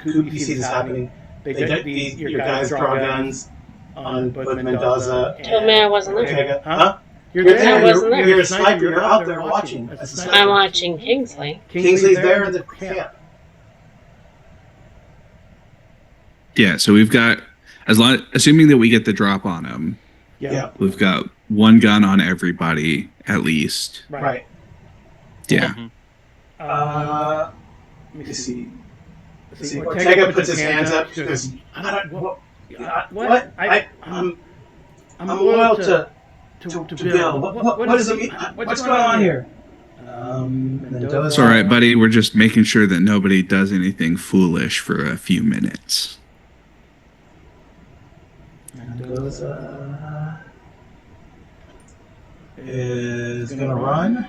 Coop, you see this happening. Your guys draw guns on both Mendoza Told me I wasn't there. Ortega. Huh? You're there. I wasn't there. You're a sniper. You're out there watching. I'm watching Kingsley. Kingsley's there in the camp. Yeah, so we've got, assuming that we get the drop on him, Yeah. we've got one gun on everybody at least. Right. Yeah. Let me see. Ortega puts his hands up. He goes, what? I'm loyal to Bill. What does it mean? What's going on here? It's all right, buddy. We're just making sure that nobody does anything foolish for a few minutes. Mendoza is going to run.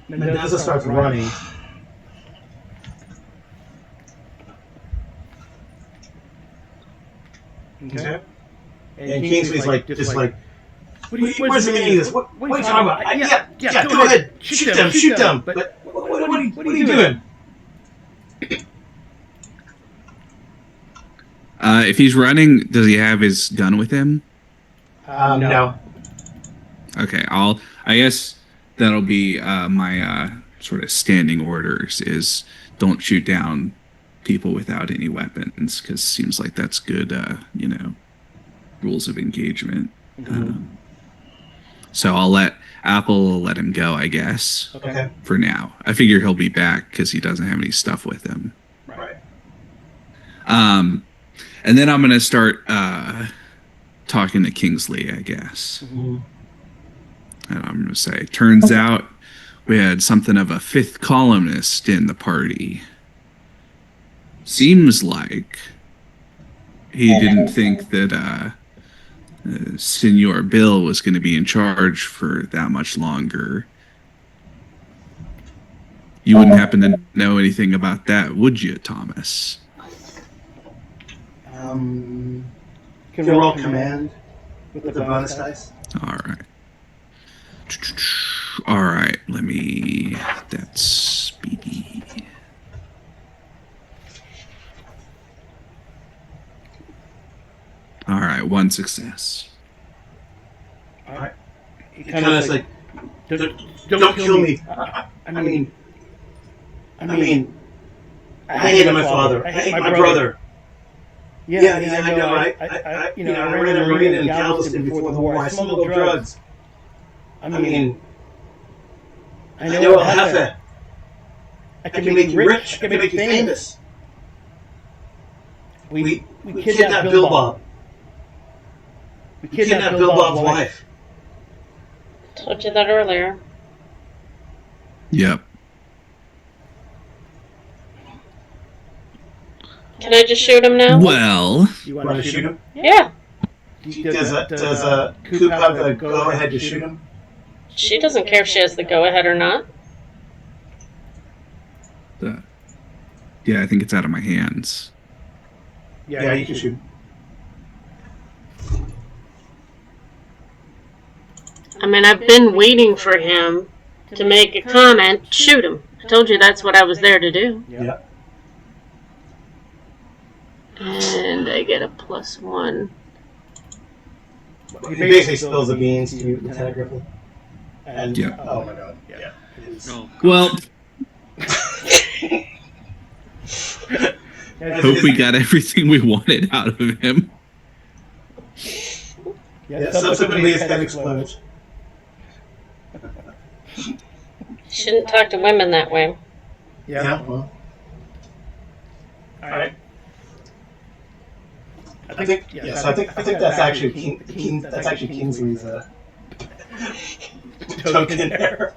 Mendoza starts running. Okay. And Kingsley's just like, where's the meaning of this? What are you talking about? Yeah, go ahead. Shoot them. But what are you doing? If he's running, does he have his gun with him? No. Okay, I guess that'll be my sort of standing orders is don't shoot down people without any weapons, because it seems like that's good, rules of engagement. Mm-hmm. So I'll let him go, I guess. Okay. For now. I figure he'll be back because he doesn't have any stuff with him. Right. And then I'm going to start talking to Kingsley, I guess. Mm-hmm. And I'm going to say, turns out we had something of a fifth columnist in the party. Seems like he didn't think that Senor Bill was going to be in charge for that much longer. You wouldn't happen to know anything about that, would you, Thomas? You can roll command with the bonus dice. All right. That's speedy. All right, one success. All right. He kind of like, don't kill me. I mean, I hated my father. I hate my brother. Yeah, I know. I ran a marina in Galveston before the war. I smuggled drugs. I mean, I know a jefe. I can make you rich. I can make you famous. We kidnapped Bill Bob. We kidnapped Bill Bob's wife. Told you that earlier. Yep. Can I just shoot him now? Well, You want to shoot him? Yeah. Does Coop have the go-ahead to shoot him? She doesn't care if she has the go-ahead or not. yeah, I think it's out of my hands. Yeah, you can shoot him. I mean, I've been waiting for him to make a comment. Shoot him. I told you that's what I was there to do. Yeah. And I get a +1. He basically spills the beans to Lieutenant Griffin. And Yeah. oh my god. Yeah. Well, hope we got everything we wanted out of him. Yeah, subsequently his head explodes. Shouldn't talk to women that way. Yeah, well. Alright. I think that's actually that's actually Kingsley's token there.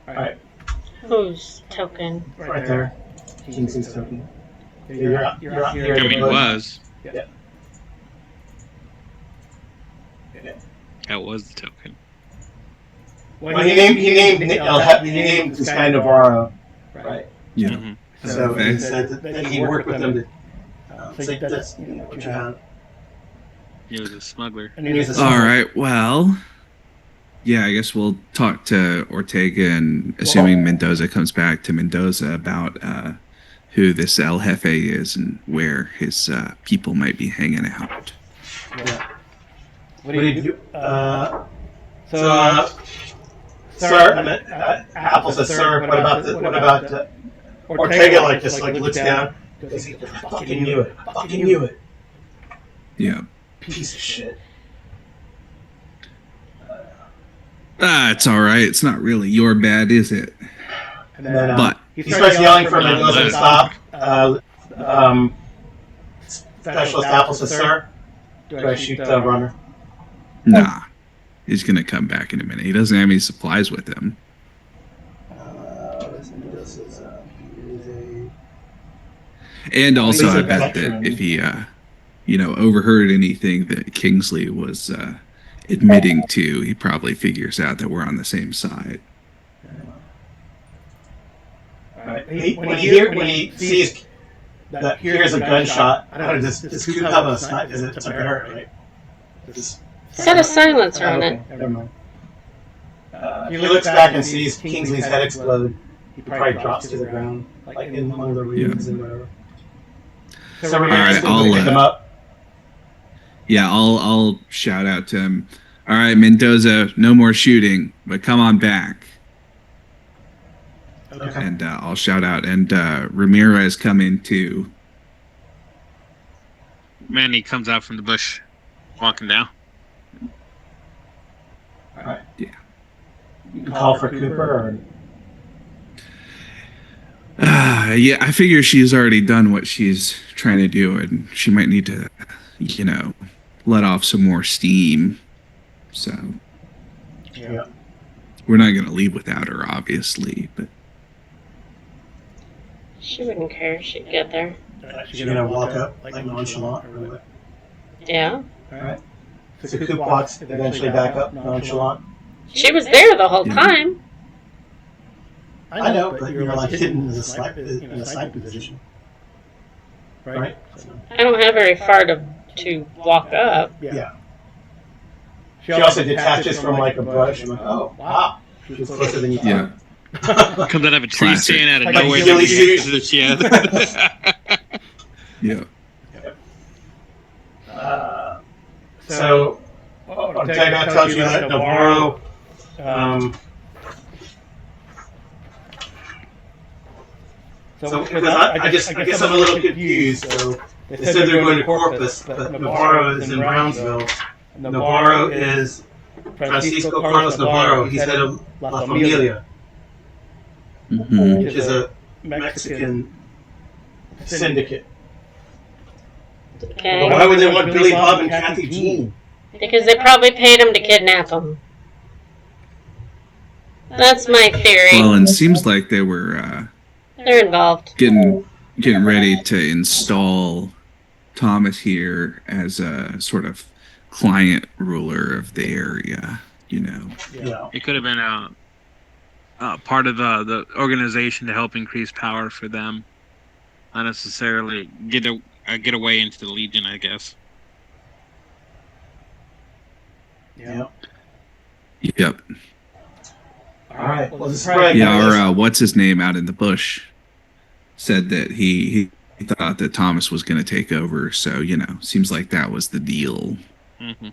Alright. Whose token? Right there. Kingsley's token. You're out here. I mean, it was. Yeah. That was the token. Well, he named this guy Navarro, right? Yeah. Mhm. So Okay. he said that he worked with them to. So that's what you have. He was a smuggler. And he was a All right. Well, yeah, I guess we'll talk to Ortega, and assuming Mendoza comes back, to Mendoza about who this El Jefe is and where his people might be hanging out. Yeah. What do you do? Sir, Apple says, sir, what about Ortega, like, just, like, looks down, goes, fucking knew it. Yeah. Piece of shit. It's all right. It's not really your bad, is it? And then, But he starts yelling for Mendoza to stop. Specialist Apple says, sir, do I shoot the runner? nah, he's gonna come back in a minute. He doesn't have any supplies with him. And also, I bet that if he, overheard anything that Kingsley was admitting to, he probably figures out that we're on the same side. When he sees that here's a gunshot, I don't know, does Coop have a sniper? Is it to hurt, right? Set a silencer on it. Never mind. He looks back and sees Kingsley's head explode. He probably drops to the ground, like in one of the rooms and whatever. So we're gonna pick him up. Yeah, I'll shout out to him. All right, Mendoza, no more shooting, but come on back. Okay. And I'll shout out, and Ramirez come in too. Manny comes out from the bush, walking down. All right. Yeah. You can call for Cooper or. Yeah, I figure she's already done what she's trying to do, and she might need to, let off some more steam. So Yeah. we're not going to leave without her, obviously. But She wouldn't care. She'd get there. She's gonna walk up like nonchalant or what? Yeah. All right. So Coop walks eventually back up nonchalant. She was there the whole time. I know, but you're like hidden in a snipe position, right? I don't have very far to walk up. Yeah. She also detaches from like a bush. I'm like, oh wow, she was closer than you thought. yeah, Comes out of a tree Classic. stand out of Like nowhere. ghillie suit. Yeah. yeah. So Ortega tells you that Navarro. So because I guess I'm a little confused. So they said they're going to Corpus, but Navarro is in Brownsville. Navarro is Francisco Carlos Navarro. He's head of La Familia, Mhm. which is a Mexican syndicate. Okay. Why would they want Billy Bob and Kathy Jean? Because they probably paid him to kidnap him. That's my theory. Well, and seems like they were They're involved. getting ready to install Thomas here as a sort of client ruler of the area. Yeah. It could have been part of the organization to help increase power for them, not necessarily get away into the Legion, I guess. Yeah. Yep. All right. Well, this is right. Yeah, or what's his name out in the bush said that he thought that Thomas was going to take over. So, seems like that was the deal. Mm-hmm.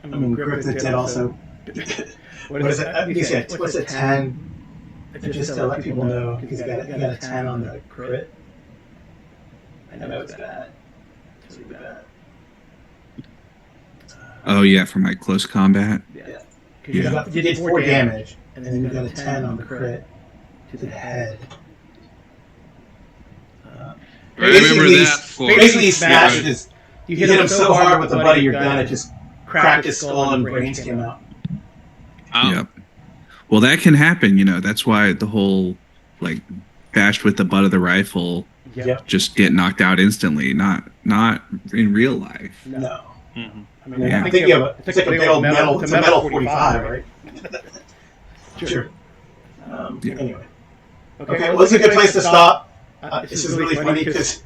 I mean, Griffith did also. What is it? What's a 10? Just to let people know, because he got a 10 on the crit. I know it's bad. It's really bad. Oh, yeah, for my close combat? Yeah. Yeah. You did 4 damage, and then you got a 10 on the crit to the head. Remember that for Basically, he smashed his. You hit him so hard with the butt of your gun, it just cracked his skull and brains came out. Oh, Yep. Well, that can happen, That's why the whole, bashed with the butt of the rifle, Yep. just get knocked out instantly. Not in real life. No. Mm-hmm. I mean, I think you have it's like a big old metal. It's a metal 45, right? Sure. Anyway. Okay, well, it's a good place to stop. This is really funny because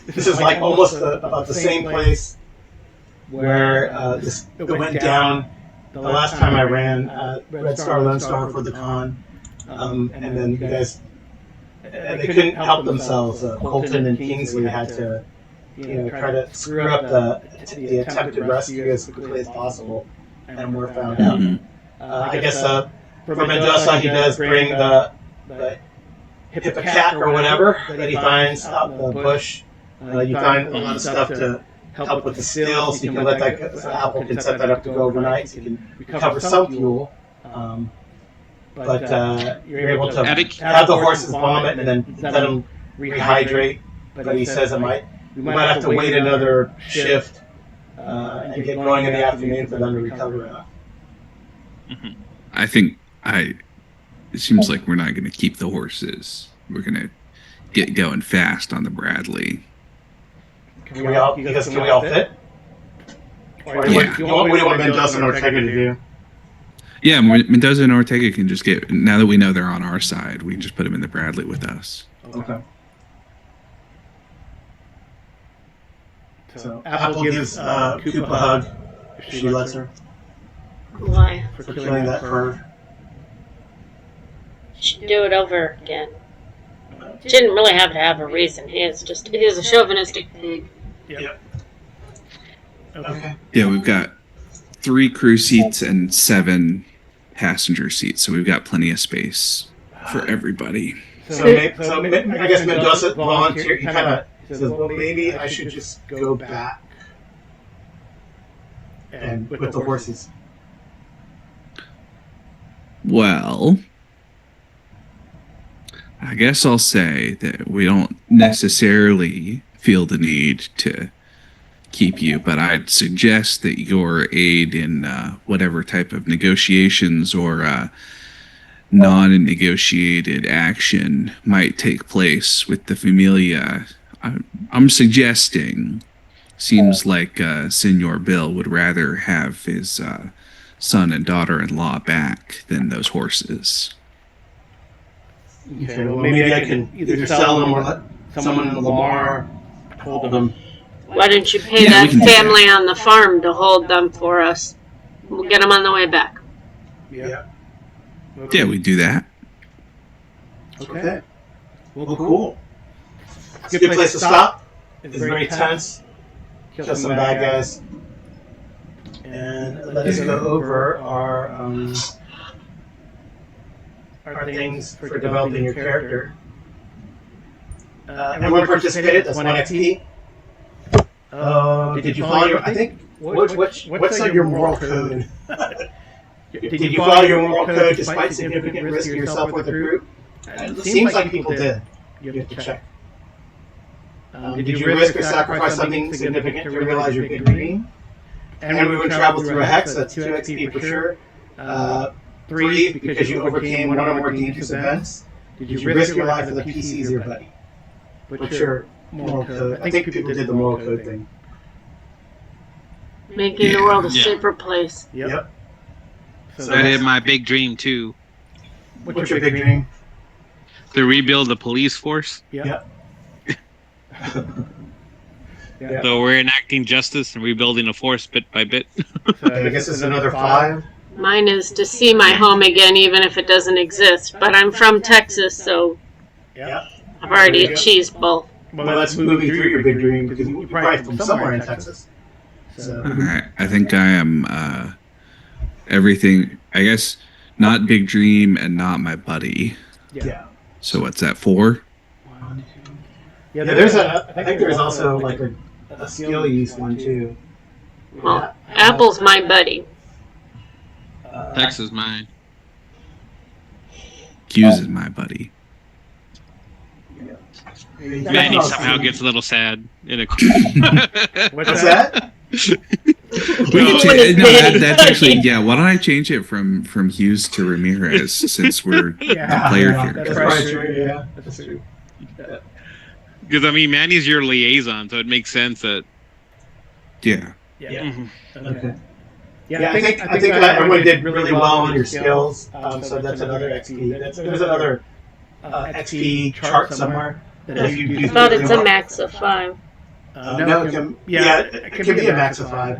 this is like almost about the same place where it went down the last time I ran Red Star, Lone Star for the con. And then you guys, they couldn't help themselves. Colton and Kingsley had to, try to screw up the attempted rescue as quickly as possible, and were found out. I guess for Mendoza, he does bring the hippocat or whatever that he finds out in the bush. You find a lot of stuff to help with the still, so you can let that Apple can set that up to go overnight, so you can recover some fuel. But you're able to have the horses vomit and then let them rehydrate. But he says we might have to wait another shift and get going in the afternoon for them to recover enough. I think it seems like we're not going to keep the horses. We're going to get going fast on the Bradley. Can we all fit? Or what do you want Mendoza and Ortega to do? Yeah, Mendoza and Ortega can just now that we know they're on our side, we can just put them in the Bradley with us. Okay. So Apple gives Coop a hug if she lets her. Why? For killing that bird. She'd do it over again. She didn't really have to have a reason. He is a chauvinistic pig. Yep. Okay. Yeah, we've got 3 crew seats and 7 passenger seats, so we've got plenty of space for everybody. So I guess Mendoza volunteered. He kind of says, well, maybe I should just go back and with the horses. Well, I guess I'll say that we don't necessarily feel the need to keep you, but I'd suggest that your aid in whatever type of negotiations or non-negotiated action might take place with the Familia. I'm suggesting, seems like Senor Bill would rather have his son and daughter-in-law back than those horses. Okay, well, maybe I can either sell them or let someone in Lamar hold them. Why don't you pay that family on the farm to hold them for us? We'll get them on the way back. Yeah. Okay. Yeah, we do that. Okay. Well, cool. It's a good place to stop. It's very tense. Kill some bad guys. And let us go over our things for developing your character. Everyone participated. That's 1 XP. Did you follow your? I think. What's your moral code? Did you follow your moral code despite significant risk to yourself with the group? It seems like people did. You have to check. Did you risk or sacrifice something significant to realize your big dream? And we would travel through a hex. That's 2 XP for sure. 3 because you overcame one or more dangerous events. Did you risk your life for the peace easier, buddy? What's your moral code? I think people did the moral code thing. Making the world a safer place. Yep. So I did my big dream too. What's your big dream? To rebuild the police force. Yep. Yeah. So we're enacting justice and rebuilding a force bit by bit. So I guess it's another 5. Mine is to see my home again, even if it doesn't exist. But I'm from Texas, so I've already achieved both. Well, that's moving through your big dream because you're probably from somewhere in Texas. So. All right. I think I am everything. I guess not big dream and not my buddy. Yeah. So what's that, 4? 1, 2. Yeah, there's I think there's also like a skill use one too. Well, Apple's my buddy. Tex is mine. Hughes is my buddy. Manny somehow gets a little sad in a. What's that? That's actually Why don't I change it from Hughes to Ramirez since we're the player here? That's probably true. Yeah, that's true. Because I mean, Manny's your liaison, so it makes sense that. Yeah. Yeah. Mhm. Okay. Yeah, I think everybody did really well on your skills. So that's another XP. There's another XP chart somewhere. That if you do I thought really it's a well- max of 5. No, it can be a max of 5,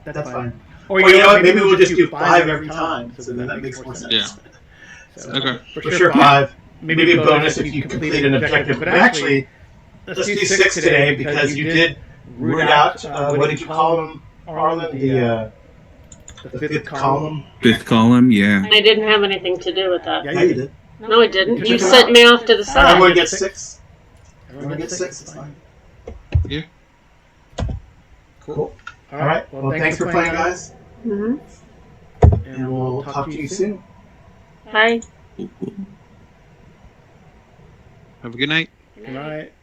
but that's fine. Or you know what? Maybe we'll just do 5 every time. So then that makes more sense. Yeah. So, Okay. For sure 5. Maybe a bonus if you complete an objective. But actually, let's do 6 today because you did root out. What did you call them, Arlen? The fifth column. Fifth column, yeah. I didn't have anything to do with that. Yeah, you did. No, I didn't. You You took sent them me off to the side. Everyone gets 6. Everyone gets 6. It's fine. Yeah. Cool. All right. Well, thanks for playing, guys. Mm-hmm. And we'll talk to you soon. Bye. Have a good night. Good night.